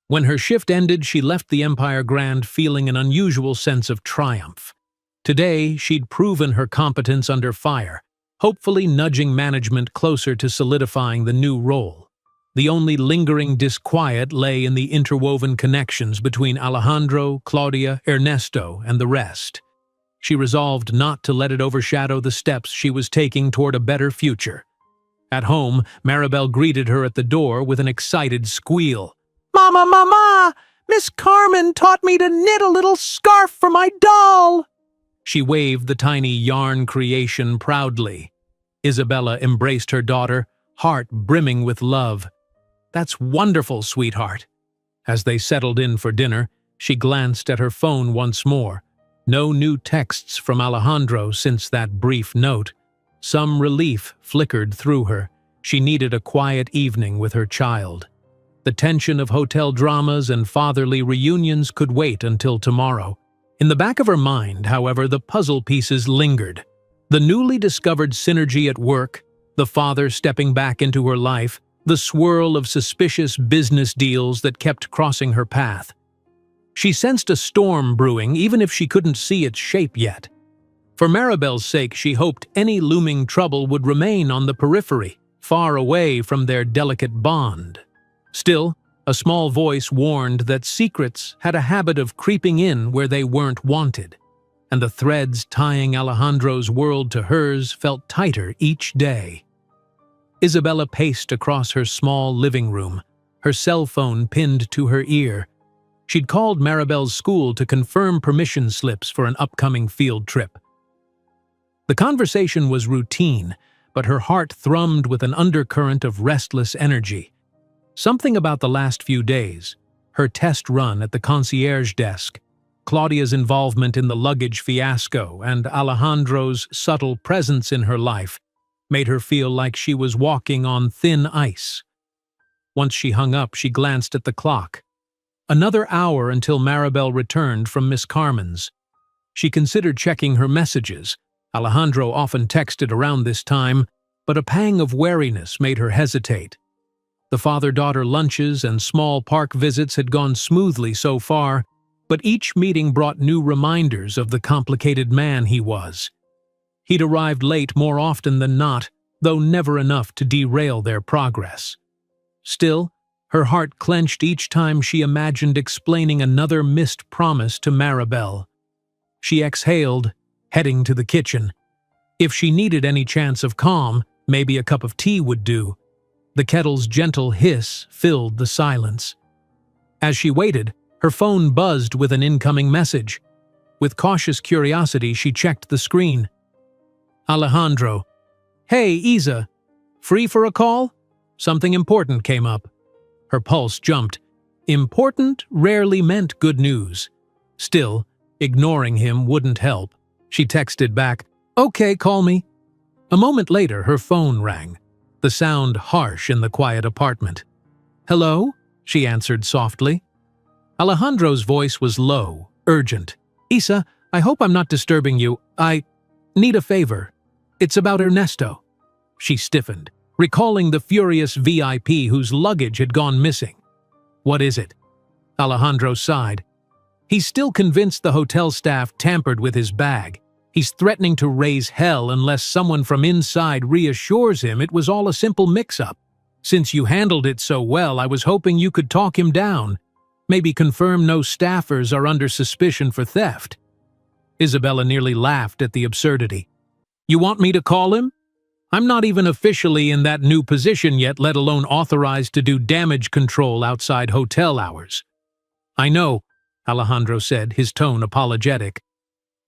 When her shift ended, she left the Empire Grand feeling an unusual sense of triumph. Today, she'd proven her competence under fire, hopefully nudging management closer to solidifying the new role. The only lingering disquiet lay in the interwoven connections between Alejandro, Claudia, Ernesto, and the rest. She resolved not to let it overshadow the steps she was taking toward a better future. At home, Maribel greeted her at the door with an excited squeal. "Mama, Mama! Miss Carmen taught me to knit a little scarf for my doll!" She waved the tiny yarn creation proudly. Isabella embraced her daughter, heart brimming with love. "That's wonderful, sweetheart." As they settled in for dinner, she glanced at her phone once more. No new texts from Alejandro since that brief note. Some relief flickered through her. She needed a quiet evening with her child. The tension of hotel dramas and fatherly reunions could wait until tomorrow. In the back of her mind, however, the puzzle pieces lingered. The newly discovered synergy at work, the father stepping back into her life, the swirl of suspicious business deals that kept crossing her path. She sensed a storm brewing, even if she couldn't see its shape yet. For Maribel's sake, she hoped any looming trouble would remain on the periphery, far away from their delicate bond. Still, a small voice warned that secrets had a habit of creeping in where they weren't wanted, and the threads tying Alejandro's world to hers felt tighter each day. Isabella paced across her small living room, her cell phone pinned to her ear. She'd called Maribel's school to confirm permission slips for an upcoming field trip. The conversation was routine, but her heart thrummed with an undercurrent of restless energy. Something about the last few days, her test run at the concierge desk, Claudia's involvement in the luggage fiasco, and Alejandro's subtle presence in her life, made her feel like she was walking on thin ice. Once she hung up, she glanced at the clock. Another hour until Maribel returned from Miss Carmen's. She considered checking her messages. Alejandro often texted around this time, but a pang of wariness made her hesitate. The father-daughter lunches and small park visits had gone smoothly so far, but each meeting brought new reminders of the complicated man he was. He'd arrived late more often than not, though never enough to derail their progress. Still, her heart clenched each time she imagined explaining another missed promise to Maribel. She exhaled, heading to the kitchen. If she needed any chance of calm, maybe a cup of tea would do. The kettle's gentle hiss filled the silence. As she waited, her phone buzzed with an incoming message. With cautious curiosity, she checked the screen. Alejandro. Hey, Isa. Free for a call? Something important came up. Her pulse jumped. Important rarely meant good news. Still, ignoring him wouldn't help. She texted back, "Okay, call me." A moment later, her phone rang, the sound harsh in the quiet apartment. "Hello?" she answered softly. Alejandro's voice was low, urgent. "Isa, I hope I'm not disturbing you. I need a favor. It's about Ernesto." She stiffened, recalling the furious VIP whose luggage had gone missing. "What is it?" Alejandro sighed. "He's still convinced the hotel staff tampered with his bag. He's threatening to raise hell unless someone from inside reassures him it was all a simple mix-up. Since you handled it so well, I was hoping you could talk him down. Maybe confirm no staffers are under suspicion for theft." Isabella nearly laughed at the absurdity. "You want me to call him? I'm not even officially in that new position yet, let alone authorized to do damage control outside hotel hours." "I know," Alejandro said, his tone apologetic.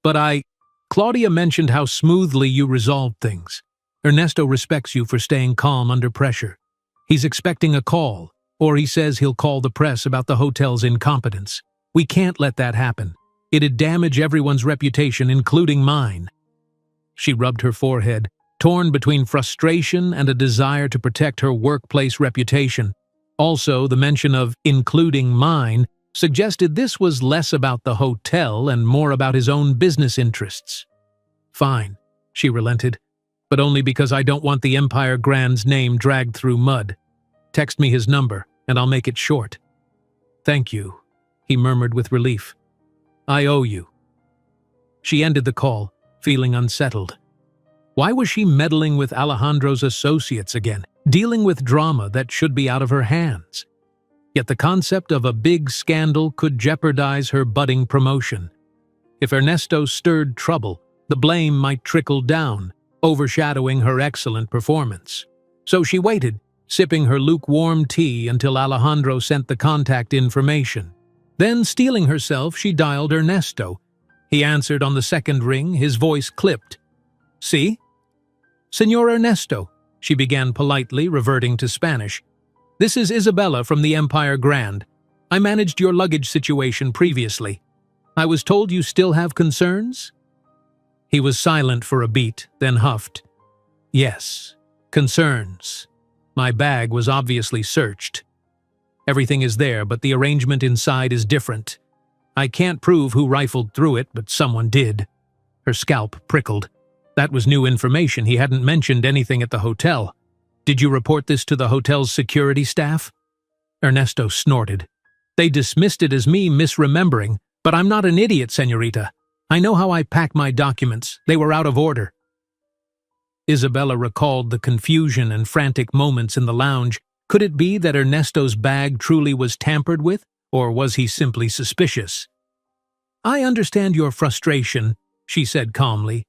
"But Claudia mentioned how smoothly you resolved things. Ernesto respects you for staying calm under pressure. He's expecting a call, or he says he'll call the press about the hotel's incompetence. We can't let that happen. It'd damage everyone's reputation, including mine." She rubbed her forehead, torn between frustration and a desire to protect her workplace reputation. Also, the mention of "including mine" suggested this was less about the hotel and more about his own business interests. "Fine," she relented, "but only because I don't want the Empire Grand's name dragged through mud. Text me his number, and I'll make it short." "Thank you," he murmured with relief. "I owe you." She ended the call, feeling unsettled. Why was she meddling with Alejandro's associates again, dealing with drama that should be out of her hands? Yet the concept of a big scandal could jeopardize her budding promotion. If Ernesto stirred trouble, the blame might trickle down, overshadowing her excellent performance. So she waited, sipping her lukewarm tea until Alejandro sent the contact information. Then, steeling herself, she dialed Ernesto. He answered on the second ring, his voice clipped. "Sí? Señor Ernesto," she began politely, reverting to Spanish. "This is Isabella from the Empire Grand. I managed your luggage situation previously. I was told you still have concerns?" He was silent for a beat, then huffed. "Yes, concerns. My bag was obviously searched. Everything is there, but the arrangement inside is different. I can't prove who rifled through it, but someone did." Her scalp prickled. That was new information. He hadn't mentioned anything at the hotel. "Did you report this to the hotel's security staff?" Ernesto snorted. "They dismissed it as me misremembering, but I'm not an idiot, señorita. I know how I pack my documents. They were out of order." Isabella recalled the confusion and frantic moments in the lounge. Could it be that Ernesto's bag truly was tampered with, or was he simply suspicious? "I understand your frustration," she said calmly.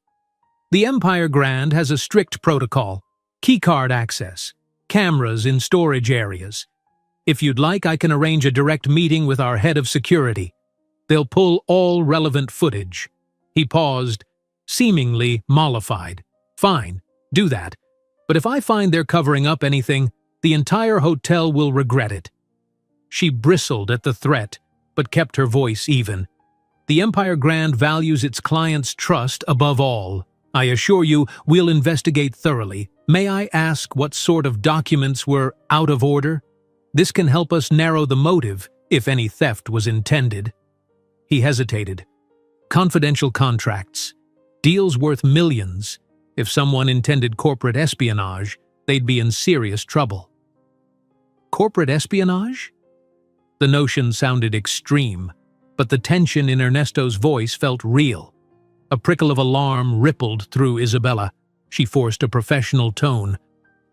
"The Empire Grand has a strict protocol. Keycard access, cameras in storage areas. If you'd like, I can arrange a direct meeting with our head of security. They'll pull all relevant footage." He paused, seemingly mollified. "Fine, do that. But if I find they're covering up anything, the entire hotel will regret it." She bristled at the threat, but kept her voice even. "The Empire Grand values its clients' trust above all. I assure you, we'll investigate thoroughly. May I ask what sort of documents were out of order? This can help us narrow the motive, if any theft was intended." He hesitated. "Confidential contracts. Deals worth millions. If someone intended corporate espionage, they'd be in serious trouble." Corporate espionage? The notion sounded extreme, but the tension in Ernesto's voice felt real. A prickle of alarm rippled through Isabella. She forced a professional tone.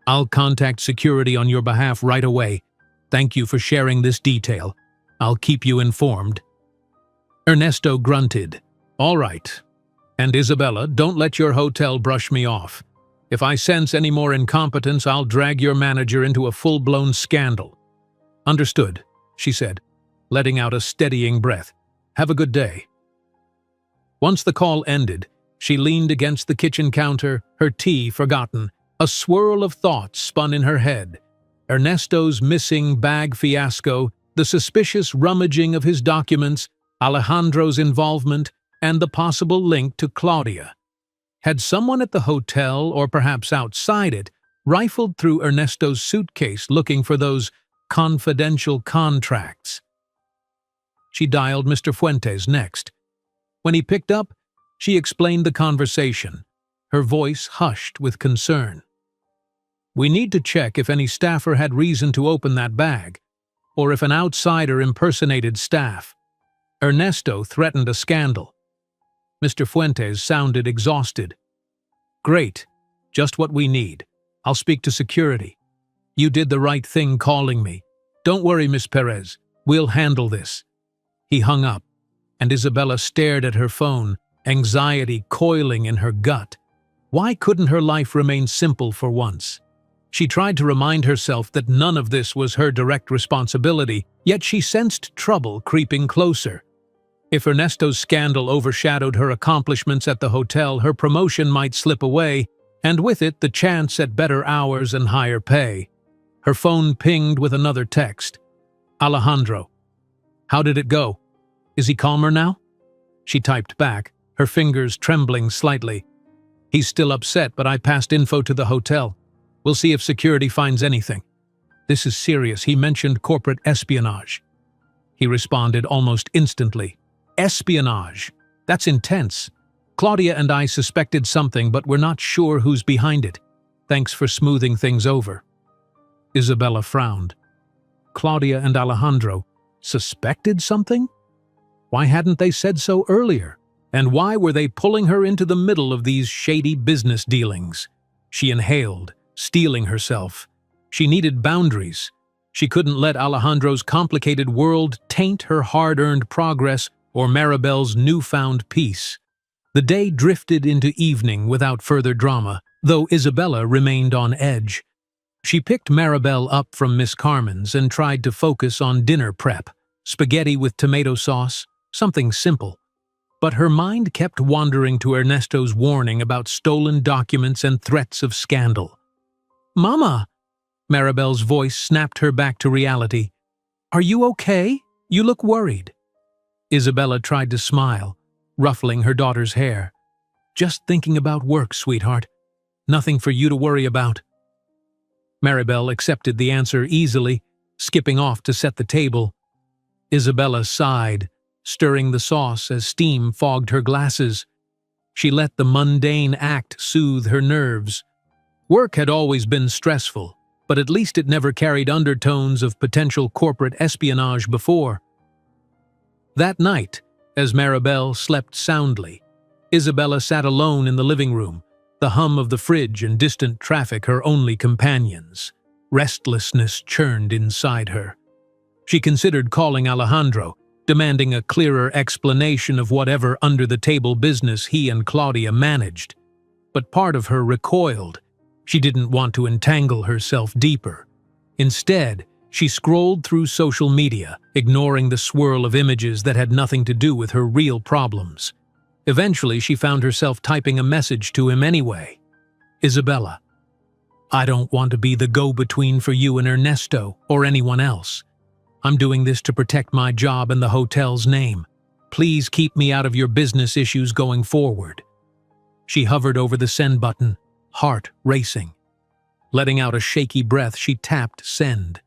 "I'll contact security on your behalf right away. Thank you for sharing this detail. I'll keep you informed." Ernesto grunted. "All right. And Isabella, don't let your hotel brush me off. If I sense any more incompetence, I'll drag your manager into a full-blown scandal." "Understood," she said, letting out a steadying breath. "Have a good day." Once the call ended, she leaned against the kitchen counter, her tea forgotten. A swirl of thoughts spun in her head. Ernesto's missing bag fiasco, the suspicious rummaging of his documents, Alejandro's involvement, and the possible link to Claudia. Had someone at the hotel, or perhaps outside it, rifled through Ernesto's suitcase looking for those confidential contracts? She dialed Mr. Fuentes next. When he picked up, she explained the conversation, her voice hushed with concern. "We need to check if any staffer had reason to open that bag, or if an outsider impersonated staff. Ernesto threatened a scandal." Mr. Fuentes sounded exhausted. "Great, just what we need. I'll speak to security. You did the right thing calling me. Don't worry, Miss Perez. We'll handle this." He hung up, and Isabella stared at her phone, anxiety coiling in her gut. Why couldn't her life remain simple for once? She tried to remind herself that none of this was her direct responsibility, yet she sensed trouble creeping closer. If Ernesto's scandal overshadowed her accomplishments at the hotel, her promotion might slip away, and with it the chance at better hours and higher pay. Her phone pinged with another text. "Alejandro. How did it go? Is he calmer now?" She typed back, her fingers trembling slightly. "He's still upset, but I passed info to the hotel. We'll see if security finds anything. This is serious. He mentioned corporate espionage." He responded almost instantly. "Espionage? That's intense. Claudia and I suspected something, but we're not sure who's behind it. Thanks for smoothing things over." Isabella frowned. Claudia and Alejandro suspected something? Why hadn't they said so earlier? And why were they pulling her into the middle of these shady business dealings? She inhaled, steeling herself. She needed boundaries. She couldn't let Alejandro's complicated world taint her hard-earned progress or Maribel's newfound peace. The day drifted into evening without further drama, though Isabella remained on edge. She picked Maribel up from Miss Carmen's and tried to focus on dinner prep, spaghetti with tomato sauce, something simple. But her mind kept wandering to Ernesto's warning about stolen documents and threats of scandal. "Mama!" Maribel's voice snapped her back to reality. "Are you okay? You look worried." Isabella tried to smile, ruffling her daughter's hair. "Just thinking about work, sweetheart. Nothing for you to worry about." Maribel accepted the answer easily, skipping off to set the table. Isabella sighed, stirring the sauce as steam fogged her glasses. She let the mundane act soothe her nerves. Work had always been stressful, but at least it never carried undertones of potential corporate espionage before. That night, as Maribel slept soundly, Isabella sat alone in the living room, the hum of the fridge and distant traffic her only companions. Restlessness churned inside her. She considered calling Alejandro, demanding a clearer explanation of whatever under-the-table business he and Claudia managed. But part of her recoiled. She didn't want to entangle herself deeper. Instead, she scrolled through social media, ignoring the swirl of images that had nothing to do with her real problems. Eventually, she found herself typing a message to him anyway. "Isabella, I don't want to be the go-between for you and Ernesto or anyone else. I'm doing this to protect my job and the hotel's name. Please keep me out of your business issues going forward." She hovered over the send button, heart racing. Letting out a shaky breath, she tapped send.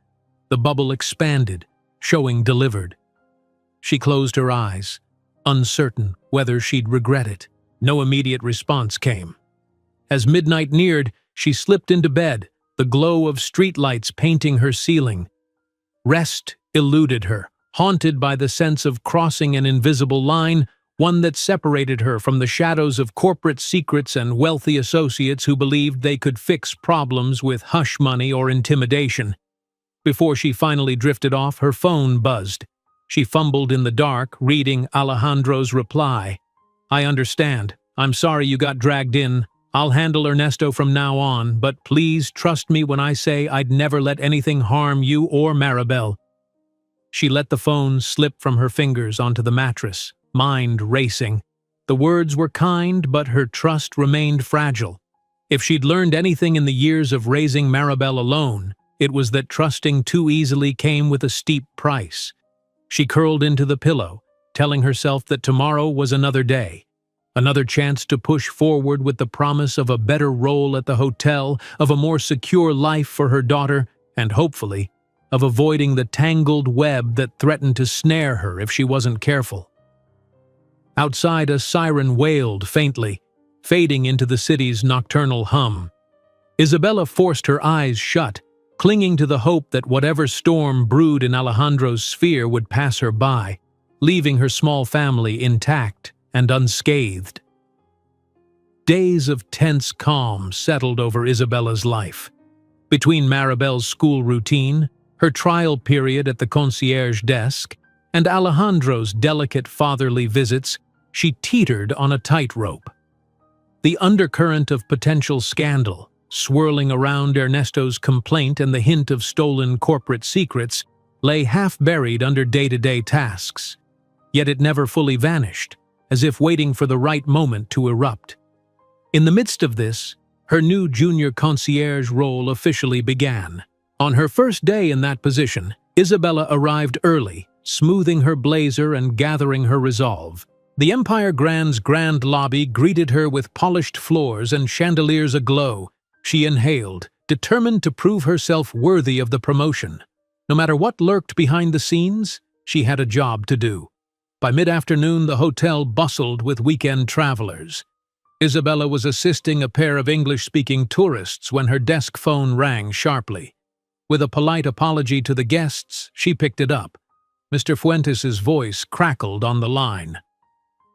The bubble expanded, showing delivered. She closed her eyes, uncertain whether she'd regret it. No immediate response came. As midnight neared, she slipped into bed, the glow of streetlights painting her ceiling. Rest eluded her, haunted by the sense of crossing an invisible line, one that separated her from the shadows of corporate secrets and wealthy associates who believed they could fix problems with hush money or intimidation. Before she finally drifted off, her phone buzzed. She fumbled in the dark, reading Alejandro's reply. "I understand. I'm sorry you got dragged in. I'll handle Ernesto from now on, but please trust me when I say I'd never let anything harm you or Maribel." She let the phone slip from her fingers onto the mattress, mind racing. The words were kind, but her trust remained fragile. If she'd learned anything in the years of raising Maribel alone, it was that trusting too easily came with a steep price. She curled into the pillow, telling herself that tomorrow was another day. Another chance to push forward with the promise of a better role at the hotel, of a more secure life for her daughter, and hopefully, of avoiding the tangled web that threatened to snare her if she wasn't careful. Outside, a siren wailed faintly, fading into the city's nocturnal hum. Isabella forced her eyes shut, clinging to the hope that whatever storm brewed in Alejandro's sphere would pass her by, leaving her small family intact and unscathed. Days of tense calm settled over Isabella's life. Between Maribel's school routine, her trial period at the concierge desk, and Alejandro's delicate fatherly visits, she teetered on a tightrope. The undercurrent of potential scandal, swirling around Ernesto's complaint and the hint of stolen corporate secrets, lay half-buried under day-to-day tasks. Yet it never fully vanished, as if waiting for the right moment to erupt. In the midst of this, her new junior concierge role officially began. On her first day in that position, Isabella arrived early, smoothing her blazer and gathering her resolve. The Empire Grand's grand lobby greeted her with polished floors and chandeliers aglow. She inhaled, determined to prove herself worthy of the promotion. No matter what lurked behind the scenes, she had a job to do. By mid-afternoon, the hotel bustled with weekend travelers. Isabella was assisting a pair of English-speaking tourists when her desk phone rang sharply. With a polite apology to the guests, she picked it up. Mr. Fuentes' voice crackled on the line.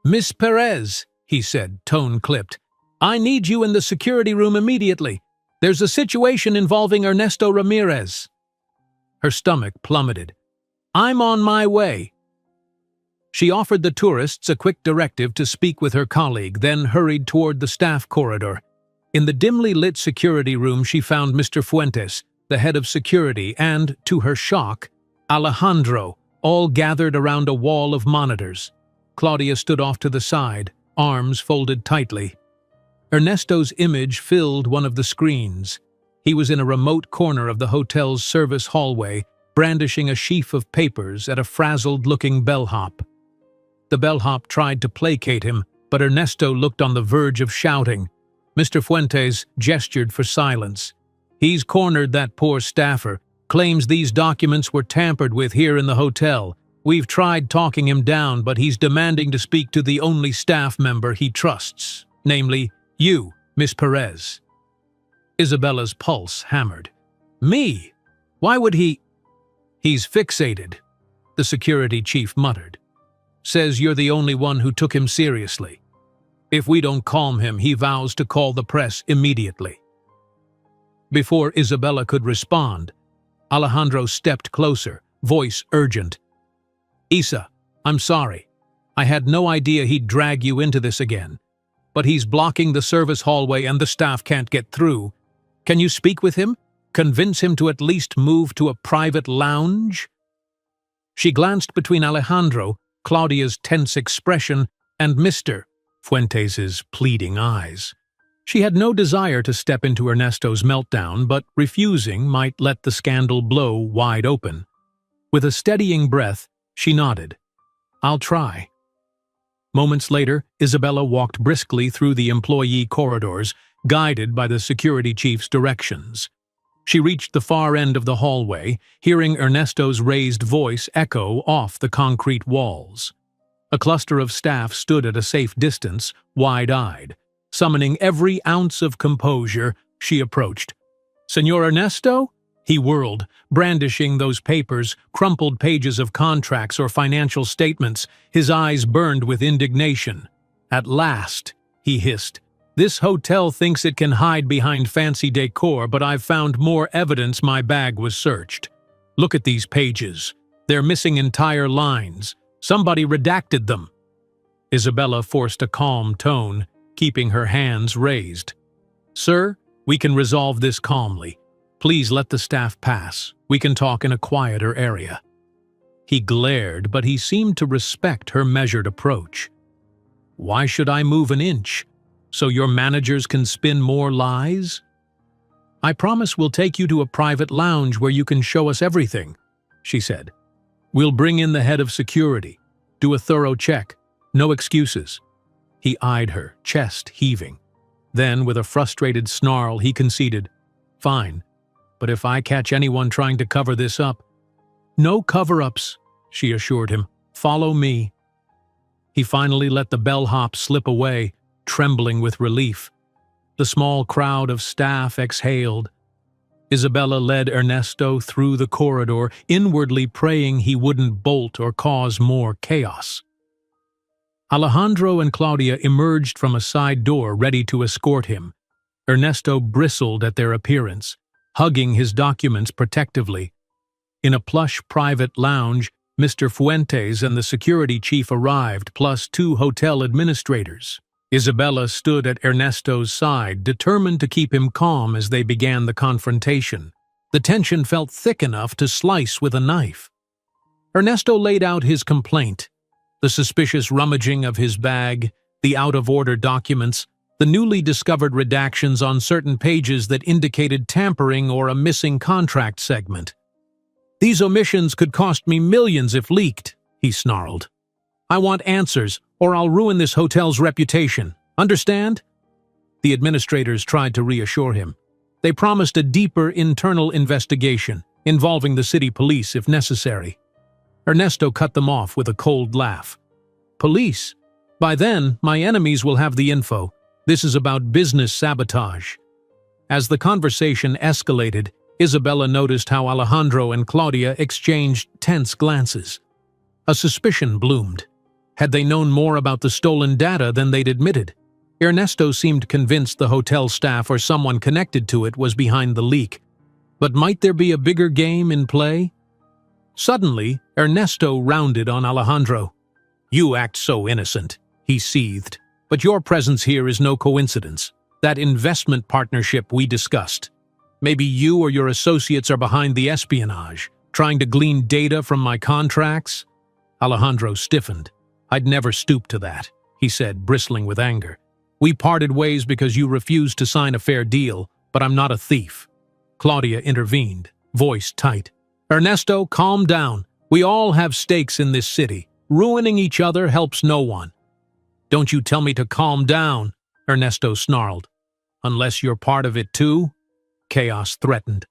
"Miss Perez," he said, tone-clipped, "I need you in the security room immediately. There's a situation involving Ernesto Ramirez." Her stomach plummeted. "I'm on my way." She offered the tourists a quick directive to speak with her colleague, then hurried toward the staff corridor. In the dimly lit security room, she found Mr. Fuentes, the head of security, and, to her shock, Alejandro, all gathered around a wall of monitors. Claudia stood off to the side, arms folded tightly. Ernesto's image filled one of the screens. He was in a remote corner of the hotel's service hallway, brandishing a sheaf of papers at a frazzled-looking bellhop. The bellhop tried to placate him, but Ernesto looked on the verge of shouting. Mr. Fuentes gestured for silence. "He's cornered that poor staffer, claims these documents were tampered with here in the hotel. We've tried talking him down, but he's demanding to speak to the only staff member he trusts, namely you, Miss Perez." Isabella's pulse hammered. "Me? Why would he—" "He's fixated," the security chief muttered. "Says you're the only one who took him seriously. If we don't calm him, he vows to call the press immediately." Before Isabella could respond, Alejandro stepped closer, voice urgent. "Isa, I'm sorry. I had no idea he'd drag you into this again. But he's blocking the service hallway and the staff can't get through. Can you speak with him? Convince him to at least move to a private lounge?" She glanced between Alejandro, Claudia's tense expression, and Mr. Fuentes' pleading eyes. She had no desire to step into Ernesto's meltdown, but refusing might let the scandal blow wide open. With a steadying breath, she nodded. "I'll try." Moments later, Isabella walked briskly through the employee corridors, guided by the security chief's directions. She reached the far end of the hallway, hearing Ernesto's raised voice echo off the concrete walls. A cluster of staff stood at a safe distance, wide-eyed. Summoning every ounce of composure, she approached. "Señor Ernesto?" He whirled, brandishing those papers, crumpled pages of contracts or financial statements. His eyes burned with indignation. "At last," he hissed. "This hotel thinks it can hide behind fancy decor, but I've found more evidence my bag was searched." Look at these pages. They're missing entire lines. Somebody redacted them. Isabella forced a calm tone, keeping her hands raised. Sir, we can resolve this calmly. Please let the staff pass. We can talk in a quieter area. He glared, but he seemed to respect her measured approach. Why should I move an inch? So your managers can spin more lies? I promise we'll take you to a private lounge where you can show us everything, she said. We'll bring in the head of security. Do a thorough check. No excuses. He eyed her, chest heaving. Then, with a frustrated snarl, he conceded, Fine, but if I catch anyone trying to cover this up— No cover-ups, she assured him. Follow me. He finally let the bellhop slip away, trembling with relief. The small crowd of staff exhaled. Isabella led Ernesto through the corridor, inwardly praying he wouldn't bolt or cause more chaos. Alejandro and Claudia emerged from a side door ready to escort him. Ernesto bristled at their appearance, hugging his documents protectively. In a plush private lounge, Mr. Fuentes and the security chief arrived, plus 2 hotel administrators. Isabella stood at Ernesto's side, determined to keep him calm as they began the confrontation. The tension felt thick enough to slice with a knife. Ernesto laid out his complaint: the suspicious rummaging of his bag, the out-of-order documents, the newly discovered redactions on certain pages that indicated tampering or a missing contract segment. These omissions could cost me millions if leaked, he snarled. I want answers, or I'll ruin this hotel's reputation. Understand? The administrators tried to reassure him. They promised a deeper internal investigation, involving the city police if necessary. Ernesto cut them off with a cold laugh. Police? By then, my enemies will have the info. This is about business sabotage. As the conversation escalated, Isabella noticed how Alejandro and Claudia exchanged tense glances. A suspicion bloomed. Had they known more about the stolen data than they'd admitted? Ernesto seemed convinced the hotel staff or someone connected to it was behind the leak. But might there be a bigger game in play? Suddenly, Ernesto rounded on Alejandro. You act so innocent, he seethed. But your presence here is no coincidence. That investment partnership we discussed. Maybe you or your associates are behind the espionage, trying to glean data from my contracts? Alejandro stiffened. I'd never stoop to that, he said, bristling with anger. We parted ways because you refused to sign a fair deal, but I'm not a thief. Claudia intervened, voice tight. Ernesto, calm down. We all have stakes in this city. Ruining each other helps no one. Don't you tell me to calm down, Ernesto snarled. Unless you're part of it too? Chaos threatened.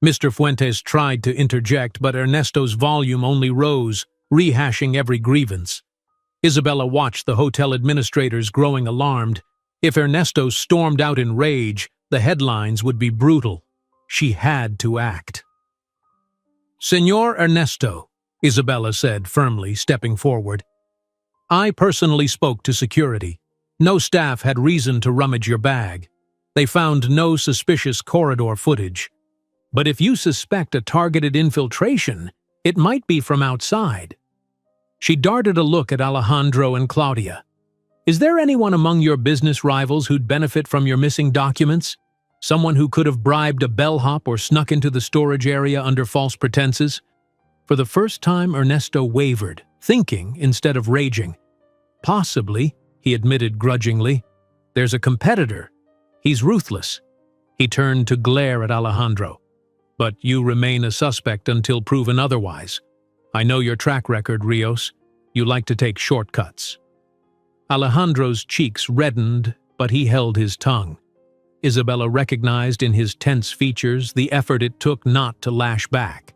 Mr. Fuentes tried to interject, but Ernesto's volume only rose, rehashing every grievance. Isabella watched the hotel administrators growing alarmed. If Ernesto stormed out in rage, the headlines would be brutal. She had to act. Señor Ernesto, Isabella said firmly, stepping forward. I personally spoke to security. No staff had reason to rummage your bag. They found no suspicious corridor footage. But if you suspect a targeted infiltration, it might be from outside. She darted a look at Alejandro and Claudia. Is there anyone among your business rivals who'd benefit from your missing documents? Someone who could have bribed a bellhop or snuck into the storage area under false pretenses? For the first time, Ernesto wavered, thinking instead of raging. Possibly, he admitted grudgingly. There's a competitor. He's ruthless. He turned to glare at Alejandro. But you remain a suspect until proven otherwise. I know your track record, Rios. You like to take shortcuts. Alejandro's cheeks reddened, but he held his tongue. Isabella recognized in his tense features the effort it took not to lash back.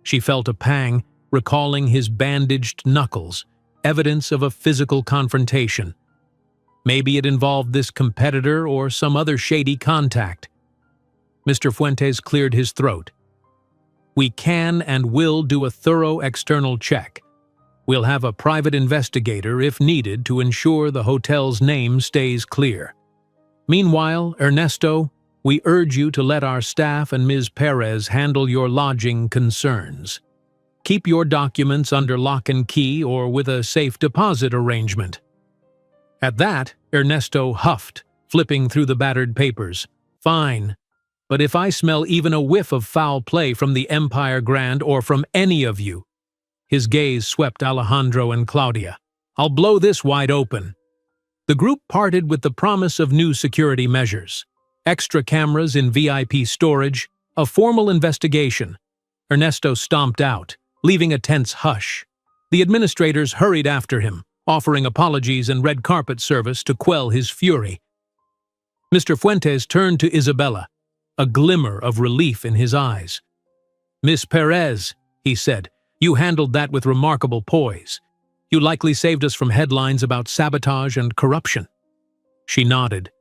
She felt a pang, recalling his bandaged knuckles, evidence of a physical confrontation. Maybe it involved this competitor or some other shady contact. Mr. Fuentes cleared his throat. We can and will do a thorough external check. We'll have a private investigator if needed to ensure the hotel's name stays clear. Meanwhile, Ernesto, We urge you to let our staff and Ms. Perez handle your lodging concerns. Keep your documents under lock and key or with a safe deposit arrangement." At that, Ernesto huffed, flipping through the battered papers. "Fine. But if I smell even a whiff of foul play from the Empire Grand or from any of you—" His gaze swept Alejandro and Claudia. "I'll blow this wide open." The group parted with the promise of new security measures. Extra cameras in VIP storage, a formal investigation. Ernesto stomped out, leaving a tense hush. The administrators hurried after him, offering apologies and red carpet service to quell his fury. Mr. Fuentes turned to Isabella, a glimmer of relief in his eyes. "Miss Perez," he said, "you handled that with remarkable poise. You likely saved us from headlines about sabotage and corruption." She nodded,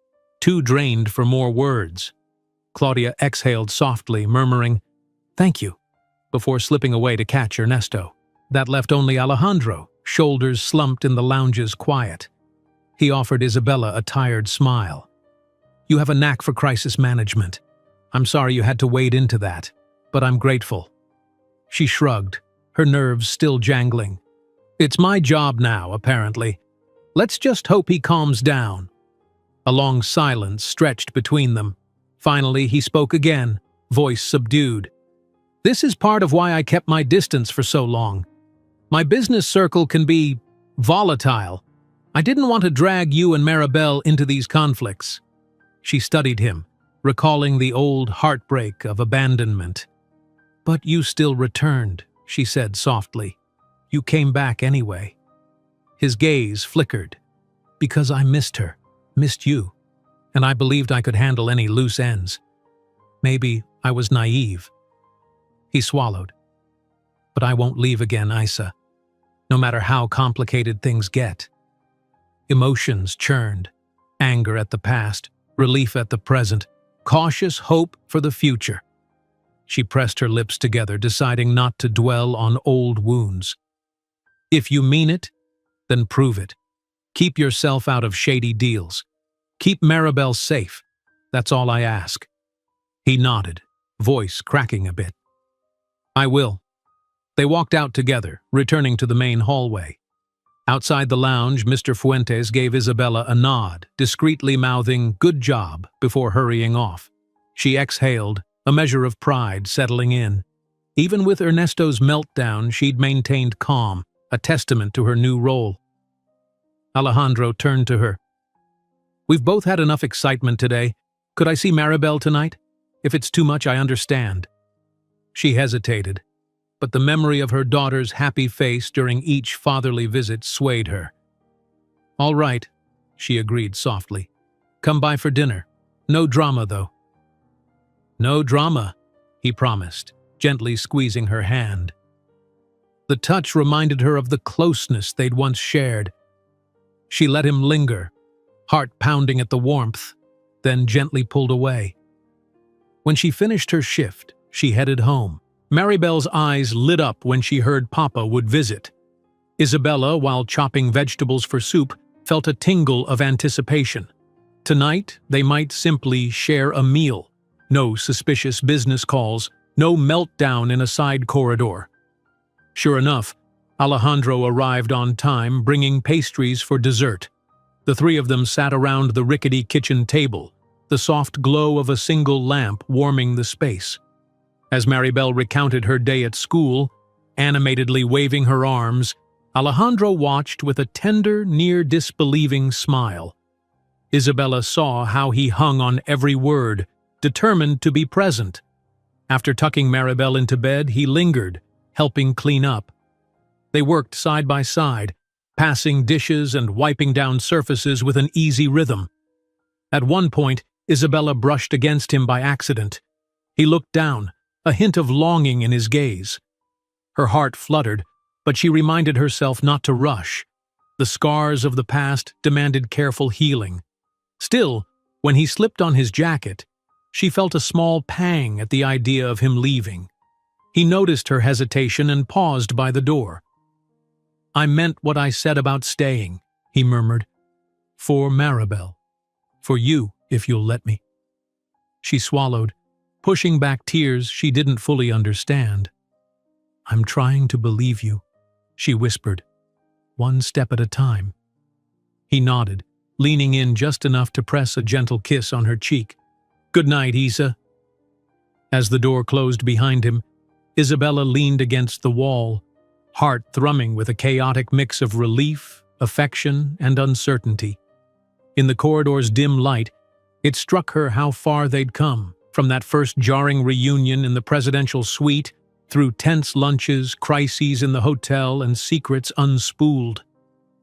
too drained for more words. Claudia exhaled softly, murmuring, "Thank you," before slipping away to catch Ernesto. That left only Alejandro, shoulders slumped in the lounge's quiet. He offered Isabella a tired smile. "You have a knack for crisis management. I'm sorry you had to wade into that, but I'm grateful." She shrugged, her nerves still jangling. "It's my job now, apparently. Let's just hope he calms down." A long silence stretched between them. Finally, he spoke again, voice subdued. "This is part of why I kept my distance for so long. My business circle can be volatile. I didn't want to drag you and Maribel into these conflicts." She studied him, recalling the old heartbreak of abandonment. "But you still returned," she said softly. "You came back anyway." His gaze flickered. "Because I missed her, missed you, and I believed I could handle any loose ends. Maybe I was naive." He swallowed. "But I won't leave again, Isa, no matter how complicated things get." Emotions churned, anger at the past, relief at the present, cautious hope for the future. She pressed her lips together, deciding not to dwell on old wounds. "If you mean it, then prove it. Keep yourself out of shady deals. Keep Maribel safe. That's all I ask." He nodded, voice cracking a bit. "I will." They walked out together, returning to the main hallway. Outside the lounge, Mr. Fuentes gave Isabella a nod, discreetly mouthing "good job" before hurrying off. She exhaled, a measure of pride settling in. Even with Ernesto's meltdown, she'd maintained calm, a testament to her new role. Alejandro turned to her. "We've both had enough excitement today. Could I see Maribel tonight? If it's too much, I understand." She hesitated, but the memory of her daughter's happy face during each fatherly visit swayed her. "All right," she agreed softly. "Come by for dinner. No drama, though." "No drama," he promised, gently squeezing her hand. The touch reminded her of the closeness they'd once shared. She let him linger, heart pounding at the warmth, then gently pulled away. When she finished her shift, she headed home. Maribel's eyes lit up when she heard Papa would visit. Isabella, while chopping vegetables for soup, felt a tingle of anticipation. Tonight, they might simply share a meal. No suspicious business calls, no meltdown in a side corridor. Sure enough, Alejandro arrived on time, bringing pastries for dessert. The three of them sat around the rickety kitchen table, the soft glow of a single lamp warming the space. As Maribel recounted her day at school, animatedly waving her arms, Alejandro watched with a tender, near-disbelieving smile. Isabella saw how he hung on every word, determined to be present. After tucking Maribel into bed, he lingered, helping clean up. They worked side by side, passing dishes and wiping down surfaces with an easy rhythm. At one point, Isabella brushed against him by accident. He looked down, a hint of longing in his gaze. Her heart fluttered, but she reminded herself not to rush. The scars of the past demanded careful healing. Still, when he slipped on his jacket, she felt a small pang at the idea of him leaving. He noticed her hesitation and paused by the door. "I meant what I said about staying," he murmured. "For Maribel. For you, if you'll let me." She swallowed, pushing back tears she didn't fully understand. "I'm trying to believe you," she whispered, "one step at a time." He nodded, leaning in just enough to press a gentle kiss on her cheek. "Good night, Isa." As the door closed behind him, Isabella leaned against the wall, heart thrumming with a chaotic mix of relief, affection, and uncertainty. In the corridor's dim light, it struck her how far they'd come, from that first jarring reunion in the presidential suite, through tense lunches, crises in the hotel, and secrets unspooled.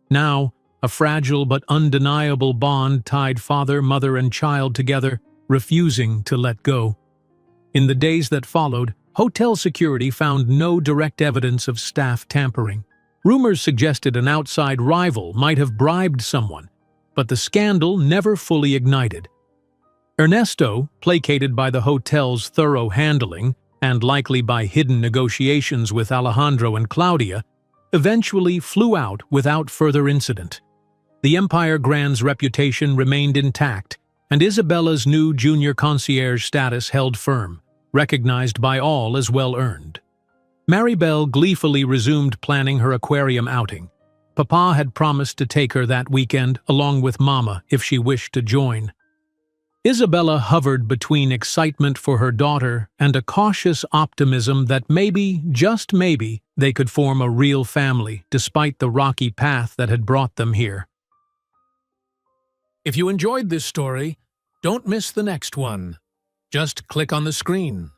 Now, a fragile but undeniable bond tied father, mother, and child together, refusing to let go. In the days that followed, hotel security found no direct evidence of staff tampering. Rumors suggested an outside rival might have bribed someone, but the scandal never fully ignited. Ernesto, placated by the hotel's thorough handling, and likely by hidden negotiations with Alejandro and Claudia, eventually flew out without further incident. The Empire Grand's reputation remained intact, and Isabella's new junior concierge status held firm, recognized by all as well-earned. Maribel gleefully resumed planning her aquarium outing. Papa had promised to take her that weekend, along with Mama, if she wished to join. Isabella hovered between excitement for her daughter and a cautious optimism that maybe, just maybe, they could form a real family, despite the rocky path that had brought them here. If you enjoyed this story, don't miss the next one. Just click on the screen.